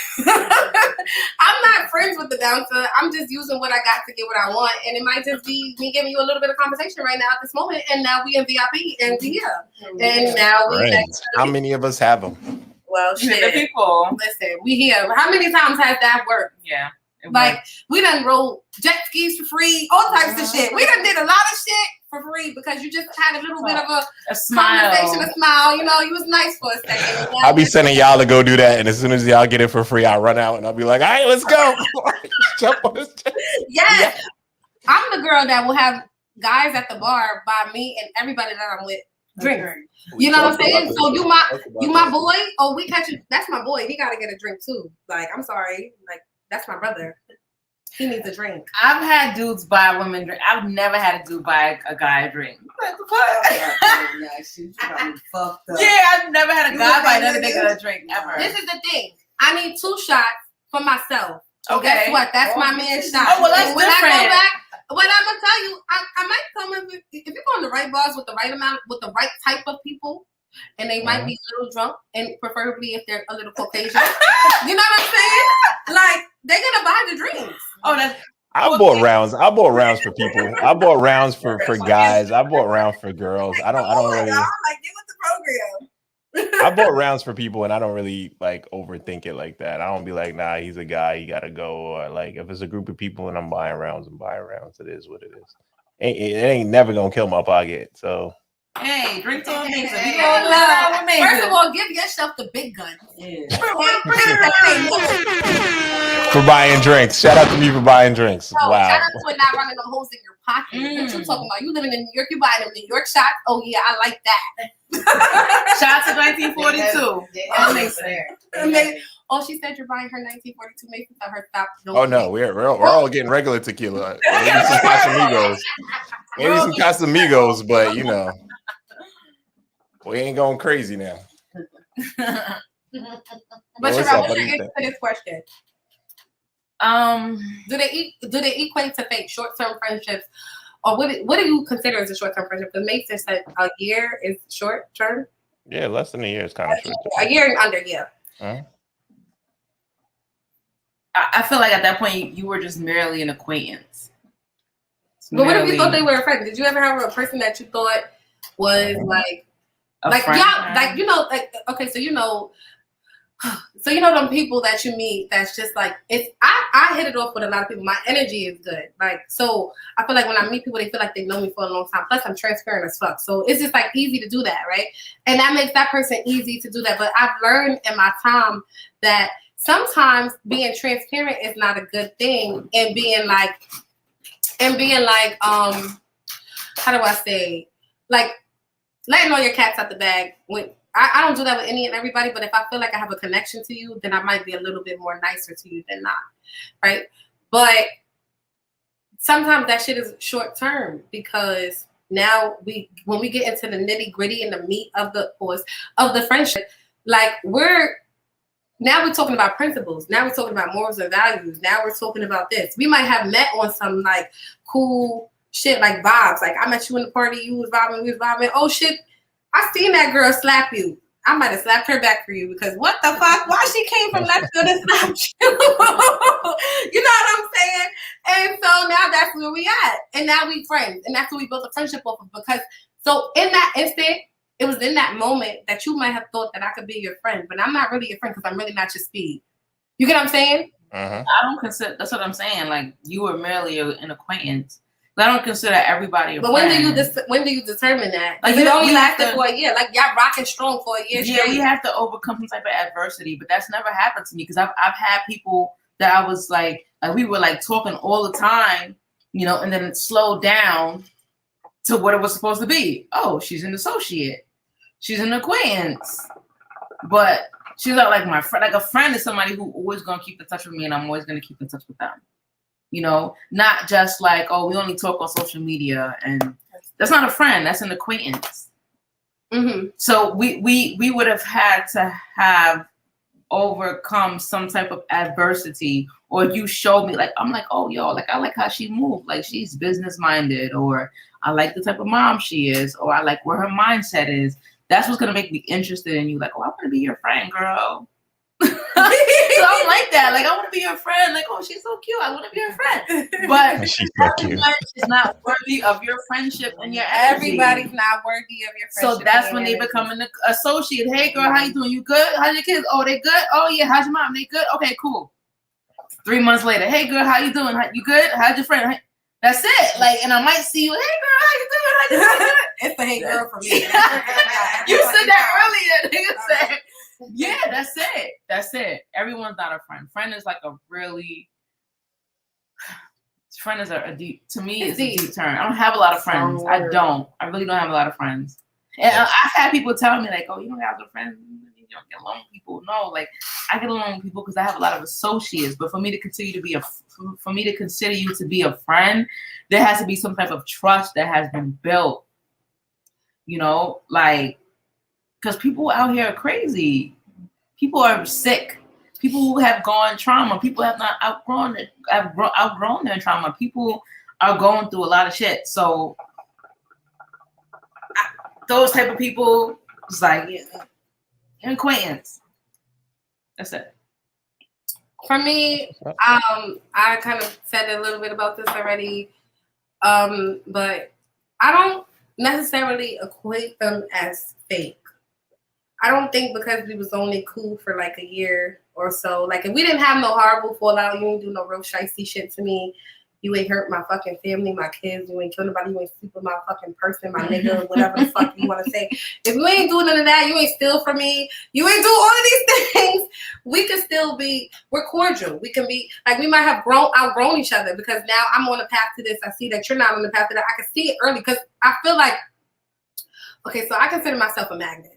S2: I'm not friends with the bouncer. I'm just using what I got to get what I want. And it might just be me giving you a little bit of conversation right now at this moment. And now we in VIP and we here. And now we
S1: how many of us have them?
S2: Well, shit.
S3: The people.
S2: Listen, we here. How many times has that worked?
S3: Yeah.
S2: Like we done rode jet skis for free, all types of shit. We done did a lot of shit for free because you just had a little bit of a
S3: smile.
S2: Conversation, a smile. You was nice for a second.
S1: I'll be sending y'all to go do that, and as soon as y'all get it for free, I'll run out and I'll be like, all right, let's go. Jump on this jet.
S2: Yes. Yeah. I'm the girl that will have guys at the bar buy me and everybody that I'm with drink. You know what I'm saying? So you my boy. Oh, we catch you. That's my boy. He gotta get a drink too. Like, I'm sorry. Like, that's my brother. He needs a drink.
S3: I've had dudes buy women drink. I've never had a dude buy a guy a drink. Yeah, I've never had a guy buy another nigga a drink ever.
S2: This is the thing. I need 2 shots for myself.
S3: Okay.
S2: Guess what? That's my man's shot.
S3: Oh, well, that's
S2: when
S3: different.
S2: I go back, what I'm gonna tell you, I might come in if you go in the right bars with the right amount, with the right type of people. And they might be a little drunk, and preferably if they're a little Caucasian. You know what I'm saying? Like, they're gonna buy the drinks.
S3: Oh, that's.
S1: I bought rounds. I bought rounds for people. I bought rounds for guys. I bought rounds for girls. I don't really.
S2: Like, get with the program.
S1: I bought rounds for people, and I don't really like overthink it like that. I don't be like, nah, he's a guy, he gotta go. Or like, if it's a group of people and I'm buying rounds, it is what it is. It ain't never gonna kill my pocket. So.
S3: Hey, drink to amazing.
S2: First of all, give yourself the big gun. Yeah.
S1: For buying drinks. Shout out to me for buying drinks.
S2: No,
S1: wow.
S2: Shout out to not running no holes in your pocket. What you talking about? You living in New York, you buying them New York shots? Oh yeah, I like that.
S3: Shots of 1942.
S2: Oh, she said you're buying her 1942 Mason. Tell her stop.
S1: Oh no, we're all getting regular tequila. Maybe some Casamigos. Maybe some Casamigos, but we ain't going crazy now.
S2: But what's your this question? Do they equate to fake short-term friendships, or what do you consider as a short-term friendship? Because Mason said a year is short-term.
S1: Yeah, less than a year is kind of short.
S2: A year and under, yeah.
S1: Huh?
S3: I feel like at that point you were just merely an acquaintance.
S2: But what if you thought they were a friend? Did you ever have a person that you thought was like y'all, like okay, so them people that you meet that's just like I hit it off with a lot of people. My energy is good. Like, so I feel like when I meet people, they feel like they know me for a long time. Plus I'm transparent as fuck. So it's just like easy to do that, right? And that makes that person easy to do that. But I've learned in my time that sometimes being transparent is not a good thing, and being like how do I say, like letting all your cats out the bag. When I don't do that with any and everybody, but if I feel like I have a connection to you, then I might be a little bit more nicer to you than not, right? But sometimes that shit is short term, because now when we get into the nitty gritty and the meat of the friendship, like we're talking about principles. Now we're talking about morals and values. Now we're talking about this. We might have met on some like cool shit, like vibes. Like I met you in the party, you was vibing, we was vibing. Oh shit, I seen that girl slap you. I might have slapped her back for you because what the fuck? Why she came from Nashville to slap you? You know what I'm saying? And so now that's where we at. And now we friends. And that's what we built a friendship off of. Because so in that instant, it was in that moment that you might have thought that I could be your friend, but I'm not really your friend because I'm really not your speed. You get what I'm saying?
S3: I don't consider, that's what I'm saying. Like, you were merely an acquaintance. I don't consider everybody a friend.
S2: But when do you determine that? Like, it only lasted for a year. Like, y'all rocking strong for a year.
S3: Yeah, straight. We have to overcome some type of adversity, but that's never happened to me because I've had people that I was like we were like talking all the time, you know, and then it slowed down to what it was supposed to be. Oh, she's an associate. She's an acquaintance. But she's not like my friend. Like, a friend is somebody who always gonna keep in touch with me, and I'm always gonna keep in touch with them. You know, not just like, oh, we only talk on social media, and that's not a friend. That's an acquaintance. Mm-hmm. So we would have had to have overcome some type of adversity, or you showed me, like, I'm like, oh, yo, like, I like how she moved. Like, she's business minded, or I like the type of mom she is, or I like where her mindset is. That's what's gonna make me interested in you. Like, oh, I want to be your friend, girl. So I'm like that. Like, I want to be your friend. Like, oh, she's so cute. I want to be her friend. But
S1: she's so cute.
S3: She's not worthy of your friendship and your
S2: energy. Everybody's not worthy of your friendship.
S3: So that's when they become an associate. Hey, girl, how you doing? You good? How's your kids? Oh, they good? Oh, yeah. How's your mom? They good? Okay, cool. 3 months later, hey, girl, how you doing? You good? How's your friend? That's it. Like, and I might see you. Hey, girl, how you doing? How you doing?
S2: It's a hey girl for me.
S3: You said that earlier. Nigga said. Yeah, that's it. That's it. Everyone's not a friend. Friend is like a really. Friend is a deep. To me, it's a deep term. I don't have a lot of friends. I don't. I really don't have a lot of friends. And I've had people tell me like, "Oh, you don't have a friend. You don't get along with people." No, like, I get along with people because I have a lot of associates. But for me to continue to be for me to consider you to be a friend, there has to be some type of trust that has been built. You know, like. Because people out here are crazy. People are sick. People who have gone trauma. People have not outgrown their trauma. People are going through a lot of shit. So those type of people, it's like an acquaintance. That's it.
S2: For me, I kind of said a little bit about this already, but I don't necessarily equate them as fake. I don't think because we was only cool for like a year or so. Like, if we didn't have no horrible fallout, you ain't do no real shicey shit to me. You ain't hurt my fucking family, my kids. You ain't kill nobody. You ain't sleep with my fucking person, my nigga, whatever the fuck you want to say. If you ain't doing none of that, you ain't steal from me. You ain't do all of these things. We can still be. We're cordial. We can be like, we might have outgrown each other because now I'm on the path to this. I see that you're not on the path to that. I can see it early because I feel like, okay, so I consider myself a magnet.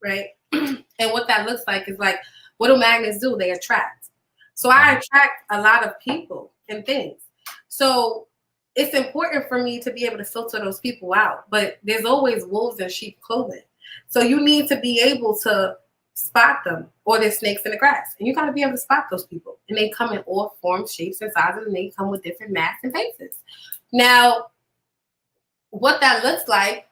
S2: Right? And what that looks like is like, what do magnets do? They attract. So I attract a lot of people and things. So it's important for me to be able to filter those people out. But there's always wolves in sheep clothing. So you need to be able to spot them, or there's snakes in the grass. And you got to be able to spot those people. And they come in all forms, shapes, and sizes, and they come with different masks and faces. Now, what that looks like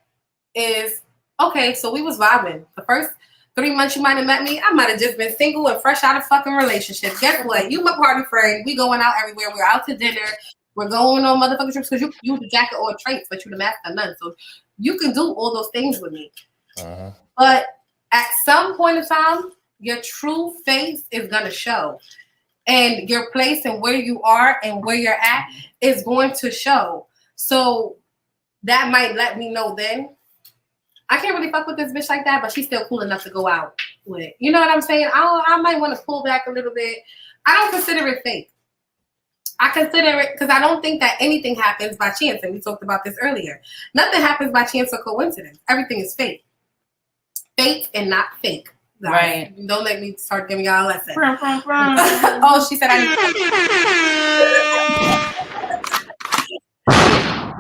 S2: is, okay, so we was vibing. The first 3 months you might have met me, I might have just been single and fresh out of fucking relationship. Guess what? You my party friend. We going out everywhere. We're out to dinner. We're going on motherfucking trips because you the jacket or traits, but you the master of none. So you can do all those things with me. But at some point in time, your true face is going to show. And your place and where you are and where you're at is going to show. So that might let me know then, I can't really fuck with this bitch like that, but she's still cool enough to go out with. You know what I'm saying? I might want to pull back a little bit. I don't consider it fake. I consider it because I don't think that anything happens by chance. And we talked about this earlier. Nothing happens by chance or coincidence. Everything is fake. Fake and not fake. Guys. Right. Don't let me start giving y'all a lesson. Oh, she said I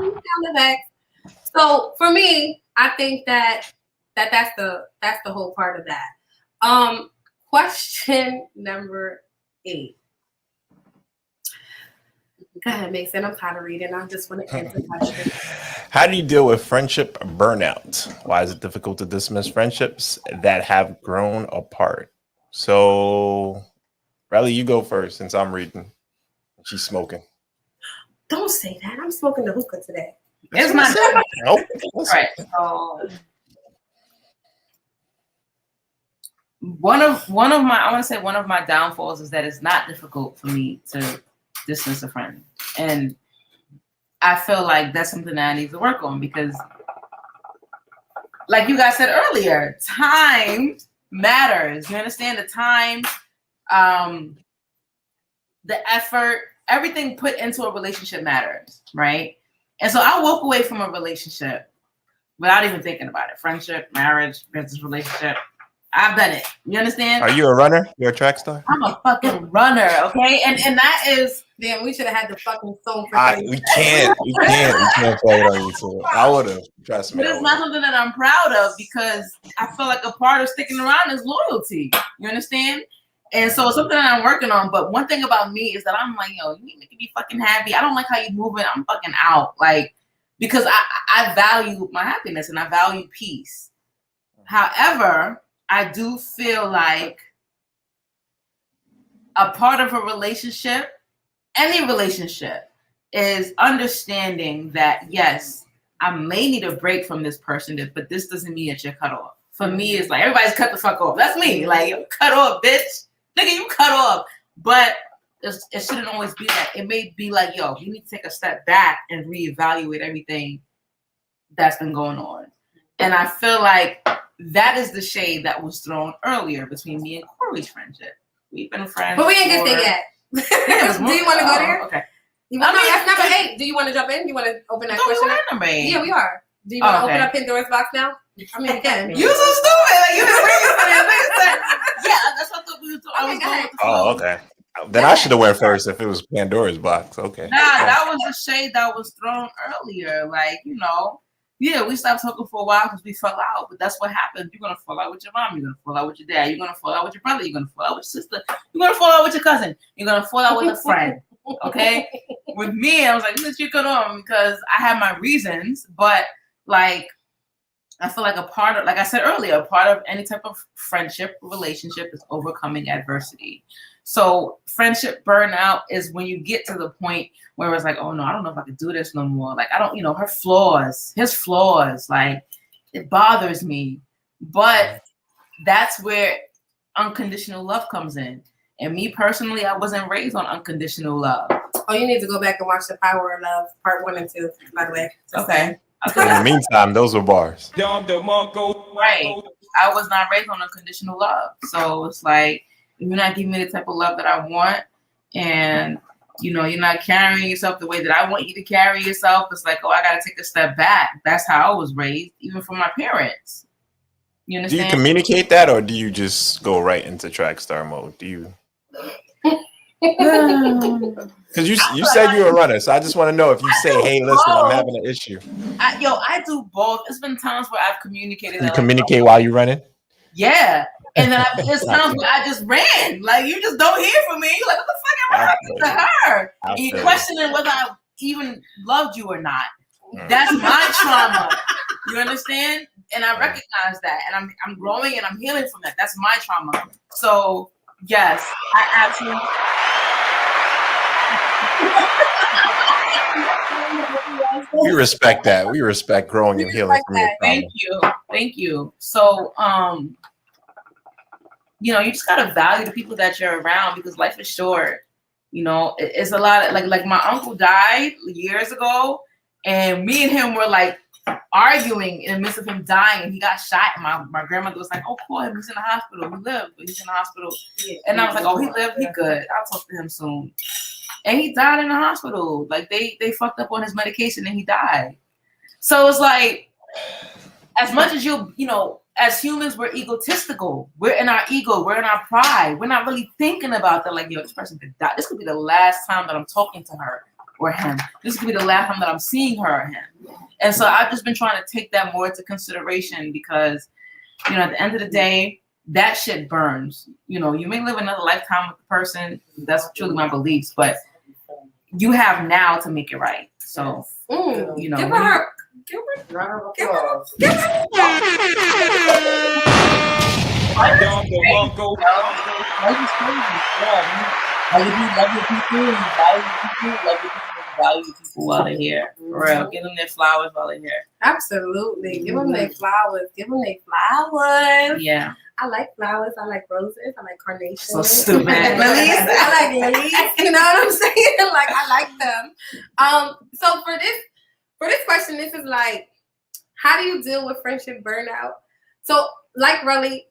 S2: need So for me, I think that's the whole part of that. Question number 8. Go ahead, Mason. I'm tired of reading. I just want to answer questions.
S1: How do you deal with friendship burnout? Why is it difficult to dismiss friendships that have grown apart? So, Riley, you go first since I'm reading. She's smoking.
S2: Don't say that. I'm smoking the hookah today.
S3: It's not.
S1: Nope.
S3: Right. So one of my downfalls is that it's not difficult for me to dismiss a friend, and I feel like that's something that I need to work on because, like you guys said earlier, time matters. You understand the time, the effort, everything put into a relationship matters, right? And so I walk away from a relationship without even thinking about it. Friendship, marriage, business relationship. I've done it. You understand?
S1: Are you a runner? You're a track star?
S3: I'm a fucking runner, okay? And that is
S2: damn, we should have had the fucking song for
S1: we can't play it on YouTube. I would have. Trust me.
S3: But it's not something that I'm proud of because I feel like a part of sticking around is loyalty. You understand? And so it's something that I'm working on. But one thing about me is that I'm like, yo, you need to be fucking happy. I don't like how you moving. I'm fucking out. Like, because I value my happiness and I value peace. However, I do feel like a part of a relationship, any relationship, is understanding that, yes, I may need a break from this person, but this doesn't mean that you're cut off. For me, it's like, everybody's cut the fuck off. That's me. Like, cut off, bitch. Nigga, you cut off. But it shouldn't always be that. It may be like, yo, you need to take a step back and reevaluate everything that's been going on. And I feel like that is the shade that was thrown earlier between me and Kori's friendship. We've been friends.
S2: But we ain't get there yet. Do you want to go there?
S3: Okay.
S2: That's number 8. Do you want to jump in? Do you want to open that question?
S3: Number 8.
S2: Yeah, we are. Do you want to open up Pandora's box now? I mean, again.
S3: You so stupid. Like, you been waiting for that. Yeah, that's what I thought we were talking about.
S1: Oh, okay. Then I should have went first if it was Pandora's box. Okay.
S3: Nah, that was the shade that was thrown earlier. Like, you know, yeah, we stopped talking for a while because we fell out. But that's what happens. You're going to fall out with your mom. You're going to fall out with your dad. You're going to fall out with your brother. You're going to fall out with your sister. You're going to fall out with your cousin. You're going to fall out with a friend. Okay? With me, I was like, let's get on because I have my reasons. But, like, I feel like a part of, like I said earlier, a part of any type of friendship relationship is overcoming adversity. So friendship burnout is when you get to the point where it's like, oh no, I don't know if I could do this no more. Like, I don't, you know, his flaws, like it bothers me. But that's where unconditional love comes in. And me personally, I wasn't raised on unconditional love.
S2: Oh, you need to go back and watch The Power of Love, part 1 and 2, by the way.
S3: Okay.
S1: In the meantime, those were bars.
S3: Right. I was not raised on unconditional love. So it's like, if you're not giving me the type of love that I want, and you know, you're not carrying yourself the way that I want you to carry yourself, it's like, oh, I gotta take a step back. That's how I was raised, even from my parents. You understand?
S1: Do you communicate that, or do you just go right into track star mode? Do you? Because you said you're a runner, so I just want to know if you say, "Hey, listen, I'm having an issue."
S3: I do both. It's been times where I've communicated.
S1: You communicate while you're running?
S3: Yeah, and then there's times where I just ran. Like, you just don't hear from me. You're like, what the fuck am I talking to her? And you're questioning whether I even loved you or not. That's my trauma. You understand? And I recognize that, and I'm growing and I'm healing from that. That's my trauma. So yes, I absolutely.
S1: We respect that. We respect growing and healing from your trauma.
S3: Thank you. So, you know, you just gotta value the people that you're around because life is short. You know, it's a lot of, like my uncle died years ago, and me and him were like arguing in the midst of him dying, and he got shot. And my grandmother was like, "Oh, poor him. He's in the hospital. He lived, but he's in the hospital." And I was like, "Oh, he lived. He good. I'll talk to him soon." And he died in the hospital. Like they fucked up on his medication and he died. So it's like, as much as you know, as humans, we're egotistical. We're in our ego. We're in our pride. We're not really thinking about that. Like, yo, this person could die. This could be the last time that I'm talking to her or him. This could be the last time that I'm seeing her or him. And so I've just been trying to take that more into consideration because, you know, at the end of the day, that shit burns. You know, you may live another lifetime with the person. That's truly my beliefs. But you have now to make it right. So you know,
S2: give her
S3: value people while they're here. For real. Give them their flowers while they're here.
S2: Absolutely. Give them their flowers. Give them their flowers.
S3: Yeah.
S2: I like flowers. I like roses. I like carnations.
S3: So stupid.
S2: Lilies. I like lilies. You know what I'm saying? Like I like them. So for this question, this is like, how do you deal with friendship burnout? So like Relly,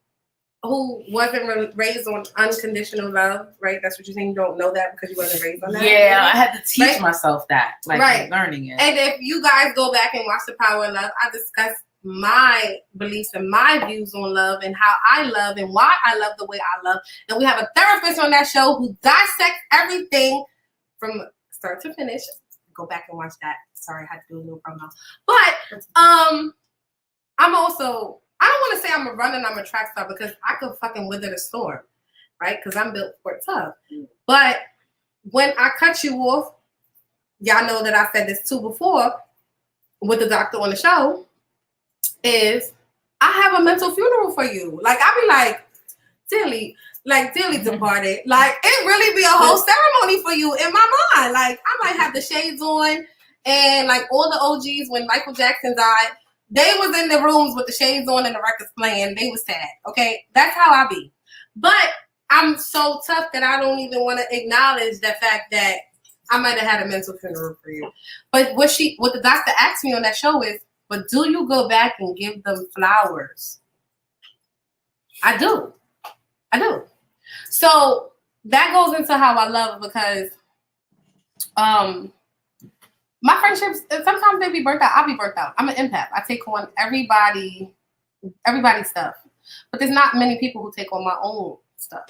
S2: who wasn't raised on unconditional love, right? That's what you're saying. You don't know that because you wasn't raised on that.
S3: Yeah, I had to teach myself that, like learning it.
S2: And if you guys go back and watch The Power of Love, I discuss my beliefs and my views on love and how I love and why I love the way I love. And we have a therapist on that show who dissects everything from start to finish. Go back and watch that. Sorry, I had to do a little promo. But I'm also, I don't want to say I'm a runner and I'm a track star because I could fucking wither the storm, right? Because I'm built for it tough. But when I cut you off, y'all know that I said this too before with the doctor on the show, is I have a mental funeral for you. Like, I be like, dearly departed. Like, it really be a whole ceremony for you in my mind. Like, I might have the shades on and like all the OGs when Michael Jackson died, they was in the rooms with the shades on and the records playing. They was sad. Okay. That's how I be. But I'm so tough that I don't even want to acknowledge the fact that I might have had a mental funeral for you. But what the doctor asked me on that show is, but do you go back and give them flowers? I do. So that goes into how I love because my friendships, sometimes they be burnt out. I'll be burnt out. I'm an empath. I take on everybody's stuff. But there's not many people who take on my own stuff.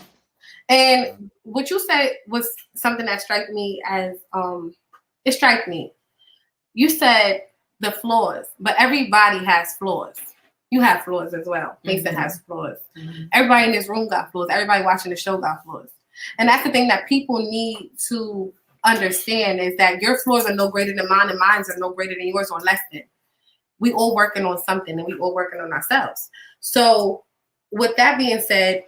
S2: And what you said was something that struck me as, it struck me. You said the flaws, but everybody has flaws. You have flaws as well. Mason has flaws. Everybody in this room got flaws. Everybody watching the show got flaws. And that's the thing that people need to understand is that your flaws are no greater than mine and mine are no greater than yours or less than. We all working on something and we all working on ourselves. So with that being said,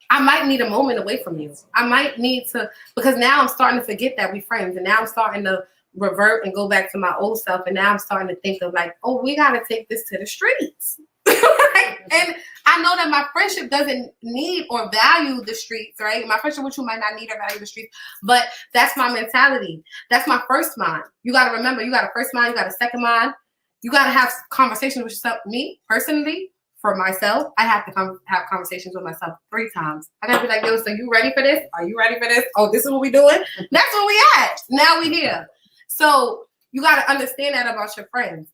S2: I might need a moment away from you. I might need to, because now I'm starting to forget that we friends and now I'm starting to revert and go back to my old self. And now I'm starting to think of like, oh, we got to take this to the streets. Right? And I know that my friendship doesn't need or value the streets, right? My friendship with you might not need or value the streets, but that's my mentality. That's my first mind. You got to remember, you got a first mind, you got a second mind. You got to have conversations with yourself. Me, personally, for myself, I have to have conversations with myself 3 times. I got to be like, yo, so you ready for this? Are you ready for this? Oh, this is what we doing? That's what we at. Now we here. So you got to understand that about your friends.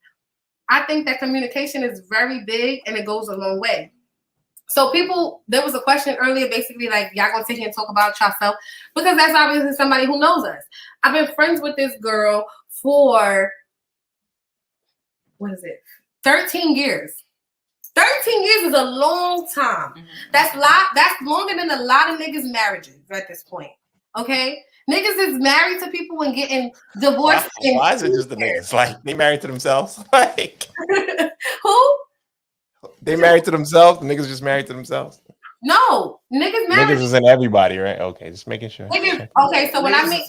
S2: I think that communication is very big and it goes a long way. So there was a question earlier, basically like, y'all gonna sit here and talk about yourself because that's obviously somebody who knows us. I've been friends with this girl for, 13 years. 13 years is a long time. That's longer than a lot of niggas' marriages at this point. Okay? Niggas is married to people and getting divorced.
S1: Why is it just the niggas? Like, they married to themselves? Like,
S2: who?
S1: They married to themselves? The niggas just married to themselves?
S2: No. Niggas married.
S1: Niggas is in everybody, right? Okay, just making sure.
S2: Okay, so when I make,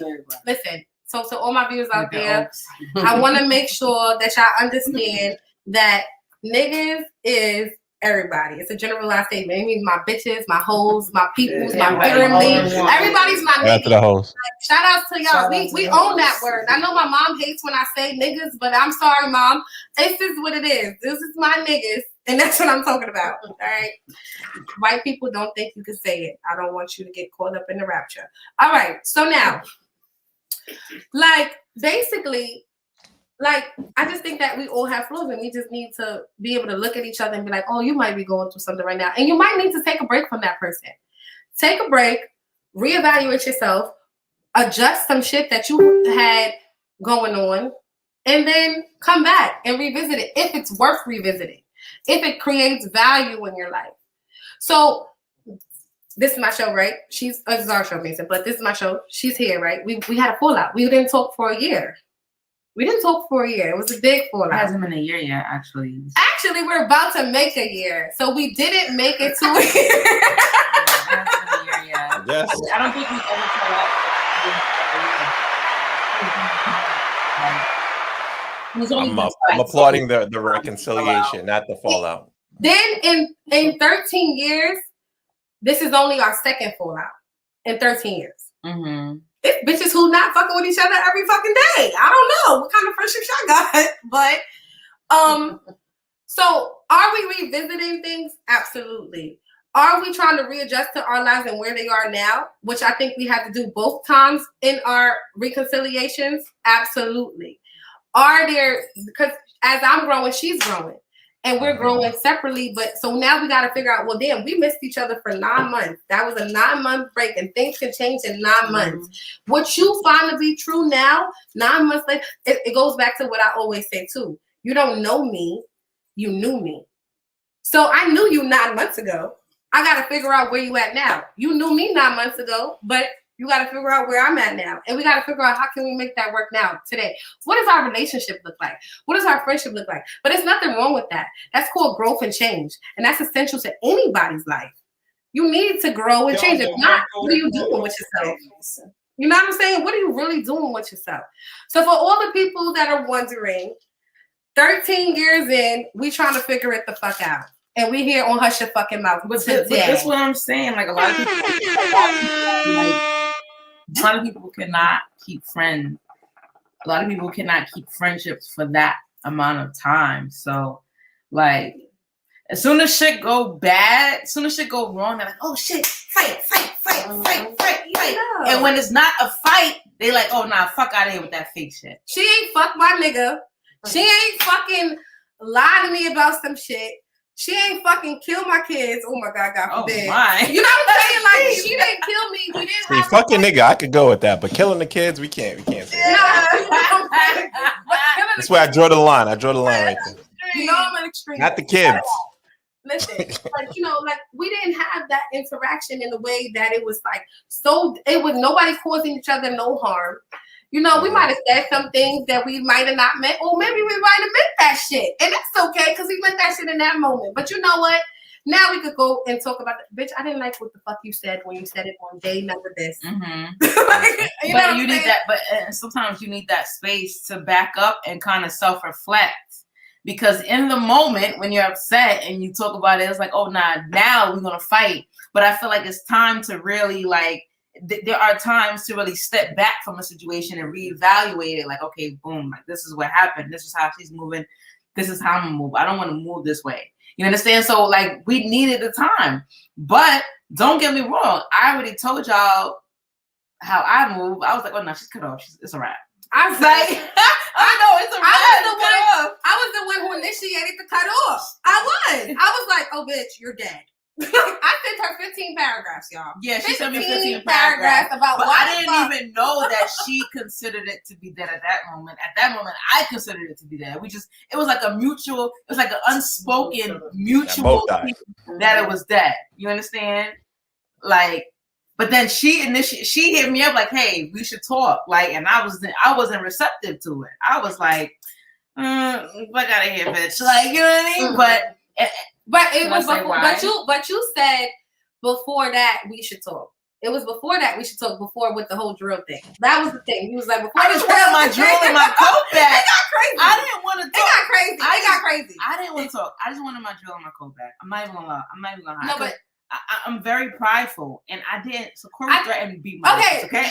S2: listen, so to all my viewers out there, I want to make sure that y'all understand that niggas is everybody. It's a generalized statement. It means my bitches, my hoes, my peoples, my family. Everybody's my niggas.
S1: The hoes.
S2: Like, shout outs to y'all. We own that word. I know my mom hates when I say niggas, but I'm sorry, mom. This is what it is. This is my niggas, and that's what I'm talking about. All right. White people don't think you can say it. I don't want you to get caught up in the rapture. All right. So now, like, basically, like, I just think that we all have flaws and we just need to be able to look at each other and be like, oh, you might be going through something right now. And you might need to take a break from that person. Take a break, reevaluate yourself, adjust some shit that you had going on, and then come back and revisit it if it's worth revisiting, if it creates value in your life. So this is my show, right? This is our show, Mason, but this is my show. She's here, right? We had a fallout. We didn't talk for a year. It was a big fallout.
S3: It hasn't been a year yet, actually.
S2: Actually, we're about to make a year. So we didn't make it to a year.
S3: It hasn't been a year yet.
S1: Yes.
S3: I don't think we've ever
S1: I'm applauding the reconciliation, not the fallout.
S2: Then in 13 years, this is only our second fallout in 13 years.
S3: Mm-hmm.
S2: It's bitches who not fucking with each other every fucking day. I don't know what kind of friendship y'all got, but so are we revisiting things? Absolutely. Are we trying to readjust to our lives and where they are now? Which I think we have to do both times in our reconciliations. Absolutely. Are there, because as I'm growing, she's growing. And we're growing separately, but so now we got to figure out, well, damn, we missed each other for 9 months. That was a 9-month break, and things can change in 9 months. What you find to be true now, 9 months later, it goes back to what I always say too. You don't know me, you knew me. So I knew you 9 months ago. I got to figure out where you at now. You knew me 9 months ago, but you got to figure out where I'm at now. And we got to figure out how can we make that work now, today. What does our relationship look like? What does our friendship look like? But there's nothing wrong with that. That's called growth and change. And that's essential to anybody's life. You need to grow and change. If not, what are you doing with yourself? You know what I'm saying? What are you really doing with yourself? So for all the people that are wondering, 13 years in, we trying to figure it the fuck out. And we here on Hush Your Fucking Mouth.
S3: But that's what I'm saying. Like a lot of people cannot keep friends. A lot of people cannot keep friendships for that amount of time. So, like, as soon as shit go bad, as soon as shit go wrong, they're like, oh shit, fight.
S2: Yeah.
S3: And when it's not a fight, they like, oh nah, fuck out of here with that fake shit.
S2: She ain't fuck my nigga. She ain't fucking lie to me about some shit. She ain't fucking kill my kids. Oh my God, God forbid.
S3: Oh my.
S2: You know what I'm saying? Like, she didn't kill me. We didn't
S1: See,
S2: have
S1: fucking nigga, I could go with that, but killing the kids, we can't say that. That's where I draw the line. I draw the line right there.
S2: You know I'm an extreme.
S1: Not the kids.
S2: Listen, like, you know, like we didn't have that interaction in a way that it was like, so it was nobody causing each other no harm. You know, we might have said some things that we might have not meant, or maybe we might have meant that shit. And that's okay, because we meant that shit in that moment. But you know what? Now we could go and talk about it. Bitch, I didn't like what the fuck you said when you said it on day number this.
S3: Mm-hmm. But you need that, but sometimes you need that space to back up and kind of self-reflect. Because in the moment when you're upset and you talk about it, it's like, oh, nah, now we're going to fight. But I feel like it's time to really, like, there are times to really step back from a situation and reevaluate it. Like, okay, boom, like, this is what happened. This is how she's moving. This is how I'm going to move. I don't want to move this way. You understand? So, like, we needed the time. But don't get me wrong. I already told y'all how I move. I was like, oh, no, she's cut off. It's a wrap.
S2: I was like,
S3: I know it's a wrap.
S2: I was the one who initiated the cut off. I was like, oh, bitch, you're dead. I sent her 15 paragraphs, y'all.
S3: Yeah, she sent me 15 paragraphs
S2: about
S3: but
S2: why
S3: I didn't even know that she considered it to be dead at that moment. At that moment, I considered it to be dead. It was like a mutual, it was like an unspoken mutual thing that it was dead. You understand? Like, but then she hit me up like, hey, we should talk. Like, and I wasn't receptive to it. I was like, fuck out of here, bitch. Like, you know what I mean? But it was before, but you said before that we should talk. It was before that we should talk, before with the whole drill thing. That was the thing. He was like, before I just wanted my drill in my coat bag.
S2: It got crazy.
S3: I didn't want to talk.
S2: It got crazy. It got crazy.
S3: I didn't want to talk. I just wanted my drill in my coat bag. I'm not even gonna lie.
S2: No, but
S3: I'm very prideful, and I didn't. So Kori threatened to beat my ass, okay?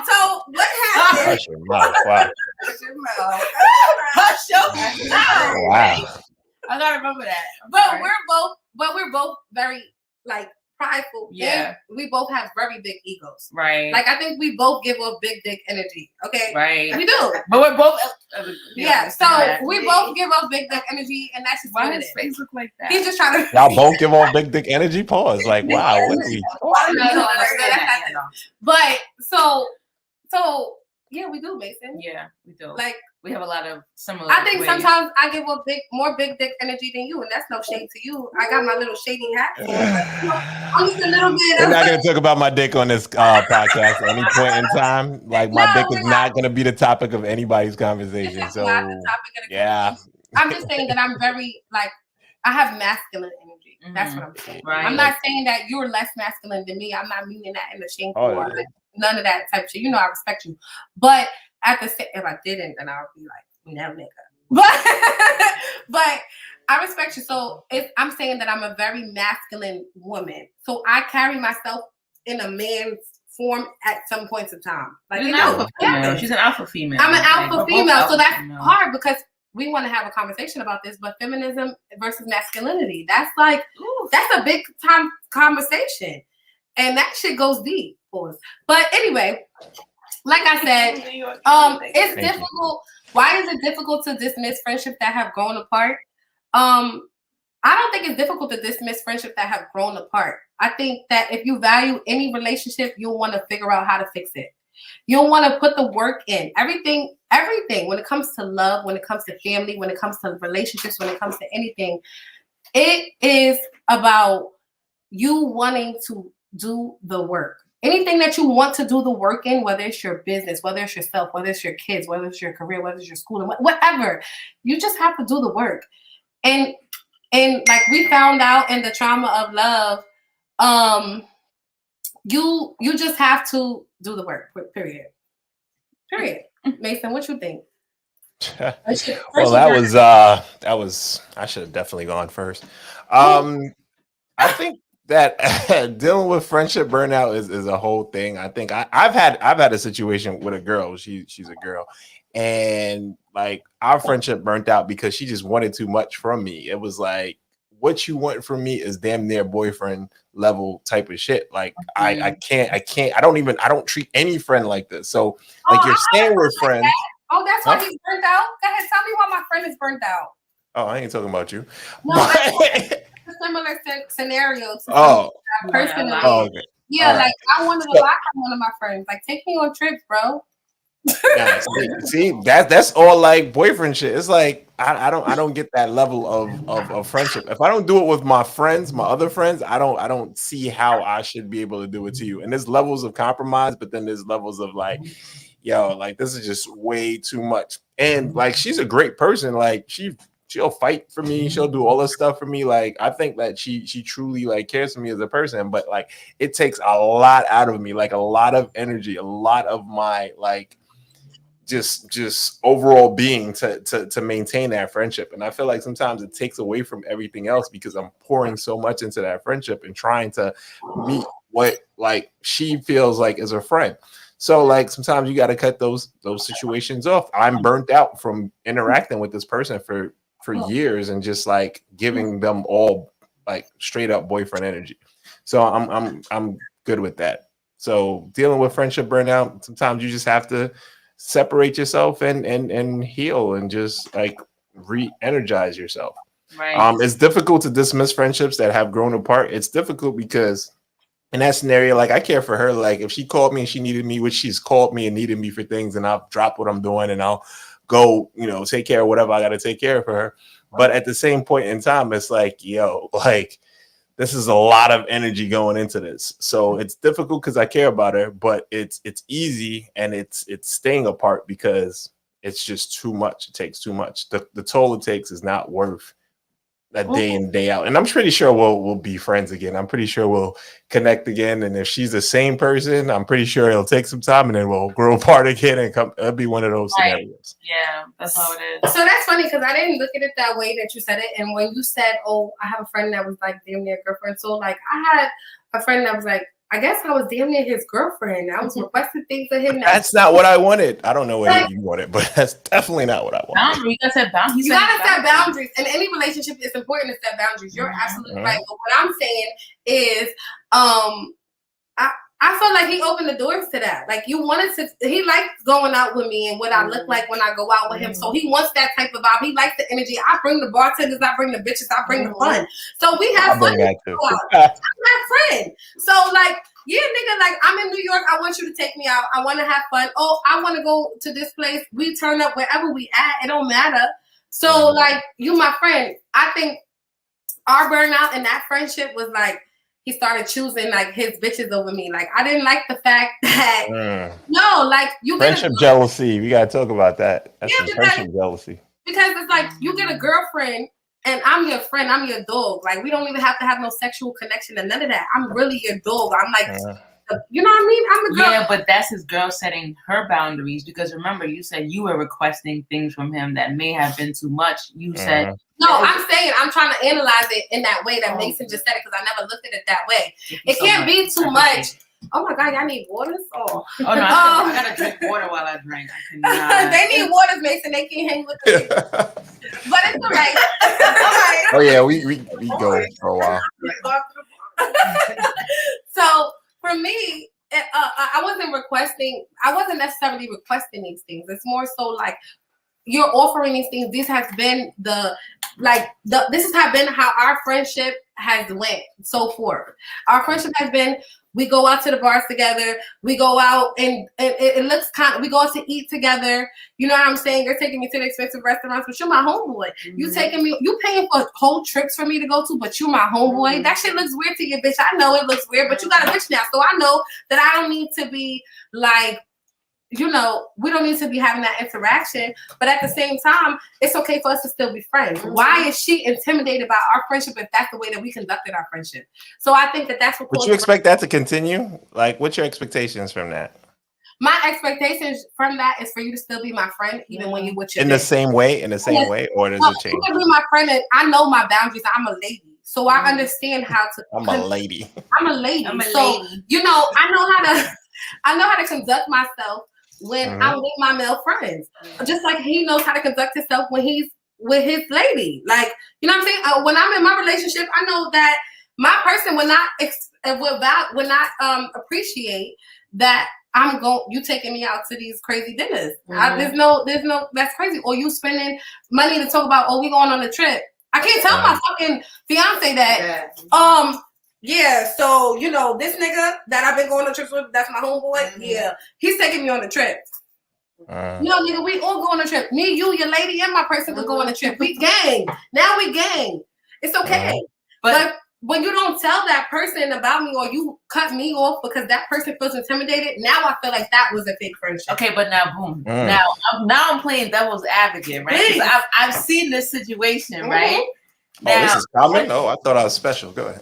S2: So what happened?
S1: Hush your mouth. Wow.
S3: Hush your mouth.
S1: Wow.
S3: I gotta remember that.
S2: But we're both very, like, prideful.
S3: Yeah.
S2: And we both have very big egos.
S3: Right.
S2: Like, I think we both give off big dick energy. Okay.
S3: Right.
S2: We do.
S3: But we're both.
S2: Yeah. So we both give off big dick energy, and that's just
S3: why
S2: what
S3: his face look like that.
S2: He's just trying to.
S1: Y'all both give off big dick energy. Pause. Like, wow. What are we?
S2: But so yeah, we do, Mason.
S3: Yeah, we do.
S2: Like,
S3: We have a lot of similar.
S2: I think
S3: ways.
S2: sometimes I give more big dick energy than you, and that's no shade to you. I got my little shading hat. On, I'm just a little bit.
S1: We're not going to talk about my dick on this podcast at any point in time. Like my dick is not going to be the topic of anybody's conversation. So
S2: not the topic of the
S1: yeah,
S2: I'm just saying that I'm very like I have masculine energy. That's what I'm saying.
S3: Right.
S2: I'm not saying that you're less masculine than me. I'm not meaning that in a shameful or
S1: yeah.
S2: none of that type of shit. You know, I respect you, but at the same, if I didn't, then I would be like, no, nigga. But I respect you. So if I'm saying that I'm a very masculine woman, so I carry myself in a man's form at some points of time. Like
S3: She's an alpha female. She's an alpha female.
S2: I'm an alpha female, so that's
S3: female.
S2: hard because we want to have a conversation about this, but feminism versus masculinity, that's like, that's a big time conversation. And that shit goes deep for us. But anyway, like I said, it's difficult. Why is it difficult to dismiss friendships that have grown apart? I don't think it's difficult to dismiss friendships that have grown apart. I think that if you value any relationship, you'll want to figure out how to fix it. You'll want to put the work in. Everything, when it comes to love, when it comes to family, when it comes to relationships, when it comes to anything, it is about you wanting to do the work. Anything that you want to do the work in, whether it's your business, whether it's yourself, whether it's your kids, whether it's your career, whether it's your school, whatever, you just have to do the work. And like we found out in the trauma of love, you just have to do the work. Period. Mason, what you think?
S1: Well, that was I should have definitely gone first. I think that dealing with friendship burnout is a whole thing. I think I've had a situation with a girl. She's a girl, and like our friendship burnt out because she just wanted too much from me. It was like, what you want from me is damn near boyfriend level type of shit. Like I don't treat any friend like this. So like you're staying with friends.
S2: That. Oh, that's why he's burnt out. Go ahead, tell me why my friend is burnt out.
S1: Oh, I ain't talking about you.
S2: No, a similar scenario to personally.
S1: Oh, okay.
S2: Yeah, right. Like I wanted a lot from one of my friends. Like, take me on trips, bro.
S1: Yeah, see, that's all like boyfriend shit. It's like I don't get that level of friendship. If I don't do it with my friends, my other friends, I don't see how I should be able to do it to you. And there's levels of compromise, but then there's levels of like, yo, like this is just way too much. And like she's a great person. Like she'll fight for me, she'll do all this stuff for me. Like I think that she truly like cares for me as a person, but like it takes a lot out of me, like a lot of energy, a lot of my like just overall being to maintain that friendship. And I feel like sometimes it takes away from everything else because I'm pouring so much into that friendship and trying to meet what like she feels like is a friend. So like sometimes you got to cut those situations off. I'm burnt out from interacting with this person for years and just like giving them all like straight up boyfriend energy. So I'm good with that. So dealing with friendship burnout, sometimes you just have to separate yourself and heal and just like re-energize yourself.
S3: Right.
S1: It's difficult to dismiss friendships that have grown apart. It's difficult because in that scenario, like I care for her. Like if she called me and she needed me, which she's called me and needed me for things, and I'll drop what I'm doing and I'll go, take care of whatever I got to take care of for her. But at the same point in time, it's like, yo, like this is a lot of energy going into this. So it's difficult because I care about her, but it's easy and it's staying apart because it's just too much. It takes too much. The toll it takes is not worth that day in, day out. And I'm pretty sure we'll be friends again. I'm pretty sure we'll connect again. And if she's the same person, I'm pretty sure it'll take some time and then we'll grow apart again and it'll be one of those scenarios.
S3: Yeah, that's how it is.
S2: So that's funny because I didn't look at it that way that you said it. And when you said, oh, I have a friend that was like damn near girlfriend. So like I had a friend that was like, I guess I was damn near his girlfriend. I was requesting things of him.
S1: That's not what I wanted. I don't know what you wanted, but that's definitely not what I wanted.
S3: You gotta set boundaries.
S2: You gotta set boundaries. In any relationship, it's important to set boundaries. You're absolutely right. But what I'm saying is, I I feel like he opened the doors to that. Like you wanted to, he likes going out with me and what I look like when I go out with him. So he wants that type of vibe. He likes the energy. I bring the bartenders, I bring the bitches, I bring the fun. So we have fun.
S1: That too.
S2: I'm my friend. So like, yeah, nigga, like I'm in New York. I want you to take me out. I want to have fun. Oh, I want to go to this place. We turn up wherever we at. It don't matter. So like, you my friend. I think our burnout in that friendship was like, he started choosing like his bitches over me. Like I didn't like the fact that no, like you
S1: friendship jealousy. We gotta talk about that. That's some friendship jealousy.
S2: Because it's like you get a girlfriend and I'm your friend, I'm your dog. Like we don't even have to have no sexual connection and none of that. I'm really your dog. I'm like you know what I mean? I'm the girl.
S3: Yeah, but that's his girl setting her boundaries because remember you said you were requesting things from him that may have been too much. You said
S2: no, I'm saying I'm trying to analyze it in that way that Mason just said it because I never looked at it that way. It can't be too much. Oh my God, y'all need waters? Oh
S3: no, I gotta drink water while I drink. I cannot.
S2: They need waters, Mason. They can't hang with me. But it's all right.
S1: Oh yeah, we go for a while.
S2: So for me, I wasn't necessarily requesting these things. It's more so like you're offering these things. This has been this has been how our friendship has went so forth. Our friendship has been, we go out to the bars together. We go out and it looks we go out to eat together. You know what I'm saying? You're taking me to the expensive restaurants, but you're my homeboy. You paying for whole trips for me to go to, but you my homeboy. That shit looks weird to you, bitch. I know it looks weird, but you got a bitch now. So I know that I don't need to be like, you know, we don't need to be having that interaction, but at the same time, it's okay for us to still be friends. Why is she intimidated by our friendship if that's the way that we conducted our friendship? So I think that's what.
S1: Would you expect that to continue? Like, what's your expectations from that?
S2: My expectations from that is for you to still be my friend, even when you with your
S1: in the same way, or does it change?
S2: You can be my friend, and I know my boundaries. I'm a lady, so I understand how to.
S1: I'm a lady.
S2: I'm a lady. You know, I know how to conduct myself when I'm with my male friends, just like he knows how to conduct himself when he's with his lady. Like, you know what I'm saying? When I'm in my relationship, I know that my person will not appreciate that you taking me out to these crazy dinners. There's no, that's crazy. Or you spending money to talk about, we going on a trip. I can't tell my fucking fiance that, yeah, so, you know, this nigga that I've been going on trips with, that's my homeboy, he's taking me on a trip. No, nigga, we all go on a trip. Me, you, your lady, and my person will go on a trip. We gang. Now we gang. It's okay. But when you don't tell that person about me or you cut me off because that person feels intimidated, now I feel like that was a fake friendship.
S3: Okay, but now, boom. Now I'm playing devil's advocate, right? I've seen this situation, right?
S1: Now, this is common? Oh, I thought I was special. Go ahead.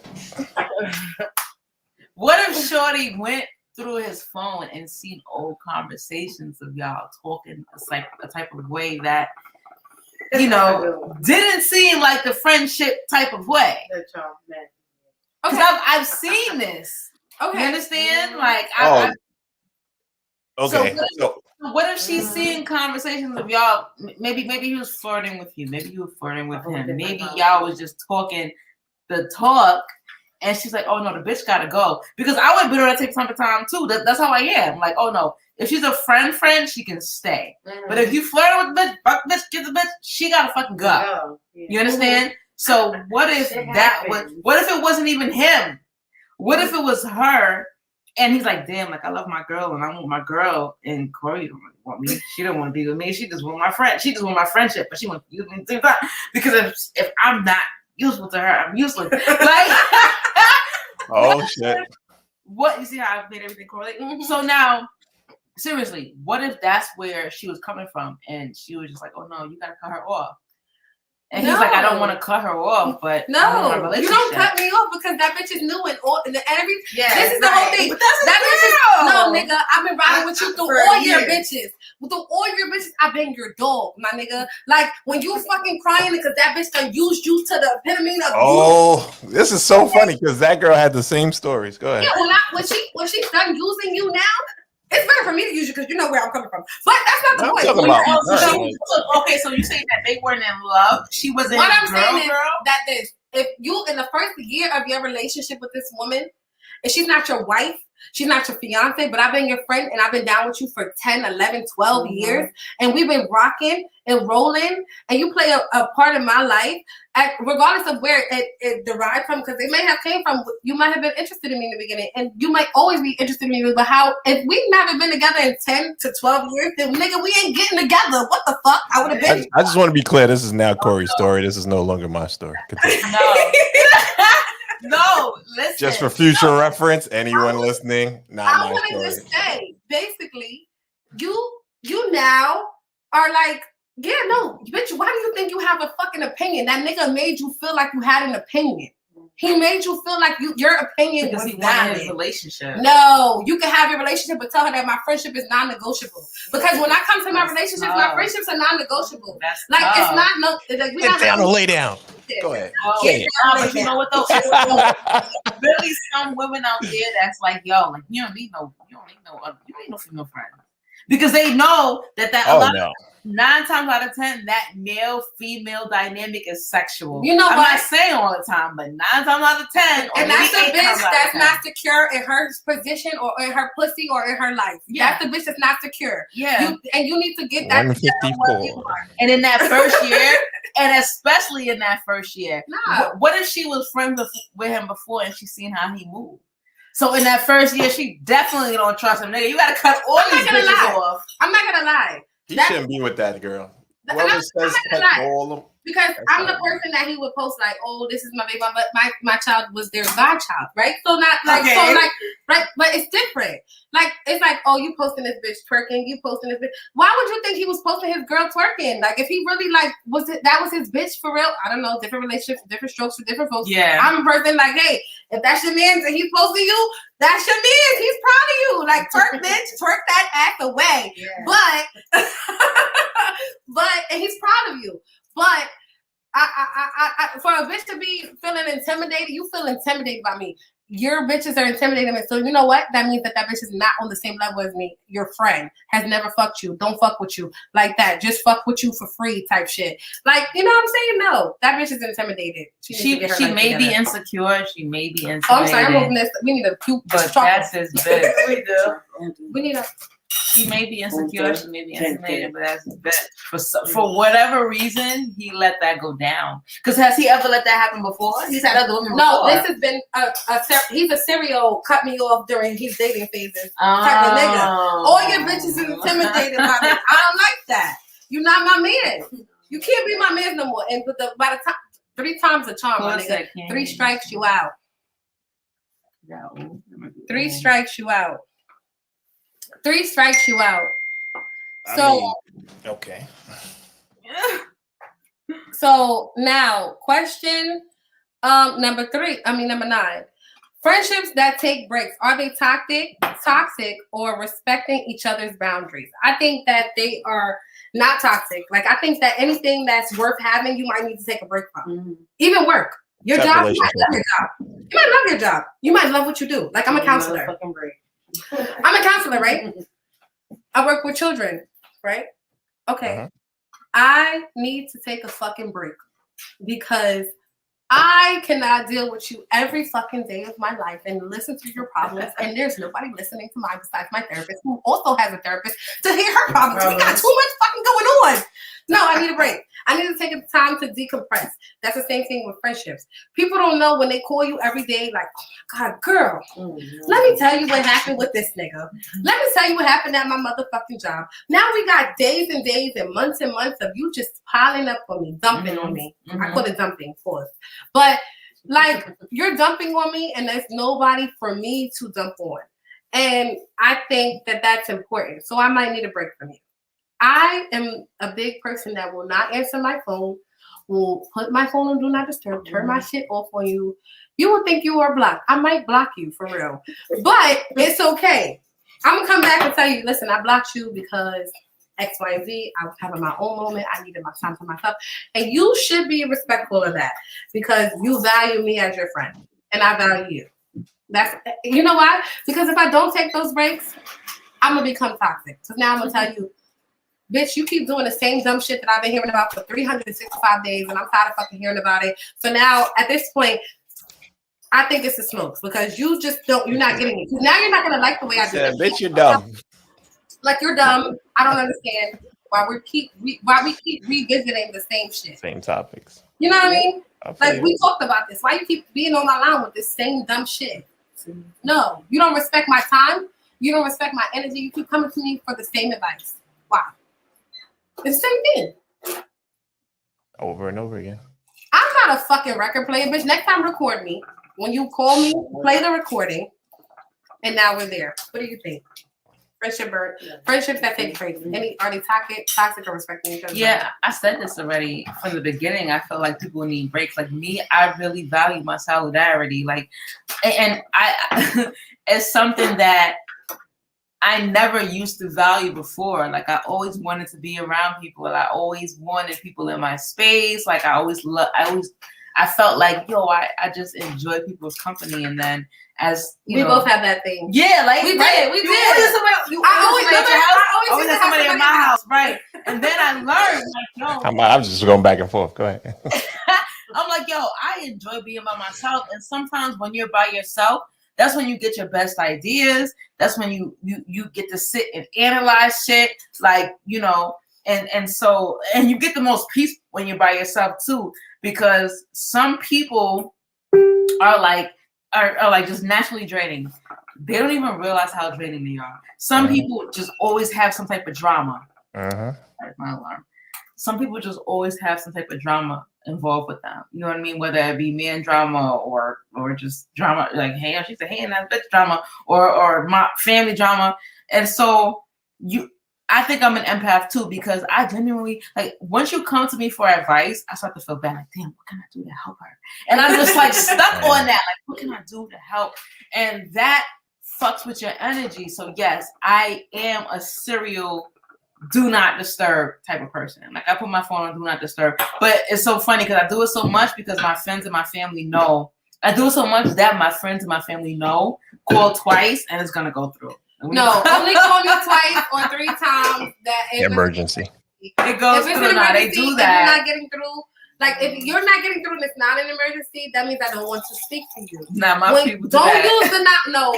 S3: What if Shorty went through his phone and seen old conversations of y'all talking a type of way that, you know, didn't seem like the friendship type of way? Because I've seen this. Okay. You understand? Like,
S1: okay.
S3: So what if she's seeing conversations of y'all? Maybe he was flirting with you. Maybe you were flirting with him. Maybe y'all was just talking the talk, and she's like, "Oh no, the bitch gotta go." Because I would be able to take some time too. That's how I am. Like, oh no, if she's a friend, she can stay. But if you flirt with the bitch, fuck bitch, get the bitch, she gotta fucking go. You understand? So what if what if it wasn't even him? What if it was her? And he's like, damn, like I love my girl and I want my girl. And Kori don't want me. She don't want to be with me. She just want my friend. She just want my friendship, but she wants to use me at the same time. Because if I'm not useful to her, I'm useless. Like,
S1: oh shit.
S3: What, you see how I've made everything correlate? So now, seriously, what if that's where she was coming from and she was just like, oh no, you gotta cut her off. And he's like, I don't want to cut her off, but
S2: no, you don't cut me off because that bitch is new and every. This is the whole thing. That bitch is no, nigga. I've been riding with you through all your bitches. Through all your bitches, I've been your dog, my nigga. Like when you fucking crying because that bitch done used you to the epitome of.
S1: Oh, this is so funny because that girl had the same stories. Go ahead.
S2: Yeah, when she's done using you now. It's better for me to use you because you know where I'm coming from. But that's not the point.
S3: Okay, so you saying that they weren't in love? She wasn't.
S2: What I'm saying is that if you in the first year of your relationship with this woman, if she's not your wife, She's not your fiance, but I've been your friend and I've been down with you for 10, 11, 12 years. And we've been rocking and rolling. And you play a part in my life, regardless of where it derived from, because it may have came from, you might have been interested in me in the beginning. And you might always be interested in me. But if we've never been together in 10 to 12 years, then nigga, we ain't getting together. What the fuck? I would have been.
S1: I just want to be clear. This is now Kori's story. This is no longer my story.
S3: No, listen.
S1: Just for future reference, anyone listening, not
S2: I
S1: my
S2: want to
S1: story.
S2: just say, basically, you now are like, yeah, no, bitch, why do you think you have a fucking opinion? That nigga made you feel like you had an opinion. He made you feel like your opinion
S3: because
S2: was
S3: he wanted his
S2: valid.
S3: relationship.
S2: No, you can have your relationship, but tell her that my friendship is non-negotiable. Because when I come to my relationships, my friendships are non-negotiable.
S3: That's
S2: Like
S3: tough.
S2: it's not like we
S1: Get
S2: not
S1: down or lay down. Go ahead.
S3: Get
S2: down,
S3: but
S2: lay
S3: you know what though? Really, some women out there that's like, yo, like you don't need no female friend, because they know that
S1: Oh
S3: a lot
S1: no.
S3: of 9 times out of 10 that male-female dynamic is sexual.
S2: You know
S3: I'm
S2: what?
S3: not saying all the time, but 9 times out of 10,
S2: and that's the
S3: maybe 8
S2: bitch
S3: times out of
S2: that's
S3: 10.
S2: not secure in her position or in her pussy or in her life.
S3: Yeah.
S2: That's the bitch that's not secure.
S3: Yeah.
S2: You need to get that.
S1: 154.
S3: And in that first year, and especially in that first year,
S2: Nah.
S3: what if she was friends with him before and she seen how he moved? So in that first year, she definitely don't trust him. Nigga, you gotta cut all these bitches off.
S2: I'm not gonna lie.
S1: He shouldn't be with that girl. Whoever says cut all of them.
S2: Because I'm the person that he would post like, oh, this is my baby, but my child was their godchild, right? So not like
S3: Okay.
S2: so like right, but it's different. Like it's like, oh, you posting this bitch twerking, you posting this bitch. Why would you think he was posting his girl twerking? Like if he really like that was his bitch for real? I don't know, different relationships, different strokes for different folks.
S3: Yeah.
S2: I'm a person like, hey, if that's your man and he's posting you, that's your man. He's proud of you. Like twerk, bitch, twerk that ass away.
S3: Yeah.
S2: But and he's proud of you. But I for a bitch to be feeling intimidated, you feel intimidated by me. Your bitches are intimidating me. So you know what? That means that bitch is not on the same level as me. Your friend has never fucked you. Don't fuck with you like that. Just fuck with you for free type shit. Like, you know what I'm saying? No, that bitch is intimidated. She
S3: may be insecure. She may be intimidated.
S2: Oh, I'm sorry. I'm moving this. We need a cute.
S3: But that's his bitch.
S4: We do.
S2: We need a.
S3: She may be insecure, she may be intimidated, but that's his bet. For whatever reason, he let that go down. Because has he ever let that happen before? He's had other women
S2: No,
S3: before.
S2: this has been he's a serial cut me off during his dating phases type of nigga. All your bitches is intimidated by me. I don't like that. You're not my man. You can't be my man no more. And by the time 3 times a charm, my nigga. 3 strikes you out. 3 strikes you out. 3 strikes you out.
S1: Okay.
S2: So now, question number 9. Friendships that take breaks, are they toxic, or respecting each other's boundaries? I think that they are not toxic. Like I think that anything that's worth having, you might need to take a break from. Mm-hmm. Even work. Your job, you might love your job. You might love your job. You might love what you do. Like I'm a counselor. I'm a counselor, right? I work with children, right? Okay. Uh-huh. I need to take a fucking break because I cannot deal with you every fucking day of my life and listen to your problems. And there's nobody listening to mine besides my therapist, who also has a therapist, to hear her problems. We got too much fucking going on. No, I need a break. I need to take time to decompress. That's the same thing with friendships. People don't know when they call you every day, like, oh my God, girl, let me tell you what happened with this nigga. Let me tell you what happened at my motherfucking job. Now we got days and days and months of you just piling up on me, dumping on me. I call it dumping, of course. But like you're dumping on me and there's nobody for me to dump on. And I think that that's important. So I might need a break from you. I am a big person that will not answer my phone, will put my phone on do not disturb, turn my shit off on you. You will think you are blocked. I might block you for real. But it's okay. I'm going to come back and tell you, listen, I blocked you because X, Y, and Z. I was having my own moment. I needed my time to myself. And you should be respectful of that because you value me as your friend. And I value you. That's, you know why? Because if I don't take those breaks, I'm going to become toxic. So now I'm going to tell you, bitch, you keep doing the same dumb shit that I've been hearing about for 365 days, and I'm tired of fucking hearing about it. So now, at this point, I think it's the smokes because you just don't. You're not getting it. Now you're not gonna like the way I do
S1: Said,
S2: it.
S1: bitch, you're dumb.
S2: Like you're dumb. I don't understand why we keep revisiting the same shit.
S1: Same topics.
S2: You know what I mean?
S1: I feel
S2: Like
S1: you.
S2: we talked about this. Why you keep being on my line with this same dumb shit? No, you don't respect my time. You don't respect my energy. You keep coming to me for the same advice. Why? It's the same thing.
S1: Over and over again.
S2: I'm not a fucking record player, bitch. Next time, record me. When you call me, play the recording. And now we're there. What do you think? Friendships that take breaks. Are they toxic or respecting each other?
S3: Yeah, I said this already from the beginning. I feel like people need breaks. Like me, I really value my solidarity. Like, and I, it's something that I never used to value before. Like I always wanted to be around people. I always wanted people in my space. Like I felt like, I just enjoy people's company. And then as we
S2: both have that thing.
S3: Yeah, like
S2: we
S3: right?
S2: did. We did.
S3: I always had somebody in my house, right? And then I learned, like,
S1: I'm just going back and forth. Go ahead.
S3: I'm like, I enjoy being by myself. And sometimes when you're by yourself, that's when you get your best ideas. That's when you get to sit and analyze shit, like, and you get the most peace when you're by yourself too, because some people are like just naturally draining. They don't even realize how draining they are. Some people just always have some type of drama.
S1: Uh-huh.
S3: That's my alarm. Some people just always have some type of drama involved with them. You know what I mean? Whether it be man drama or just drama, like, hey, she said, hey, and that bitch drama, or my family drama. And so I think I'm an empath too, because I genuinely, like, once you come to me for advice, I start to feel bad. Like, damn, what can I do to help her? And I'm just like stuck on that. Like, what can I do to help? And that fucks with your energy. So yes, I am a serial do not disturb type of person. Like I put my phone on do not disturb. But it's so funny because I do it so much because my friends and my family know. I do it so much that my friends and my family know. Call twice and it's gonna go through.
S2: No, only call me twice or 3 times. That
S1: Emergency.
S3: It goes through now. They do that.
S2: If you're not getting through, like if you're not getting through and it's not an emergency, that means I don't want to speak to you.
S3: Nah, my people do
S2: don't
S3: that.
S2: use the not. No,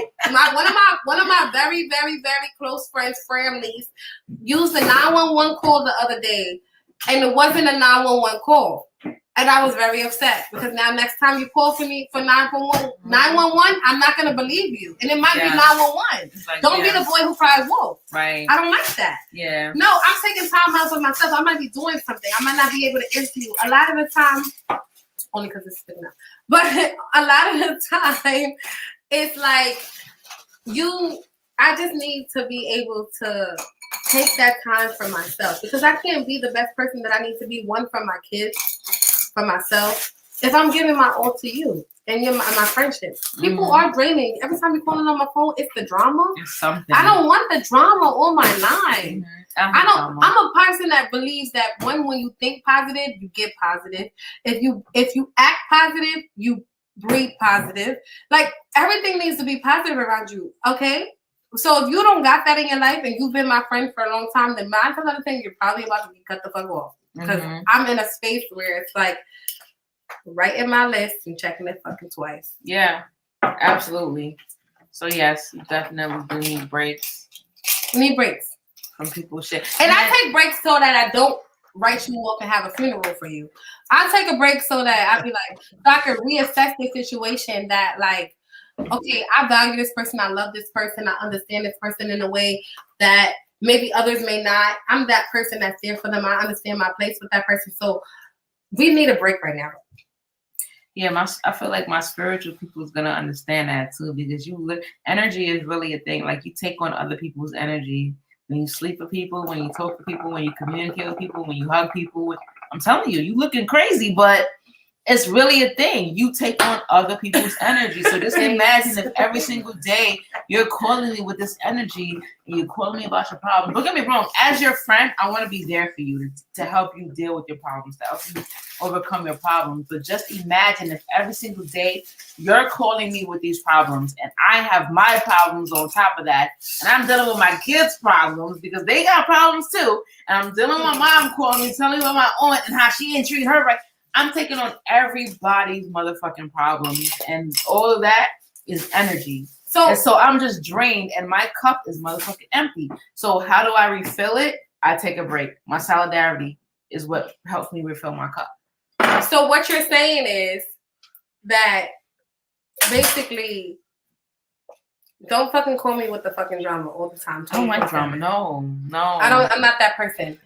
S2: one of my very very very close families used the 911 call the other day, and it wasn't a 911 call. And I was very upset because now next time you call for me for 911, I'm not going to believe you. And it might be 911.
S3: Like,
S2: don't be the boy who cries wolf.
S3: Right.
S2: I don't like that.
S3: Yeah.
S2: No, I'm taking time out for myself. I might be doing something. I might not be able to answer you. A lot of the time, only because it's sitting up. But a lot of the time, it's like I just need to be able to take that time for myself because I can't be the best person that I need to be. One, for my kids, for myself, if I'm giving my all to you and you're my friendship. People are draining. Every time you're calling on my phone, it's the drama.
S3: It's something.
S2: I don't want the drama on my line. I'm a person that believes that when you think positive, you get positive. If you act positive, you breathe positive. Like everything needs to be positive around you. Okay. So if you don't got that in your life and you've been my friend for a long time, then 9 times out of 10, you're probably about to be cut the fuck off. Because I'm in a space where it's like right in my list and checking it fucking twice.
S3: Yeah, absolutely. So yes, you definitely do need breaks.
S2: You need breaks
S3: from people's shit.
S2: And I take breaks so that I don't write you off and have a funeral for you. I take a break so that I be like, so I can reassess the situation that like, okay, I value this person, I love this person, I understand this person in a way that maybe others may not. I'm that person that's there for them. I understand my place with that person. So we need a break right now.
S3: Yeah, I feel like my spiritual people is gonna understand that too, because energy is really a thing. Like you take on other people's energy when you sleep with people, when you talk to people, when you communicate with people, when you hug people. I'm telling you, you looking crazy, but it's really a thing. You take on other people's energy. So just imagine if every single day you're calling me with this energy and you're calling me about your problems. Don't get me wrong. As your friend, I want to be there for you to help you deal with your problems, to help you overcome your problems. But just imagine if every single day you're calling me with these problems and I have my problems on top of that. And I'm dealing with my kids' problems because they got problems too. And I'm dealing with my mom calling me, telling me about my aunt and how she ain't treat her right. I'm taking on everybody's motherfucking problems, and all of that is energy. So I'm just drained, and my cup is motherfucking empty. So how do I refill it? I take a break. My solidarity is what helps me refill my cup.
S2: So what you're saying is that basically, don't fucking call me with the fucking drama all the time.
S3: I don't like drama. No.
S2: I'm not that person.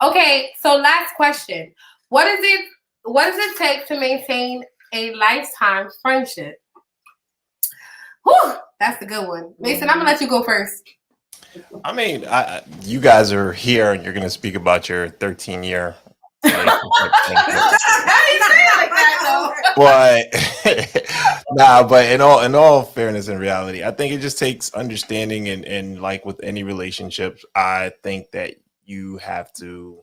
S2: Okay, so last question. What does it take to maintain a lifetime friendship? Whew, that's a good one. Mason, I'm gonna let you go first.
S1: I mean, you guys are here and you're going to speak about your 13-year but but in all fairness and reality, I think it just takes understanding and like with any relationships, I think that you have to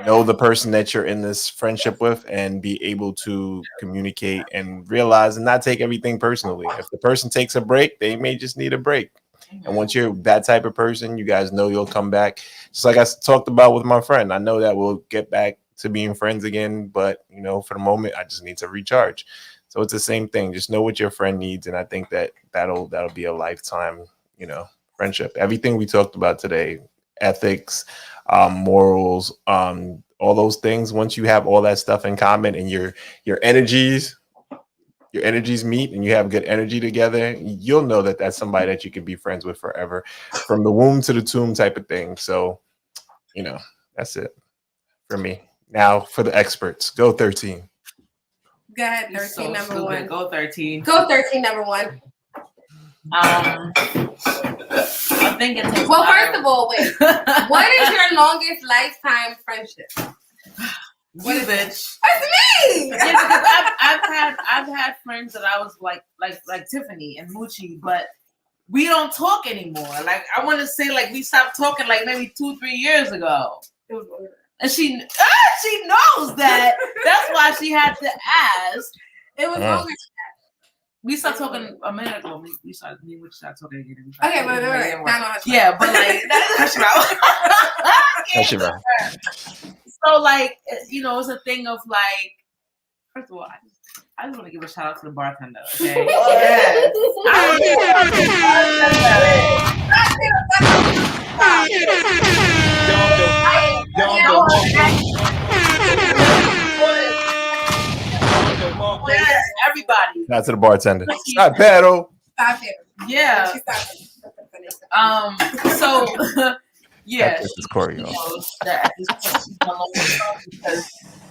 S1: know the person that you're in this friendship with and be able to communicate and realize and not take everything personally. If the person takes a break, they may just need a break. And once you're that type of person, you guys know you'll come back. Just like I talked about with my friend, I know that we'll get back to being friends again, but you know, for the moment, I just need to recharge. So it's the same thing. Just know what your friend needs, and I think that that'll be a lifetime, you know, friendship. Everything we talked about today, ethics, morals, all those things. Once you have all that stuff in common, and your energies meet and you have good energy together, you'll know that that's somebody that you can be friends with forever, from the womb to the tomb type of thing. So, you know, that's it for me. Now for the experts, go 13.
S2: Go ahead, 13 number one.
S3: Go 13.
S2: Go 13 number one.
S3: I think it takes.
S2: Well, first of all, wait. What is your longest lifetime friendship?
S3: What is it?
S2: That's me.
S3: Yeah, because I've had friends that I was like Tiffany and Moochie, but we don't talk anymore. Like I want to say, like we stopped talking like maybe 2-3 years ago. And she knows that. That's why she had to ask.
S2: It was longer.
S3: We stopped talking a minute ago. We started talking again.
S2: Okay, but
S3: yeah, but like that's right. So like, you know, it's a thing of like. First of all, I just want to give a shout out to the bartender. Okay. Everybody.
S1: Not to the bartender. Stop pedal.
S2: Stop it.
S3: Yeah. So yeah.
S1: This is Kori.
S3: Because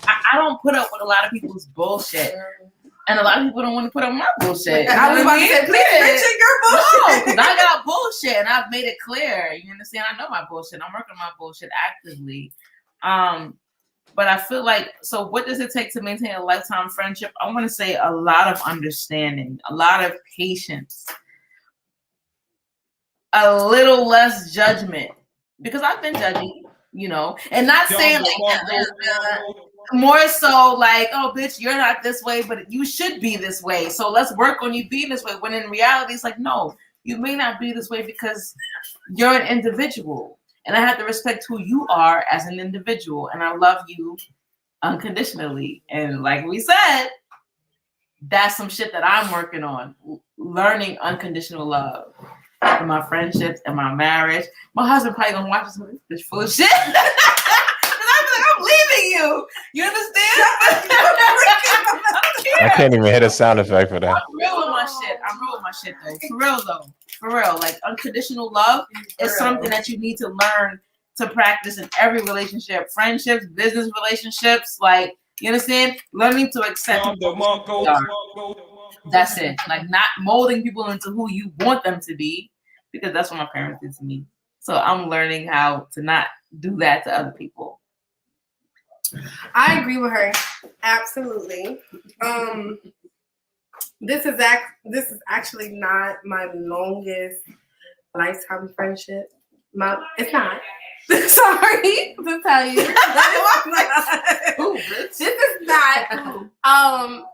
S3: I don't put up with a lot of people's bullshit. And a lot of people don't want to put up my bullshit.
S2: I was about to say, please mention your bullshit.
S3: No, because I got bullshit and I've made it clear. You understand? I know my bullshit. I'm working on my bullshit actively. But I feel like, so what does it take to maintain a lifetime friendship? I want to say a lot of understanding, a lot of patience, a little less judgment. Because I've been judgy, you know, and not saying like more so like, oh, bitch, you're not this way, but you should be this way. So let's work on you being this way. When in reality, it's like, no, you may not be this way because you're an individual. And I have to respect who you are as an individual. And I love you unconditionally. And like we said, that's some shit that I'm working on. Learning unconditional love in my friendships and my marriage. My husband probably gonna watch this full of shit. I'm leaving you. You understand?
S1: I can't even hit a sound effect for that.
S3: I'm real with my shit though. For real though. For real. Like unconditional love is something that you need to learn to practice in every relationship. Friendships, business relationships, like you understand? Learning to accept people. That's it. Like not molding people into who you want them to be, because that's what my parents did to me. So I'm learning how to not do that to other people.
S2: I agree with her. Absolutely. This is actually not my longest lifetime friendship. It's not. Sorry to tell you. This is not.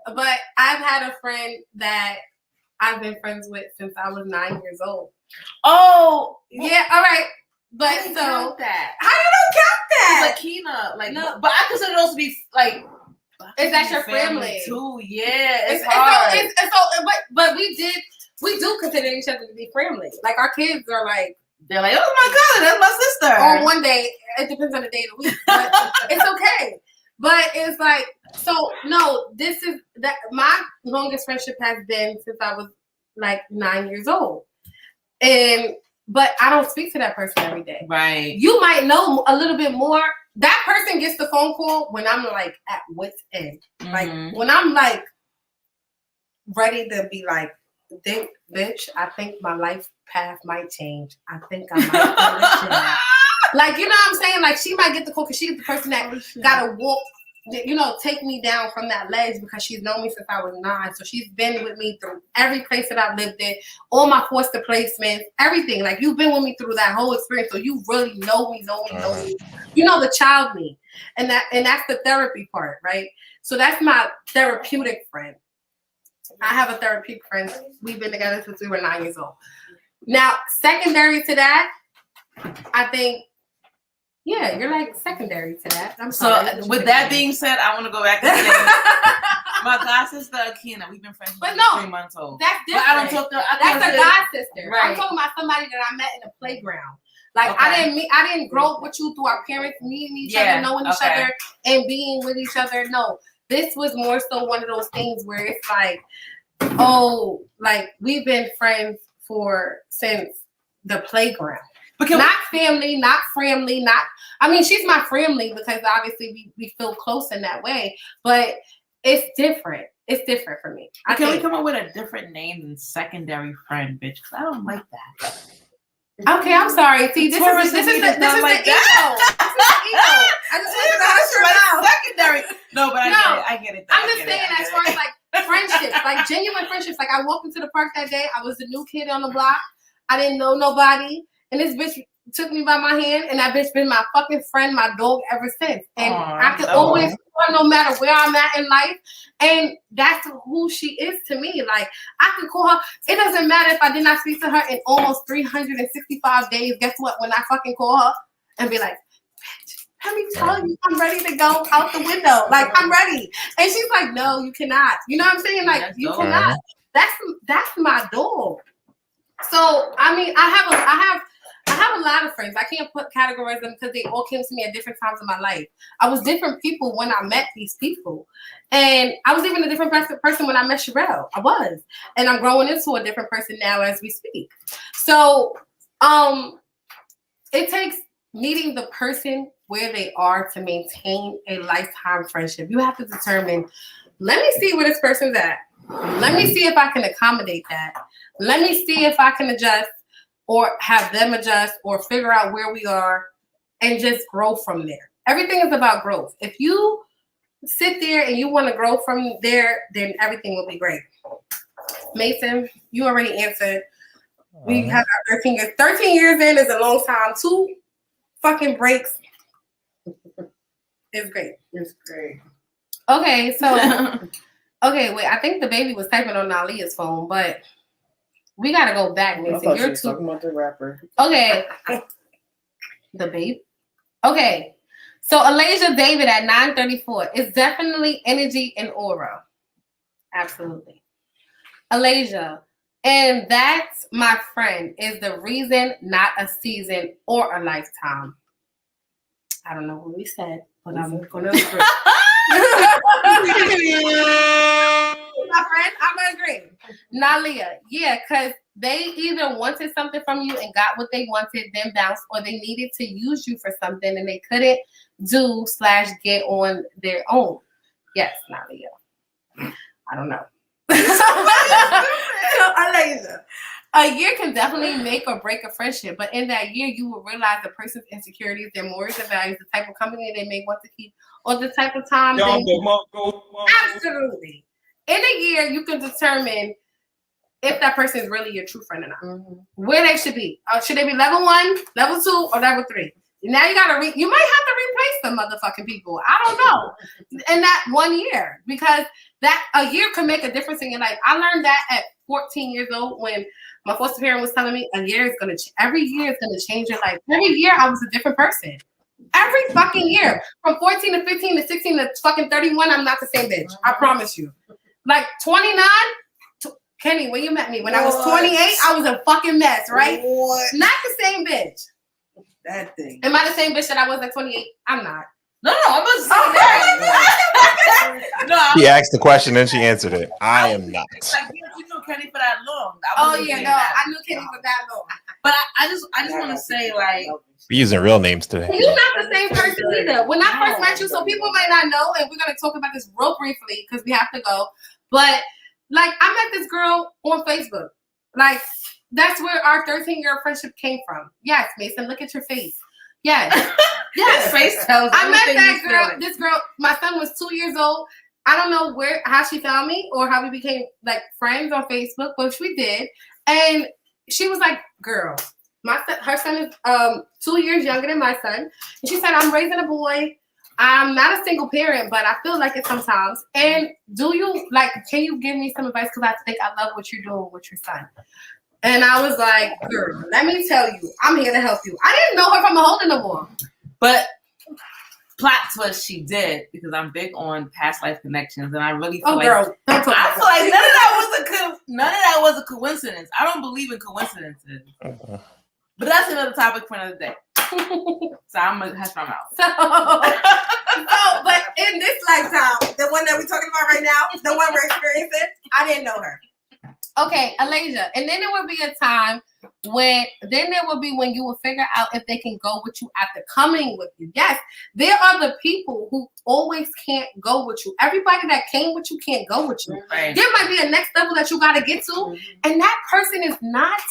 S2: But I've had a friend that I've been friends with since I was 9 years old.
S3: Oh,
S2: yeah. All right. But
S3: I didn't count that.
S2: How you don't count that?
S3: Like Kina, like no, but I consider those to be like.
S2: Is that your family
S3: too? Yeah, it's hard.
S2: But we do consider each other to be family. Like our kids are like,
S3: they're like, oh my God, that's my sister.
S2: On one day, it depends on the day of the week, but it's okay. But it's like, so no, this is that my longest friendship has been since I was like 9 years old, but I don't speak to that person every day.
S3: Right.
S2: You might know a little bit more. That person gets the phone call when I'm like at wit's end, like when I'm like ready to be like, bitch, I think my life path might change. I think I might go to jail. Like, you know what I'm saying? Like, she might get the call because she's the person that gotta walk, you know, take me down from that ledge because she's known me since I was 9. So she's been with me through every place that I've lived in, all my foster placements, everything. Like, you've been with me through that whole experience. So you really know me. You know the child me. And that's the therapy part, right? So that's my therapeutic friend. I have a therapeutic friend. We've been together since we were 9 years old. Now, secondary to that, I think, yeah, you're like secondary to that.
S3: So with that being said, I want to go back to saying my god sister Akina. We've been friends for 3 months old.
S2: That's different.
S3: But I don't talk to.
S2: That's a god sister.
S3: Right.
S2: I'm talking about somebody that I met in the playground. Like I didn't grow up with you through our parents meeting each other, knowing each other, and being with each other. No, this was more so one of those things where it's like, oh, like we've been friends since the playground. Not family, not friendly, not. I mean, she's my friendly because obviously we feel close in that way, but it's different. It's different for me.
S3: Can we come up with a different name than secondary friend, bitch? Because I don't like that.
S2: Okay, I'm sorry. See, this is the ego. I just want to
S3: secondary. No, but I get it.
S2: I'm just saying, as far as like friendships, like genuine friendships. Like I walked into the park that day. I was the new kid on the block. I didn't know nobody. And this bitch took me by my hand, and that bitch been my fucking friend, my dog ever since. And I can always call her no matter where I'm at in life. And that's who she is to me. Like, I can call her. It doesn't matter if I did not speak to her in almost 365 days. Guess what? When I fucking call her and be like, bitch, let me tell you, I'm ready to go out the window. Like, I'm ready. And she's like, no, you cannot. You know what I'm saying? Like, you cannot. That's my dog. So, I mean, I have a lot of friends. I can't categorize them because they all came to me at different times in my life. I was different people when I met these people. And I was even a different person when I met Sherelle. I was. And I'm growing into a different person now as we speak. So it takes meeting the person where they are to maintain a lifetime friendship. You have to determine, let me see where this person's at. Let me see if I can accommodate that. Let me see if I can adjust or have them adjust or figure out where we are and just grow from there. Everything is about growth. If you sit there and you want to grow from there, then everything will be great. Mason, you already answered. We have our 13 years. 13 years in is a long time. 2 fucking breaks is great.
S5: It's great.
S2: Okay, so okay, wait. I think the baby was typing on Nalia's phone, but we gotta go back, Mason.
S4: You're talking about the rapper.
S2: Okay. The babe. Okay. So Alasia David at 934 is definitely energy and aura. Absolutely. Alasia. And that's, my friend, is the reason, not a season or a lifetime. I don't know what we said, but I'm gonna agree. My friend, I'm gonna agree. Nalia, yeah, because they either wanted something from you and got what they wanted, then bounced, or they needed to use you for something and they couldn't do/get on their own. Yes, Nalia. I don't know. A year can definitely make or break a friendship, but in that year, you will realize the person's insecurities, their morals and values, the type of company they may want to keep, or the type of time Absolutely. In a year, you can determine if that person is really your true friend or not. Mm-hmm. Where they should be. Should they be level 1, level 2, or level 3? Now you gotta you might have to replace some motherfucking people. I don't know. In that 1 year, because that a year can make a difference in your life. I learned that at 14 years old when my foster parent was telling me every year is gonna change your life. Every year I was a different person. Every fucking year. From 14 to 15 to 16 to fucking 31, I'm not the same bitch. I promise you. Like 29, Kenny, when you met me, when I was 28, I was a fucking mess, right?
S4: What?
S2: Not the same bitch.
S4: That thing.
S2: Am I the same bitch that I was at 28? I'm not.
S3: No, I'm not saying that. No,
S1: She asked the question and she answered it. I am not.
S3: Like you knew Kenny for that long.
S2: Oh yeah, no, I knew Kenny for that long.
S3: But I just want to say, like,
S1: We're using real names today.
S2: You're not the same person either. When I first met you, so people might not know, and we're gonna talk about this real briefly because we have to go. But like, I met this girl on Facebook. Like, that's where our 13-year friendship came from. Yes, Mason, look at your face. Yes, yes.
S3: His face tells
S2: I met
S3: everything
S2: that
S3: he's
S2: girl.
S3: feeling.
S2: This girl, my son was 2 years old. I don't know how she found me or how we became like friends on Facebook, but we did. And she was like, "Girl, her son is 2 years younger than my son." And she said, "I'm raising a boy. I'm not a single parent, but I feel like it sometimes. And can you give me some advice? Because I think I love what you're doing with your son." And I was like, "Girl, let me tell you, I'm here to help you." I didn't know her from a hole in the wall.
S3: But plot twist, she did, because I'm big on past life connections, and I really feel like
S2: girl, don't talk
S3: I
S2: about
S3: feel like none of that was a coincidence. I don't believe in coincidences. But that's another topic for another day. So I'm gonna hush my mouth.
S2: But in this lifetime, the one that we're talking about right now, the one we're experiencing, I didn't know her. Okay, Alasia. And then there will be a time when you will figure out if they can go with you after coming with you. Yes, there are the people who always can't go with you. Everybody that came with you can't go with you.
S3: Right.
S2: There might be a next level that you got to get to, and that person is not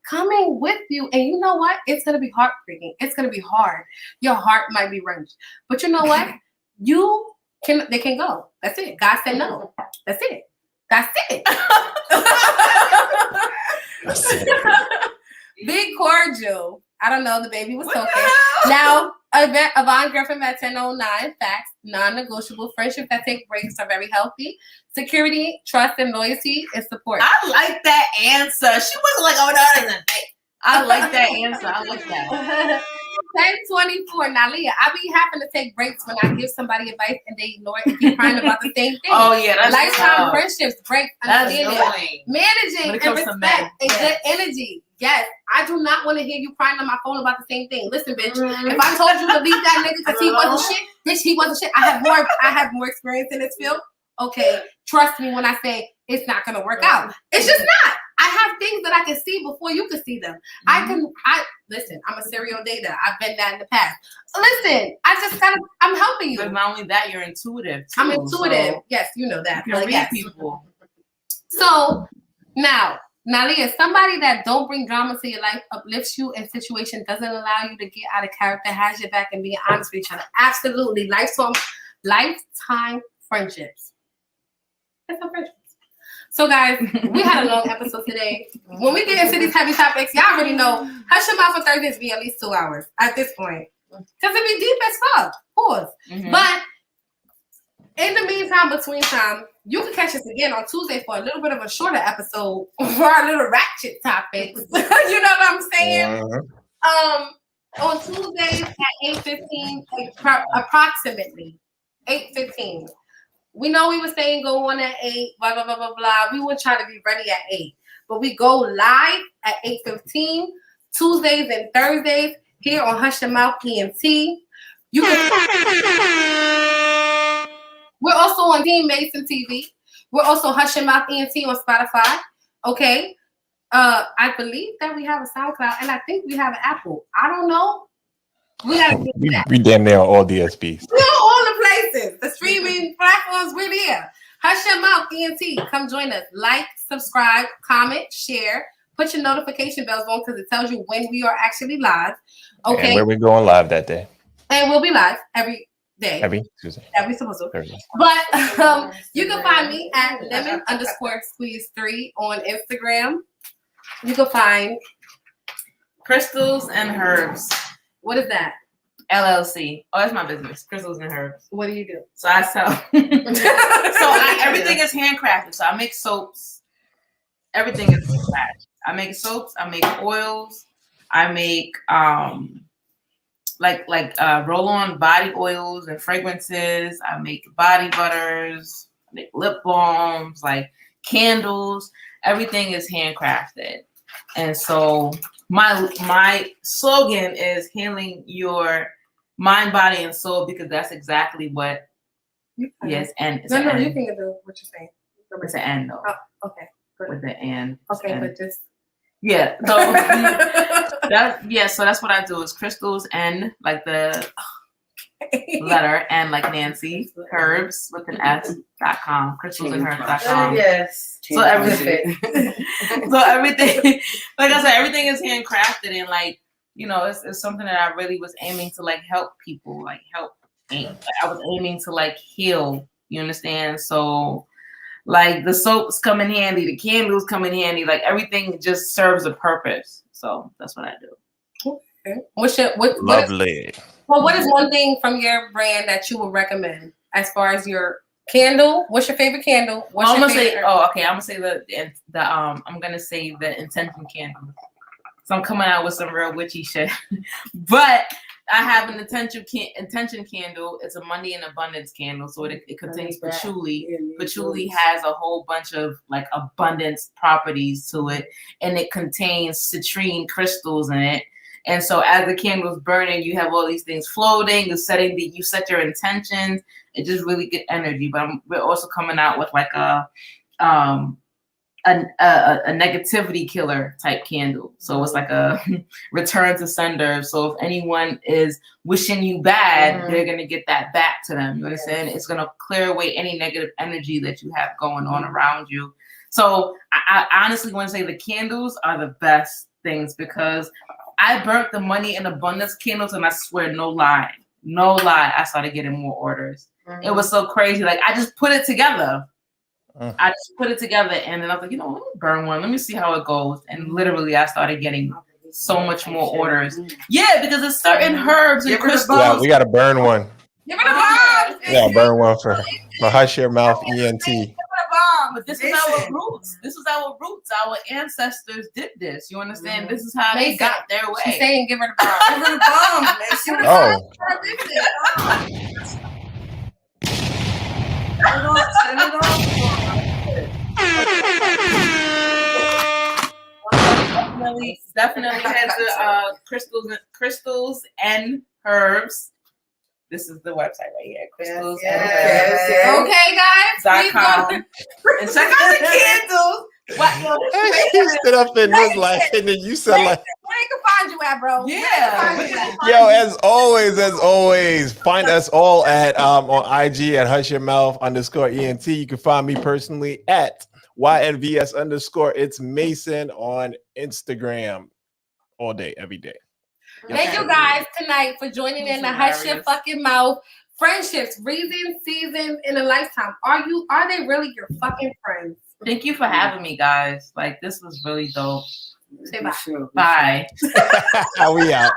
S2: coming with you. And you know what? It's going to be heartbreaking. It's going to be hard. Your heart might be wrenched. But you know what? They can go. That's it. God said no. That's it. That's it. Big cordial. I don't know. The baby was talking. Now, Yvonne Griffin at 10:09. Facts. Non-negotiable. Friendship that take breaks are very healthy. Security, trust, and loyalty is support.
S3: I like that answer. She wasn't like, "Oh no, isn't." I like that answer. I like that.
S2: 10:24. Now, Leah, I be having to take breaks when I give somebody advice and they ignore it and keep crying about the same thing.
S3: Oh yeah, that's
S2: lifetime friendships break.
S3: That's
S2: Managing and respect and good energy. Yes, I do not want to hear you crying on my phone about the same thing. Listen, bitch, if I told you to leave that nigga because he wasn't shit, bitch, he wasn't shit. I have more experience in this field. Okay, trust me when I say it's not gonna work out. It's just not. I have things that I can see before you can see them. Listen, I'm a serial dater. I've been that in the past. Listen, I'm helping you.
S3: But not only that, you're intuitive too.
S2: I'm intuitive. So yes, you know that.
S3: You can read
S2: yes.
S3: people.
S2: So now, Leah, somebody that don't bring drama to your life, uplifts you in situation, doesn't allow you to get out of character, has your back, and being honest with each other. Absolutely. Lifetime friendships. That's our friendships. So, guys, we had a long episode today. When we get into these heavy topics, y'all already know, Hush Your Mouth for Thursdays be at least 2 hours at this point. Because it be deep as fuck. Pause. Mm-hmm. But in the meantime, between time, you can catch us again on Tuesday for a little bit of a shorter episode for our little ratchet topics. You know what I'm saying? On Tuesdays at 8:15, approximately 8:15. We know we were saying go on at 8, blah, blah, blah, blah, blah. We will try to be ready at 8. But we go live at 8:15, Tuesdays and Thursdays, here on Hush Your Mouth ENT. We're also on Team Mason TV. We're also Hush Your Mouth ENT on Spotify. Okay. I believe that we have a SoundCloud, and I think we have an Apple. I don't know. We
S1: damn near all DSPs.
S2: We're on all the places. The streaming platforms, we're there. Hush Your Mouth ENT. Come join us. Like, subscribe, comment, share. Put your notification bells on because it tells you when we are actually live. Okay. And
S1: where we're going live that day.
S2: And we'll be live every day.
S1: Every Tuesday.
S2: Every supposed to. Thursday. But you can find me at lemon_squeeze3 on Instagram. You can find
S3: Crystals and Herbs.
S2: What is that?
S3: LLC. Oh, that's my business. Crystals and Herbs.
S2: What do you do?
S3: So I sell. Everything is handcrafted. So I make soaps. Everything is handcrafted. I make soaps. I make oils. I make roll-on body oils and fragrances. I make body butters, I make lip balms, like candles. Everything is handcrafted. And so my slogan is healing your mind, body, and soul, because that's exactly what. Yes, and
S2: no, you can do what you're saying.
S3: It's an and though.
S2: Oh, okay.
S3: With the and.
S2: Okay, but just.
S3: Yeah. So so that's what I do is crystals and like the letter and like Nancy herbs with an S.com, crystalsandherbs.com.
S5: Yes.
S3: So everything, like I said, everything is handcrafted, and like, you know, it's something that I really was aiming to like help people, like I was aiming to like heal, you understand? So like the soaps come in handy, the candles come in handy, like everything just serves a purpose. So that's what I do.
S2: Okay.
S1: Lovely.
S2: What is one thing from your brand that you would recommend as far as your candle? What's your favorite candle?
S3: I'm gonna say the intention candle. So I'm coming out with some real witchy shit, but I have an intention candle. It's a money and abundance candle, so it contains patchouli. Patchouli has a whole bunch of like abundance properties to it, and it contains citrine crystals in it. And so as the candle's burning, you have all these things floating. You set your intentions. It just really good energy. But we're also coming out with like a negativity killer type candle. So it's like a return to sender. So if anyone is wishing you bad, they're gonna get that back to them. You understand? It's gonna clear away any negative energy that you have going on around you. So I honestly want to say the candles are the best things, because I burnt the money and abundance candles, and I swear, no lie, I started getting more orders. It was so crazy. Like I just put it together. And then I was like, you know, let me burn one. Let me see how it goes. And literally, I started getting so much more orders. Yeah, because it's certain herbs and crystals.
S1: Yeah, we got to burn one.
S2: Give it a bomb.
S1: Yeah, burn one for Hush Your Mouth ENT.
S3: But this is our roots. Our ancestors did this. You understand? This is how they got their way.
S2: She's saying, give her the bomb. Give her the bomb.
S1: Oh.
S3: Definitely has the crystals and herbs. This is the website right here. Crystals and herbs.
S2: Okay, guys.
S3: .com. And check out the candles.
S1: She stood up and was like, and then you said like,
S2: where they can find you at, bro?
S3: Yeah.
S1: Yo, as always, find us all at on IG at Hush Your Mouth _ENT. You can find me personally at YNVS_. It's Mason on Instagram all day, every day.
S2: Thank you guys tonight for joining in the Hush Your Fucking Mouth. Friendships, reasons, seasons in a lifetime. Are they really your fucking friends?
S3: Thank you for having me, guys. Like, this was really dope.
S2: Say bye.
S3: Bye.
S1: We out.